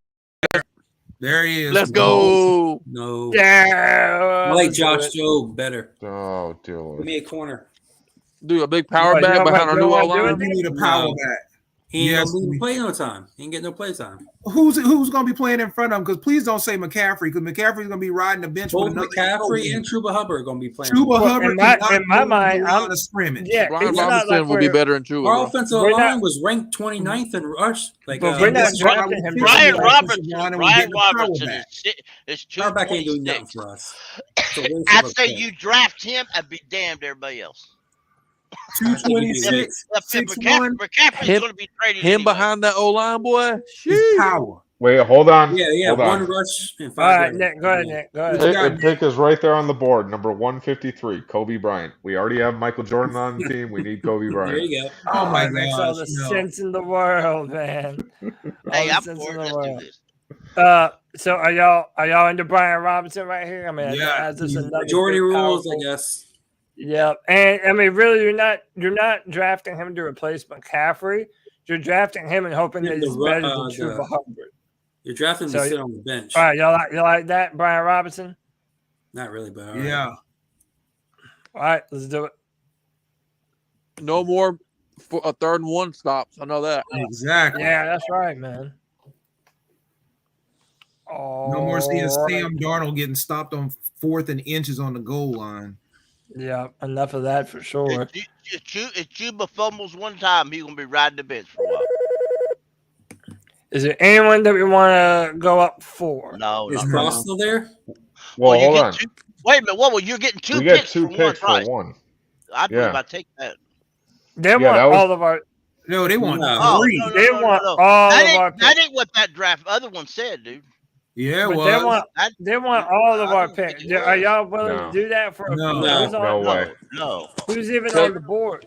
There he is. Let's go. No. Yeah. I like Josh Jobe better. Oh, dear Lord. Give me a corner. Do a big power back behind our new line. We need a power back. He ain't gonna play no time. He ain't getting no play time. Who's going to be playing in front of him? Because please don't say McCaffrey, because McCaffrey's going to be riding the bench. Both McCaffrey and Chuba Hubbard are going to be playing. Chuba Hubbard, in my mind, I'm a scrimmage. Yeah, Brian Robinson will be better than Chuba. Our offensive line was ranked 29th in rush. But we're not drafting him. Brian Robertson is too. Our back ain't doing nothing for us. I'd say you draft him and be damned everybody else. 226. McCaffrey's going to be traded. Him behind that O line, boy. His power. Wait, hold on. Yeah. Hold One on. rush and 5. All right, Nick. Go ahead, Nick. Go ahead. The pick is right there on the board. Number 153, Kobe Bryant. We already have Michael Jordan on the team. We need Kobe Bryant. There you go. Oh my God! Makes all the sense in the world, man. Hey, I'm sense for in it. the Let's do world. this. So are y'all into Brian Robinson right here? I mean, Yeah. Majority rules, I guess. Yeah, and I mean, really, you're not drafting him to replace McCaffrey. You're drafting him and hoping that he's better than Chuba Hubbard. You're drafting him to sit on the bench. All right, y'all like that, Brian Robinson? Not really, but all right. All right, let's do it. No more for a 3rd and 1 stops. I know that. Exactly. Yeah, that's right, man. Oh, no more seeing Sam Darnold getting stopped on 4th and inches on the goal line. Yeah, enough of that for sure. If Chuba fumbles one time, he's going to be riding the bench for a while. Is there anyone that we want to go up for? No. Is Cross still there? Well, hold on. Wait a minute. Whoa, you're getting two we picks get 2 picks for one. I believe I take that. They want all of our. No, they want 3. No, they want all of our picks. That ain't what that draft other one said, dude. Yeah, well, they want all of our picks. Are y'all willing to do that for? No way. No. Who's even on the board?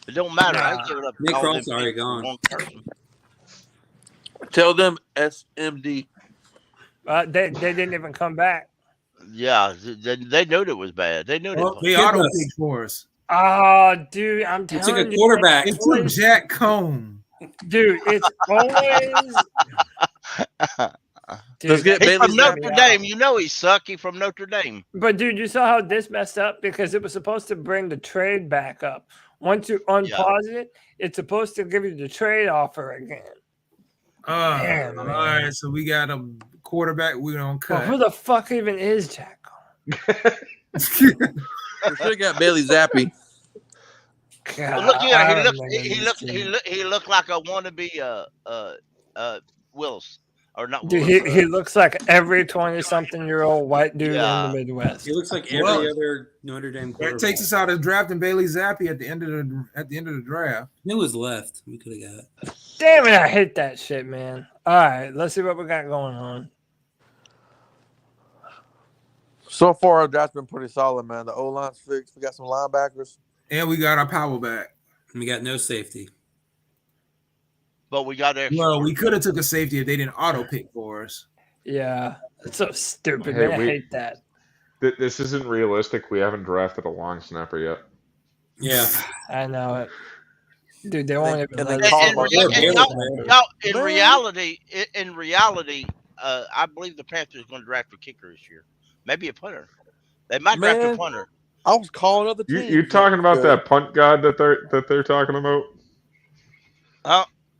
It don't matter. I give it up. Nick Cross already gone. Tell them SMD. They didn't even come back. Yeah, they knew it was bad. They knew it. They auto picked for us. Oh, dude, I'm telling you. It took a quarterback. It took Jack Cohn. Dude, it's always. Let's get He's from Notre Dame. You know he suck. He's from Notre Dame. But dude, you saw how this messed up because it was supposed to bring the trade back up. Once you unpause it, it's supposed to give you the trade offer again. Damn, all right, so we got a quarterback we don't cut. Well, who the fuck even is Jack Cohn? We should have got Bailey Zappi. God, look here. He looked like a wannabe Willis. Or not dude, Willis, he looks like every 20-something-year-old white dude in the Midwest. He looks like every other Notre Dame quarterback. That takes us out of drafting Bailey Zappi at the end of the draft. It was left. We could have got. Damn it! I hate that shit, man. All right, let's see what we got going on. So far, our draft's been pretty solid, man. The O-line's fixed. We got some linebackers. And we got our power back. We got no safety. But we got extra. Well, we could have took a safety if they didn't auto pick for us. Yeah, it's so stupid, Hey, man. I hate that. This isn't realistic. We haven't drafted a long snapper yet. Yeah, I know it. Dude, they won't even. In reality, I believe the Panthers are going to draft a kicker this year. Maybe a punter. They might draft a punter. I was calling other teams. You talking about that punt god that they're talking about?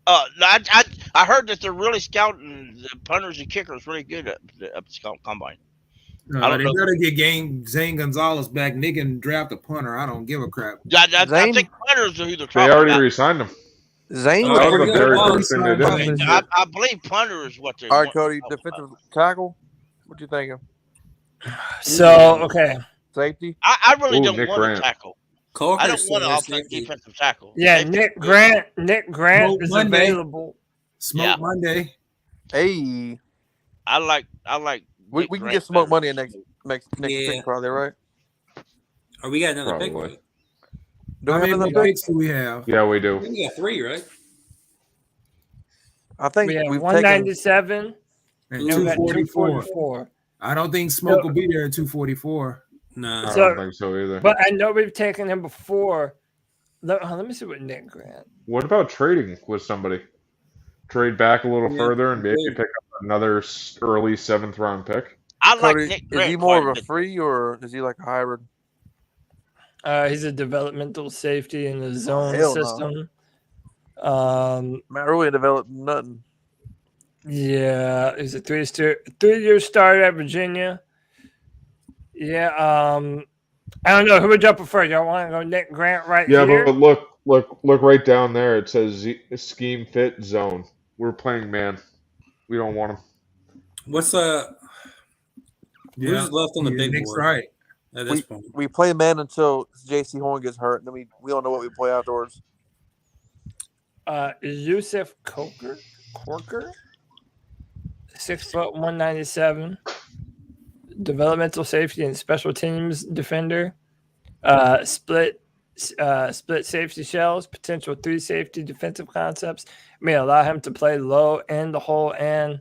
I heard that they're really scouting the punters and kickers really good at the combine. They better get Zane Gonzalez back. Nick can draft a punter. I don't give a crap. I think punters are who they're talking They already about. re-signed him. Zane that was the very first thing they did. I believe punter is what they're. All right, Cody, defensive tackle. What you thinking? So okay, safety. I really don't Nick want Grant. a tackle. Coker's I don't want an still offensive safety. defensive tackle. yeah, Safety. Nick Grant is Monday. available. Smoke Monday. Hey, I like. we Nick can Grant get smoke better. money next pick, probably, right? Or we got another pick. Probably. Right? Do How we have many another pick? picks do we have? Yeah, we do. We got 3, right? I think We have we've 197 And and we got 244. 244. I don't think Smoke will be there at 244. No. I So- don't think so either. But I know we've taken him before. Let me see what Nick Grant. What about trading with somebody? Trade back a little Yeah, further and maybe good. pick up another early 7th round pick. I like Cody, Nick is Grant. he more quite of a bit. free or is he like a hybrid? He's a developmental safety in the zone hell system. Matt Rule ain't developed nothing. Yeah, he's a three-year starter at Virginia. Yeah, I don't know who would y'all prefer. Y'all want to go Nick Grant yeah, here? but look right down there. It says scheme fit zone. We're playing man. We don't want him. What's who's left on the big board? Right. At this point, we play man until J.C. Horn gets hurt, and then we don't know what we play afterwards. Yusuf Corker, 6 foot 197, developmental safety and special teams defender. Split safety shells, potential 3 safety defensive concepts may allow him to play low in the hole and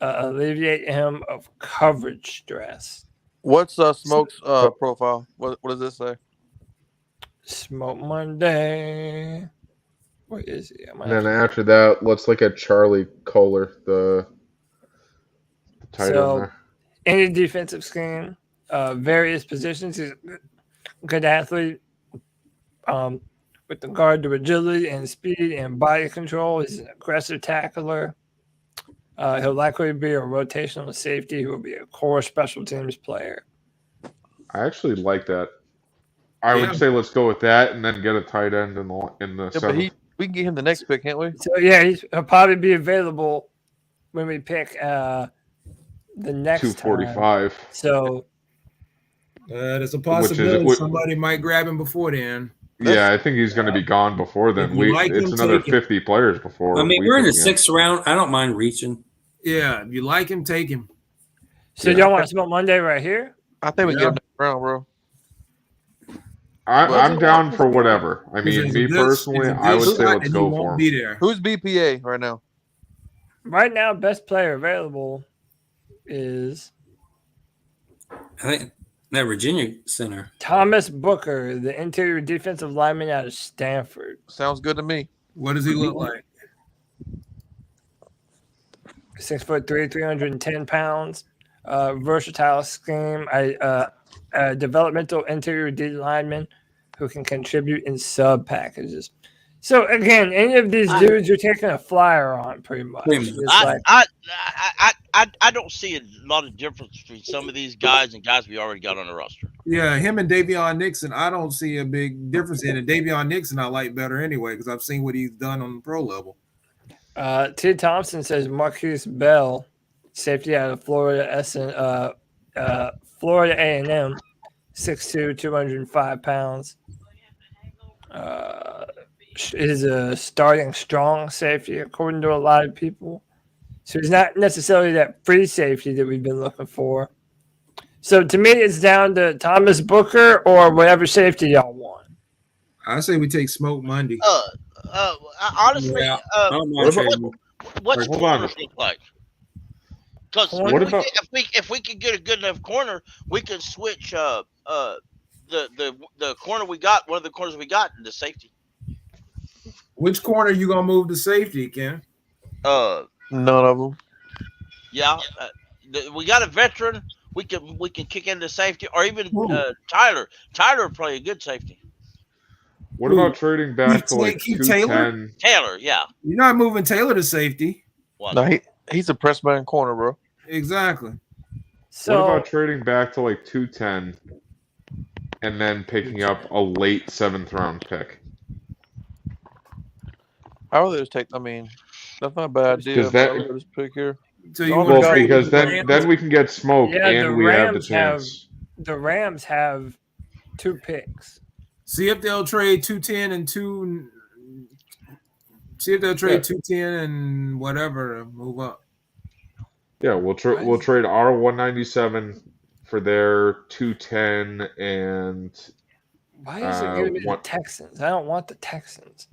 alleviate him of coverage stress. What's Smoke's profile? What does this say? Smoke Monday. Where is he? And then after that, let's look at Charlie Kohler, the tight end there. Any defensive scheme, various positions. He's a good athlete with regard to agility and speed and body control. He's an aggressive tackler. He'll likely be a rotational safety who will be a core special teams player. I actually like that. I would say let's go with that and then get a tight end in the seventh. But we can get him the next pick, can't we? So yeah, he'll probably be available when we pick the next 245. Time. So there's a possibility somebody might grab him before then. Yeah, I think he's going to be gone before then. It's another 50 players before. I mean, we're in the 6th round. I don't mind reaching. Yeah, if you like him, take him. So y'all want to Smoke Monday right here? I think we get him next round, bro. I'm down for whatever. I mean, me personally, I would say let's go for him. Who's BPA right now? Right now, best player available is I think that Virginia center. Thomas Booker, the interior defensive lineman out of Stanford. Sounds good to me. What does he look like? 6'3", 310 pounds. Versatile scheme. Developmental interior D lineman who can contribute in sub packages. So again, any of these dudes you're taking a flyer on, pretty much. I don't see a lot of difference between some of these guys and guys we already got on the roster. Yeah, him and Davion Nixon, I don't see a big difference in it. Davion Nixon I like better anyway because I've seen what he's done on the pro level. T. Thompson says Marquise Bell, safety out of Florida Florida A&M, 6'2", 205 pounds. Is a starting strong safety according to a lot of people. So he's not necessarily that free safety that we've been looking for. So to me, it's down to Thomas Booker or whatever safety y'all want. I say we take Smoke Monday. Honestly, what's corners look like? Because if we can get a good enough corner, we can switch the corner we got, one of the corners we got, into safety. Which corner you gonna move to safety, Ken? None of them. Yeah, we got a veteran. We can kick into safety, or even Tyler. Tyler would play a good safety. What about trading back to like Taylor? Taylor, yeah. You're not moving Taylor to safety. No, he's a press man corner, bro. Exactly. So what about trading back to like 210 and then picking up a late 7th round pick? I would just take. I mean, that's not a bad idea. Just pick here. So because then we can get Smoke and we have the chance. The Rams have 2 picks. See if they'll trade 210 and 2. See if they'll trade 210 and whatever to move up. Yeah, we'll trade our 197 for their 210 and. Why is it giving me the Texans? I don't want the Texans.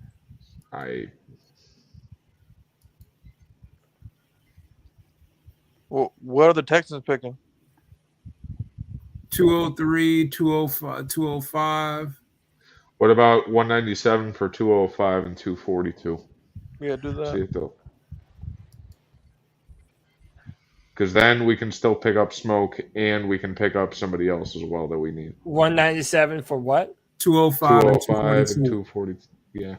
Well, what are the Texans picking? 203, 205, 205. What about 197 for 205 and 242? Yeah, do that. See if they'll. Because then we can still pick up Smoke, and we can pick up somebody else as well that we need. 197 for what? 205 and 240. Yeah.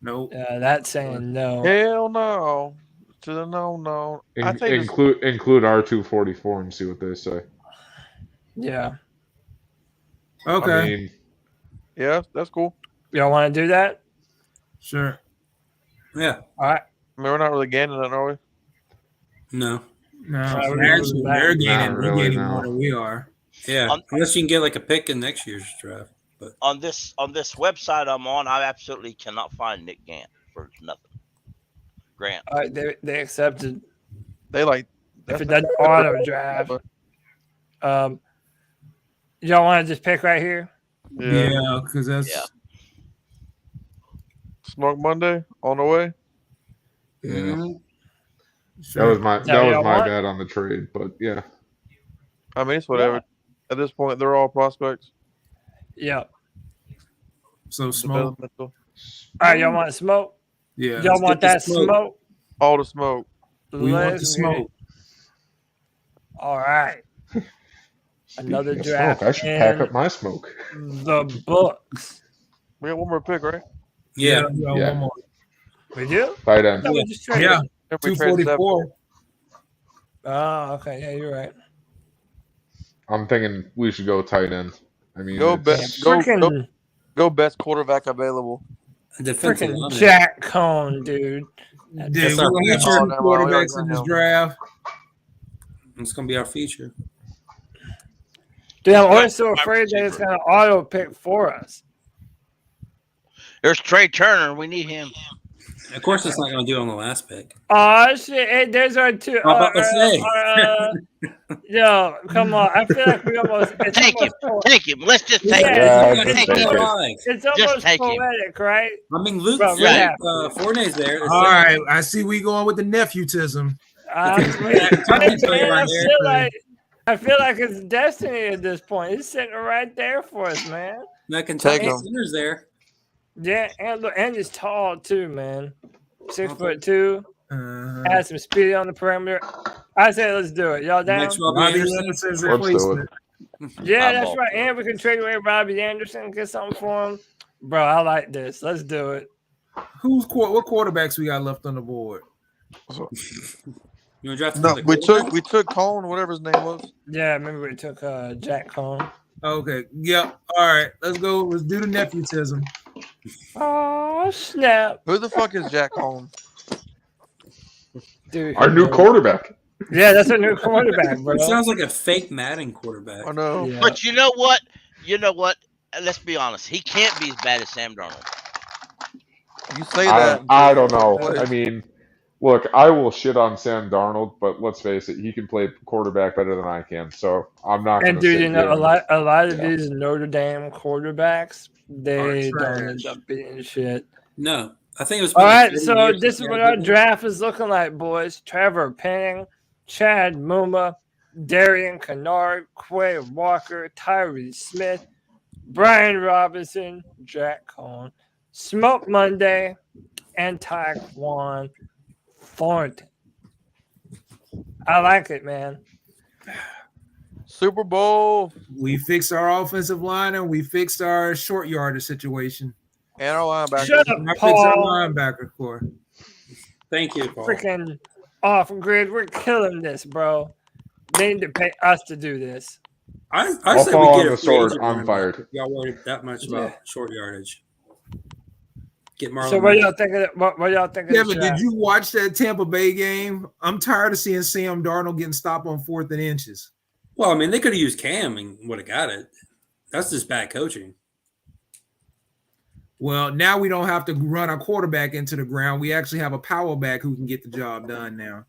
Nope. That's saying no. Hell no. To the no. I think include our 244 and see what they say. Yeah. Okay. I mean, yeah, that's cool. Y'all want to do that? Sure. Yeah. All right. I mean, we're not really gaining that, are we? No. Actually, they're gaining more than we are. Yeah, unless you can get like a pick in next year's draft. But on this website I'm on, I absolutely cannot find Nick Grant for nothing. Grant. All right, they accepted. They like if it doesn't auto draft. Y'all want to just pick right here? Yeah, because that's Smoke Monday on the way. Yeah. That was my bad on the trade, but yeah. I mean, it's whatever. At this point, they're all prospects. Yeah. So Smoke. All right, y'all want Smoke? Yeah. Y'all want that smoke? All the smoke. We want the smoke. All right. Another draft. Smoke. I should pack up my smoke. The books. We got one more pick, right? Yeah. One more. We do? Tight end. Yeah. 244. Oh, okay. Yeah, you're right. I'm thinking we should go tight end. I mean, go best quarterback available. Freaking Jack Cohn, dude. Dude, we're going to have two quarterbacks in this draft. It's going to be our feature. Dude, I'm always so afraid that it's going to auto pick for us. There's Trey Turner. We need him. Of course, it's not going to do on the last pick. Oh, shit. Hey, there's our two. Yo, come on. I feel like we almost. Take him. Let's just take him. It's almost poetic, right? I mean, Luke, Fournet's there. All right. I see we going with the nephewtism. I feel like it's destiny at this point. It's sitting right there for us, man. That can take him. There. Yeah, and he's tall too, man. 6'2". Has some speed on the perimeter. I say let's do it. Y'all down? Robbie Anderson's replacement. Yeah, that's right. And we can trade away Robbie Anderson, get something for him. Bro, I like this. Let's do it. What quarterbacks we got left on the board? We took Cohn, whatever his name was. Yeah, remember we took Jack Cohn. Okay. Yep. All right. Let's go. Let's do the nephewtism. Oh, snap. Who the fuck is Jack Cohn? Dude, our new quarterback. Yeah, that's a new quarterback, bro. It sounds like a fake Madden quarterback. I know. Yeah. But you know what? Let's be honest. He can't be as bad as Sam Darnold. You say that. I don't know. I mean, look, I will shit on Sam Darnold, but let's face it, he can play quarterback better than I can. So I'm not going to. And dude, a lot of these Notre Dame quarterbacks, they don't end up being shit. No, I think it was. All right, so this is what our draft is looking like, boys. Trevor Penning, Chad Muma, Darian Kennard, Quay Walker, Tyree Smith, Brian Robinson, Jack Cohn, Smoke Monday, and Taekwon Thornton. I like it, man. Super Bowl. We fixed our offensive line and we fixed our short yardage situation. And our linebacker. Shut up, Paul. Fixed our linebacker core. Thank you, Paul. Freaking off grid. We're killing this, bro. They need to pay us to do this. I said we get a sword. I'm fired. Y'all worried that much about short yardage? Get Marlon. So what y'all think of what y'all think of Kevin, did you watch that Tampa Bay game? I'm tired of seeing Sam Darnold getting stopped on 4th and inches. Well, I mean, they could have used Cam and would have got it. That's just bad coaching. Well, now we don't have to run our quarterback into the ground. We actually have a power back who can get the job done now.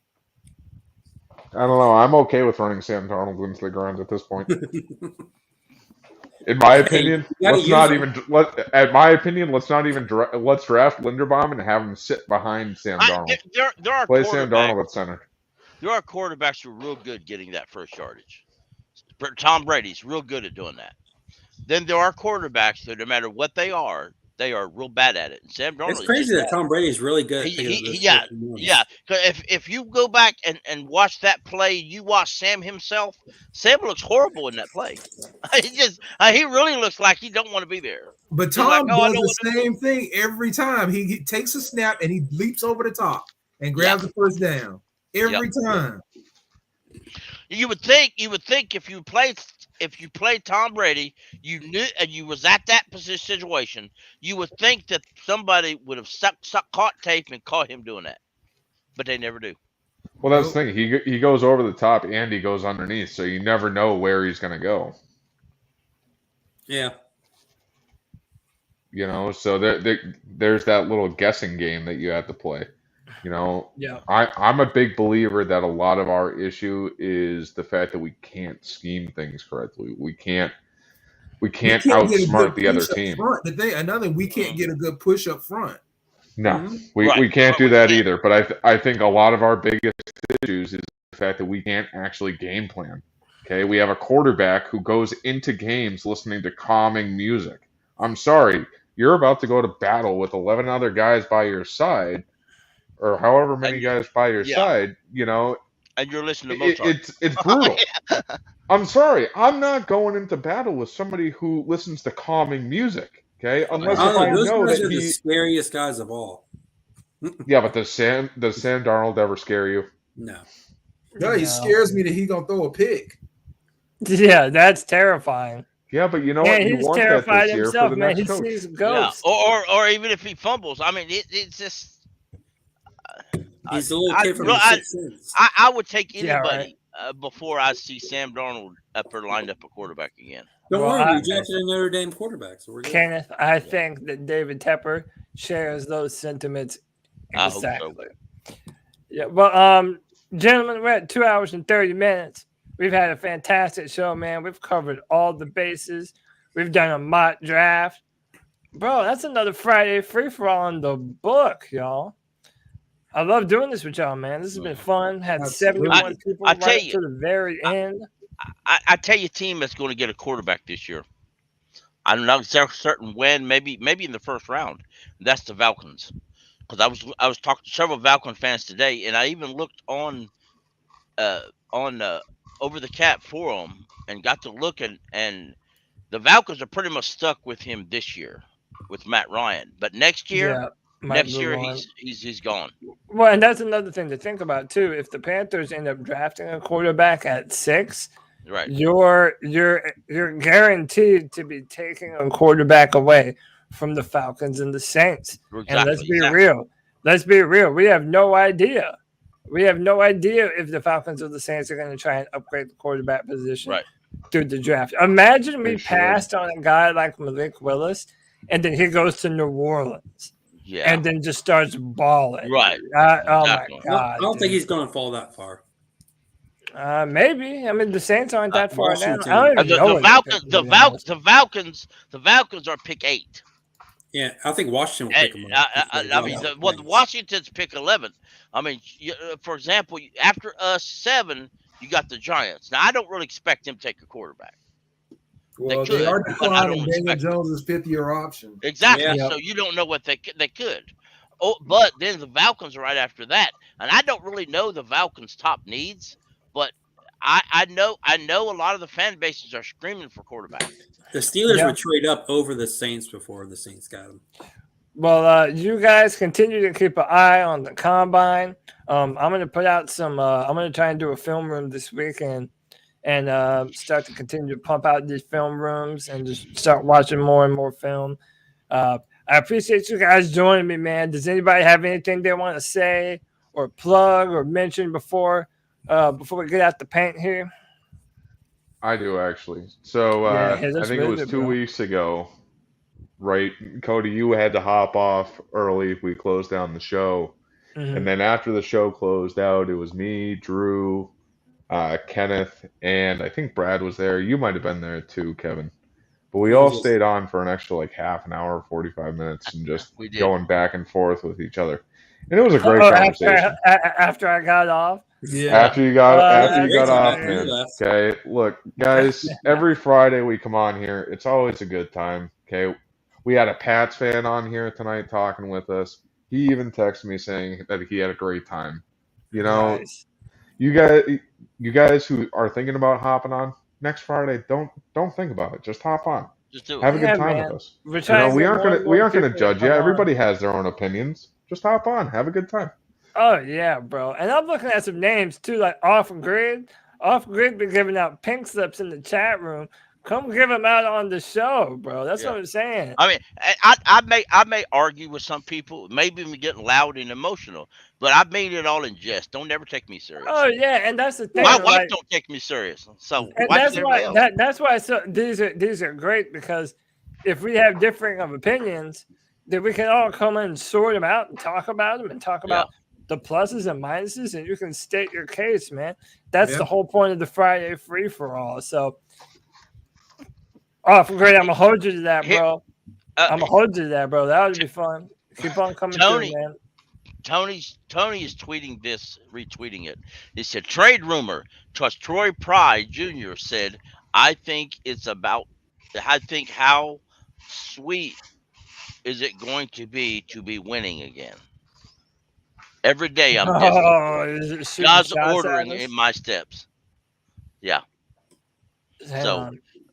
I don't know. I'm okay with running Sam Darnold into the ground at this point. In my opinion, let's draft Linderbaum and have him sit behind Sam Darnold. There are play Sam Darnold at center. There are quarterbacks who are real good getting that first yardage. Tom Brady's real good at doing that. Then there are quarterbacks that no matter what they are, They are real bad at it. And Sam Darnold. It's crazy that Tom Brady is really good. Yeah. Because if you go back and watch that play, you watch Sam himself. Sam looks horrible in that play. He really looks like he don't want to be there. But Tom does the same thing every time. He takes a snap and he leaps over the top and grabs the first down every time. You would think if you played Tom Brady, you knew and you was at that situation, you would think that somebody would have caught tape and caught him doing that, but they never do. Well, that's the thing. He goes over the top and he goes underneath, so you never know where he's going to go. Yeah. You know, so there's that little guessing game that you have to play. You know, I'm a big believer that a lot of our issue is the fact that we can't scheme things correctly. We can't outsmart the other team. We can't get a good push up front. No, we can't do that either. But I think a lot of our biggest issues is the fact that we can't actually game plan. Okay, we have a quarterback who goes into games listening to calming music. I'm sorry, you're about to go to battle with 11 other guys by your side. Or however many guys by your side, you know, and you're listening to Moton. It's brutal. I'm sorry, I'm not going into battle with somebody who listens to calming music. Okay, unless I know that are the scariest guys of all. Yeah, but does Sam Darnold ever scare you? No. No, he scares me that he gonna throw a pick. Yeah, that's terrifying. Yeah, but you know what? You he's want terrified that this himself, year for the man. next coach. He sees ghosts. Yeah. Or even if he fumbles, I mean, it's just. He's a little kid from the Sixth Sense. I would take anybody before I see Sam Darnold up there lined up a quarterback again. Don't worry, we drafted a Notre Dame quarterback, so we're good. Kenneth, I think that David Tepper shares those sentiments exactly. So. Yeah, well, gentlemen, we're at 2 hours and 30 minutes. We've had a fantastic show, man. We've covered all the bases. We've done a mock draft. Bro, that's another Friday free-for-all in the book, y'all. I love doing this with y'all, man. This has been fun. Had 71 people right to the very end. I tell you, team that's going to get a quarterback this year. I'm not certain when. Maybe in the first round. That's the Falcons. Because I was talking to several Falcon fans today, and I even looked on Over the Cap forum and got to looking, and the Falcons are pretty much stuck with him this year with Matt Ryan. But next year. Next year he's gone. Well, and that's another thing to think about too. If the Panthers end up drafting a quarterback at 6, right, you're guaranteed to be taking a quarterback away from the Falcons and the Saints. Exactly, and let's be real. We have no idea. If the Falcons or the Saints are going to try and upgrade the quarterback position through the draft. Imagine we passed on a guy like Malik Willis, and then he goes to New Orleans. Yeah. And then just starts balling. Right. Oh, my God. I don't think he's going to fall that far. Maybe. I mean, the Saints aren't that far down. The Falcons are pick 8. Yeah, I think Washington will pick them up. Washington's pick 11. I mean, for example, after us 7, you got the Giants. Now, I don't really expect them to take a quarterback. Well, they are declining Daniel Jones' 5th-year option. Exactly. Yeah. So you don't know what they could. Oh, but then the Falcons are right after that, and I don't really know the Falcons' top needs, but I know a lot of the fan bases are screaming for quarterback. The Steelers would trade up over the Saints before the Saints got them. Well, you guys continue to keep an eye on the combine. I'm going to put out some. I'm going to try and do a film room this weekend. And start to continue to pump out these film rooms and just start watching more and more film. I appreciate you guys joining me, man. Does anybody have anything they want to say or plug or mention before we get out the paint here? I do, actually. So I think it was 2 weeks ago, right? Cody, you had to hop off early. We closed down the show. Mm-hmm. And then after the show closed out, it was me, Drew, Kenneth, and I think Brad was there. You might have been there too, Kevin. But we all stayed on for an extra half an hour, 45 minutes, and just going back and forth with each other. And it was a great conversation. After I got off? Yeah. After you got off, man. Okay, look, guys, every Friday we come on here. It's always a good time. Okay, We had a Pats fan on here tonight talking with us. He even texted me saying that he had a great time. You know, Nice. you guys who are thinking about hopping on next Friday, don't think about it. Just hop on. Just do it. Have a good time with us. We aren't gonna judge you. Everybody has their own opinions. Just hop on. Have a good time. Oh yeah, bro. And I'm looking at some names too, like Off Grid. Off Grid been giving out pink slips in the chat room. Come give them out on the show, bro. That's what I'm saying. I mean, I may argue with some people, maybe even getting loud and emotional, but I've made it all in jest. Don't ever take me serious. Oh yeah, and that's the thing. My wife don't take me serious, so that's why. So these are great, because if we have differing of opinions, then we can all come and sort them out and talk about them and talk about the pluses and minuses, and you can state your case, man. That's the whole point of the Friday free for all. So. Oh, great! I'm gonna hold you to that, bro. I'm gonna hold you to that, bro. That would be fun. Keep on coming through, man. Tony is tweeting this, retweeting it. He said, "Trade rumor." Troy Pride Jr. said, "I think how sweet is it going to be winning again? Every day I'm guessing. God's ordering in my steps." Yeah.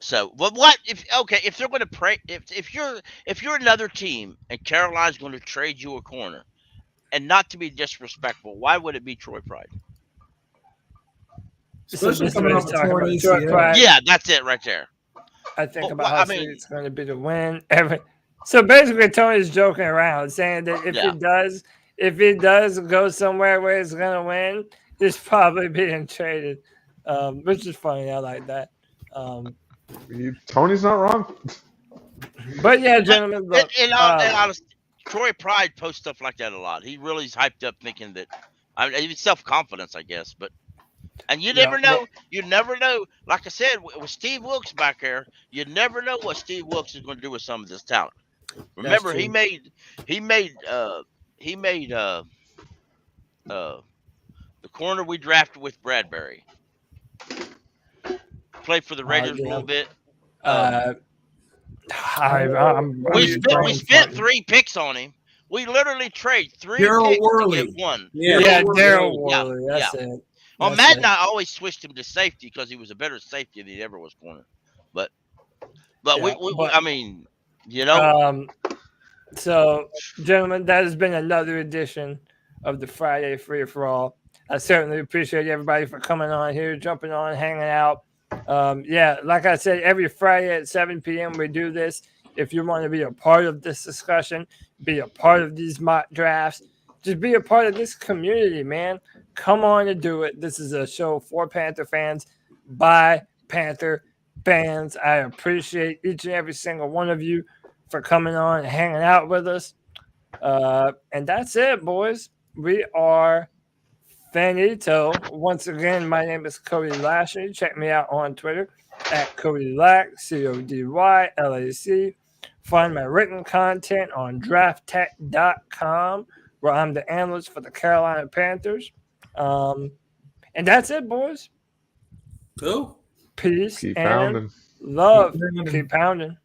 So what if they're going to pray, if you're another team and Carolina's going to trade you a corner, and not to be disrespectful, why would it be Troy Pride? Especially coming off Troy Pride. Yeah, that's it right there. I think about how sweet it's going to be to win. So basically, Tony's joking around, saying that if he does go somewhere where it's going to win, he's probably being traded, which is funny. I like that. Tony's not wrong. But yeah, gentlemen, look, Troy Pride posts stuff like that a lot. He really is hyped up, thinking that it's self-confidence, I guess. And you never know. You never know. Like I said, with Steve Wilkes back there, you never know what Steve Wilkes is going to do with some of this talent. Remember, he made the corner we drafted with Bradbury. Played for the Raiders a little bit. We spent 3 picks on him. We literally trade 3 picks to get 1. Yeah, Daryl Worley. That's it. Well, Madden, I always switched him to safety because he was a better safety than he ever was corner. But I mean, you know. So, gentlemen, that has been another edition of the Friday Free for All. I certainly appreciate everybody for coming on here, jumping on, hanging out. Like I said, every Friday at 7 p.m. we do this. If you want to be a part of this discussion, be a part of these mock drafts, just be a part of this community, man. Come on and do it. This is a show for Panther fans by Panther fans. I appreciate each and every single one of you for coming on and hanging out with us. And that's it, boys. We are Finito. Once again, my name is Cody Lashley. Check me out on Twitter at Cody Lack, CODYLAC. Find my written content on drafttech.com, where I'm the analyst for the Carolina Panthers. And that's it, boys. Cool. Peace Keep and pounding. love. Keep pounding.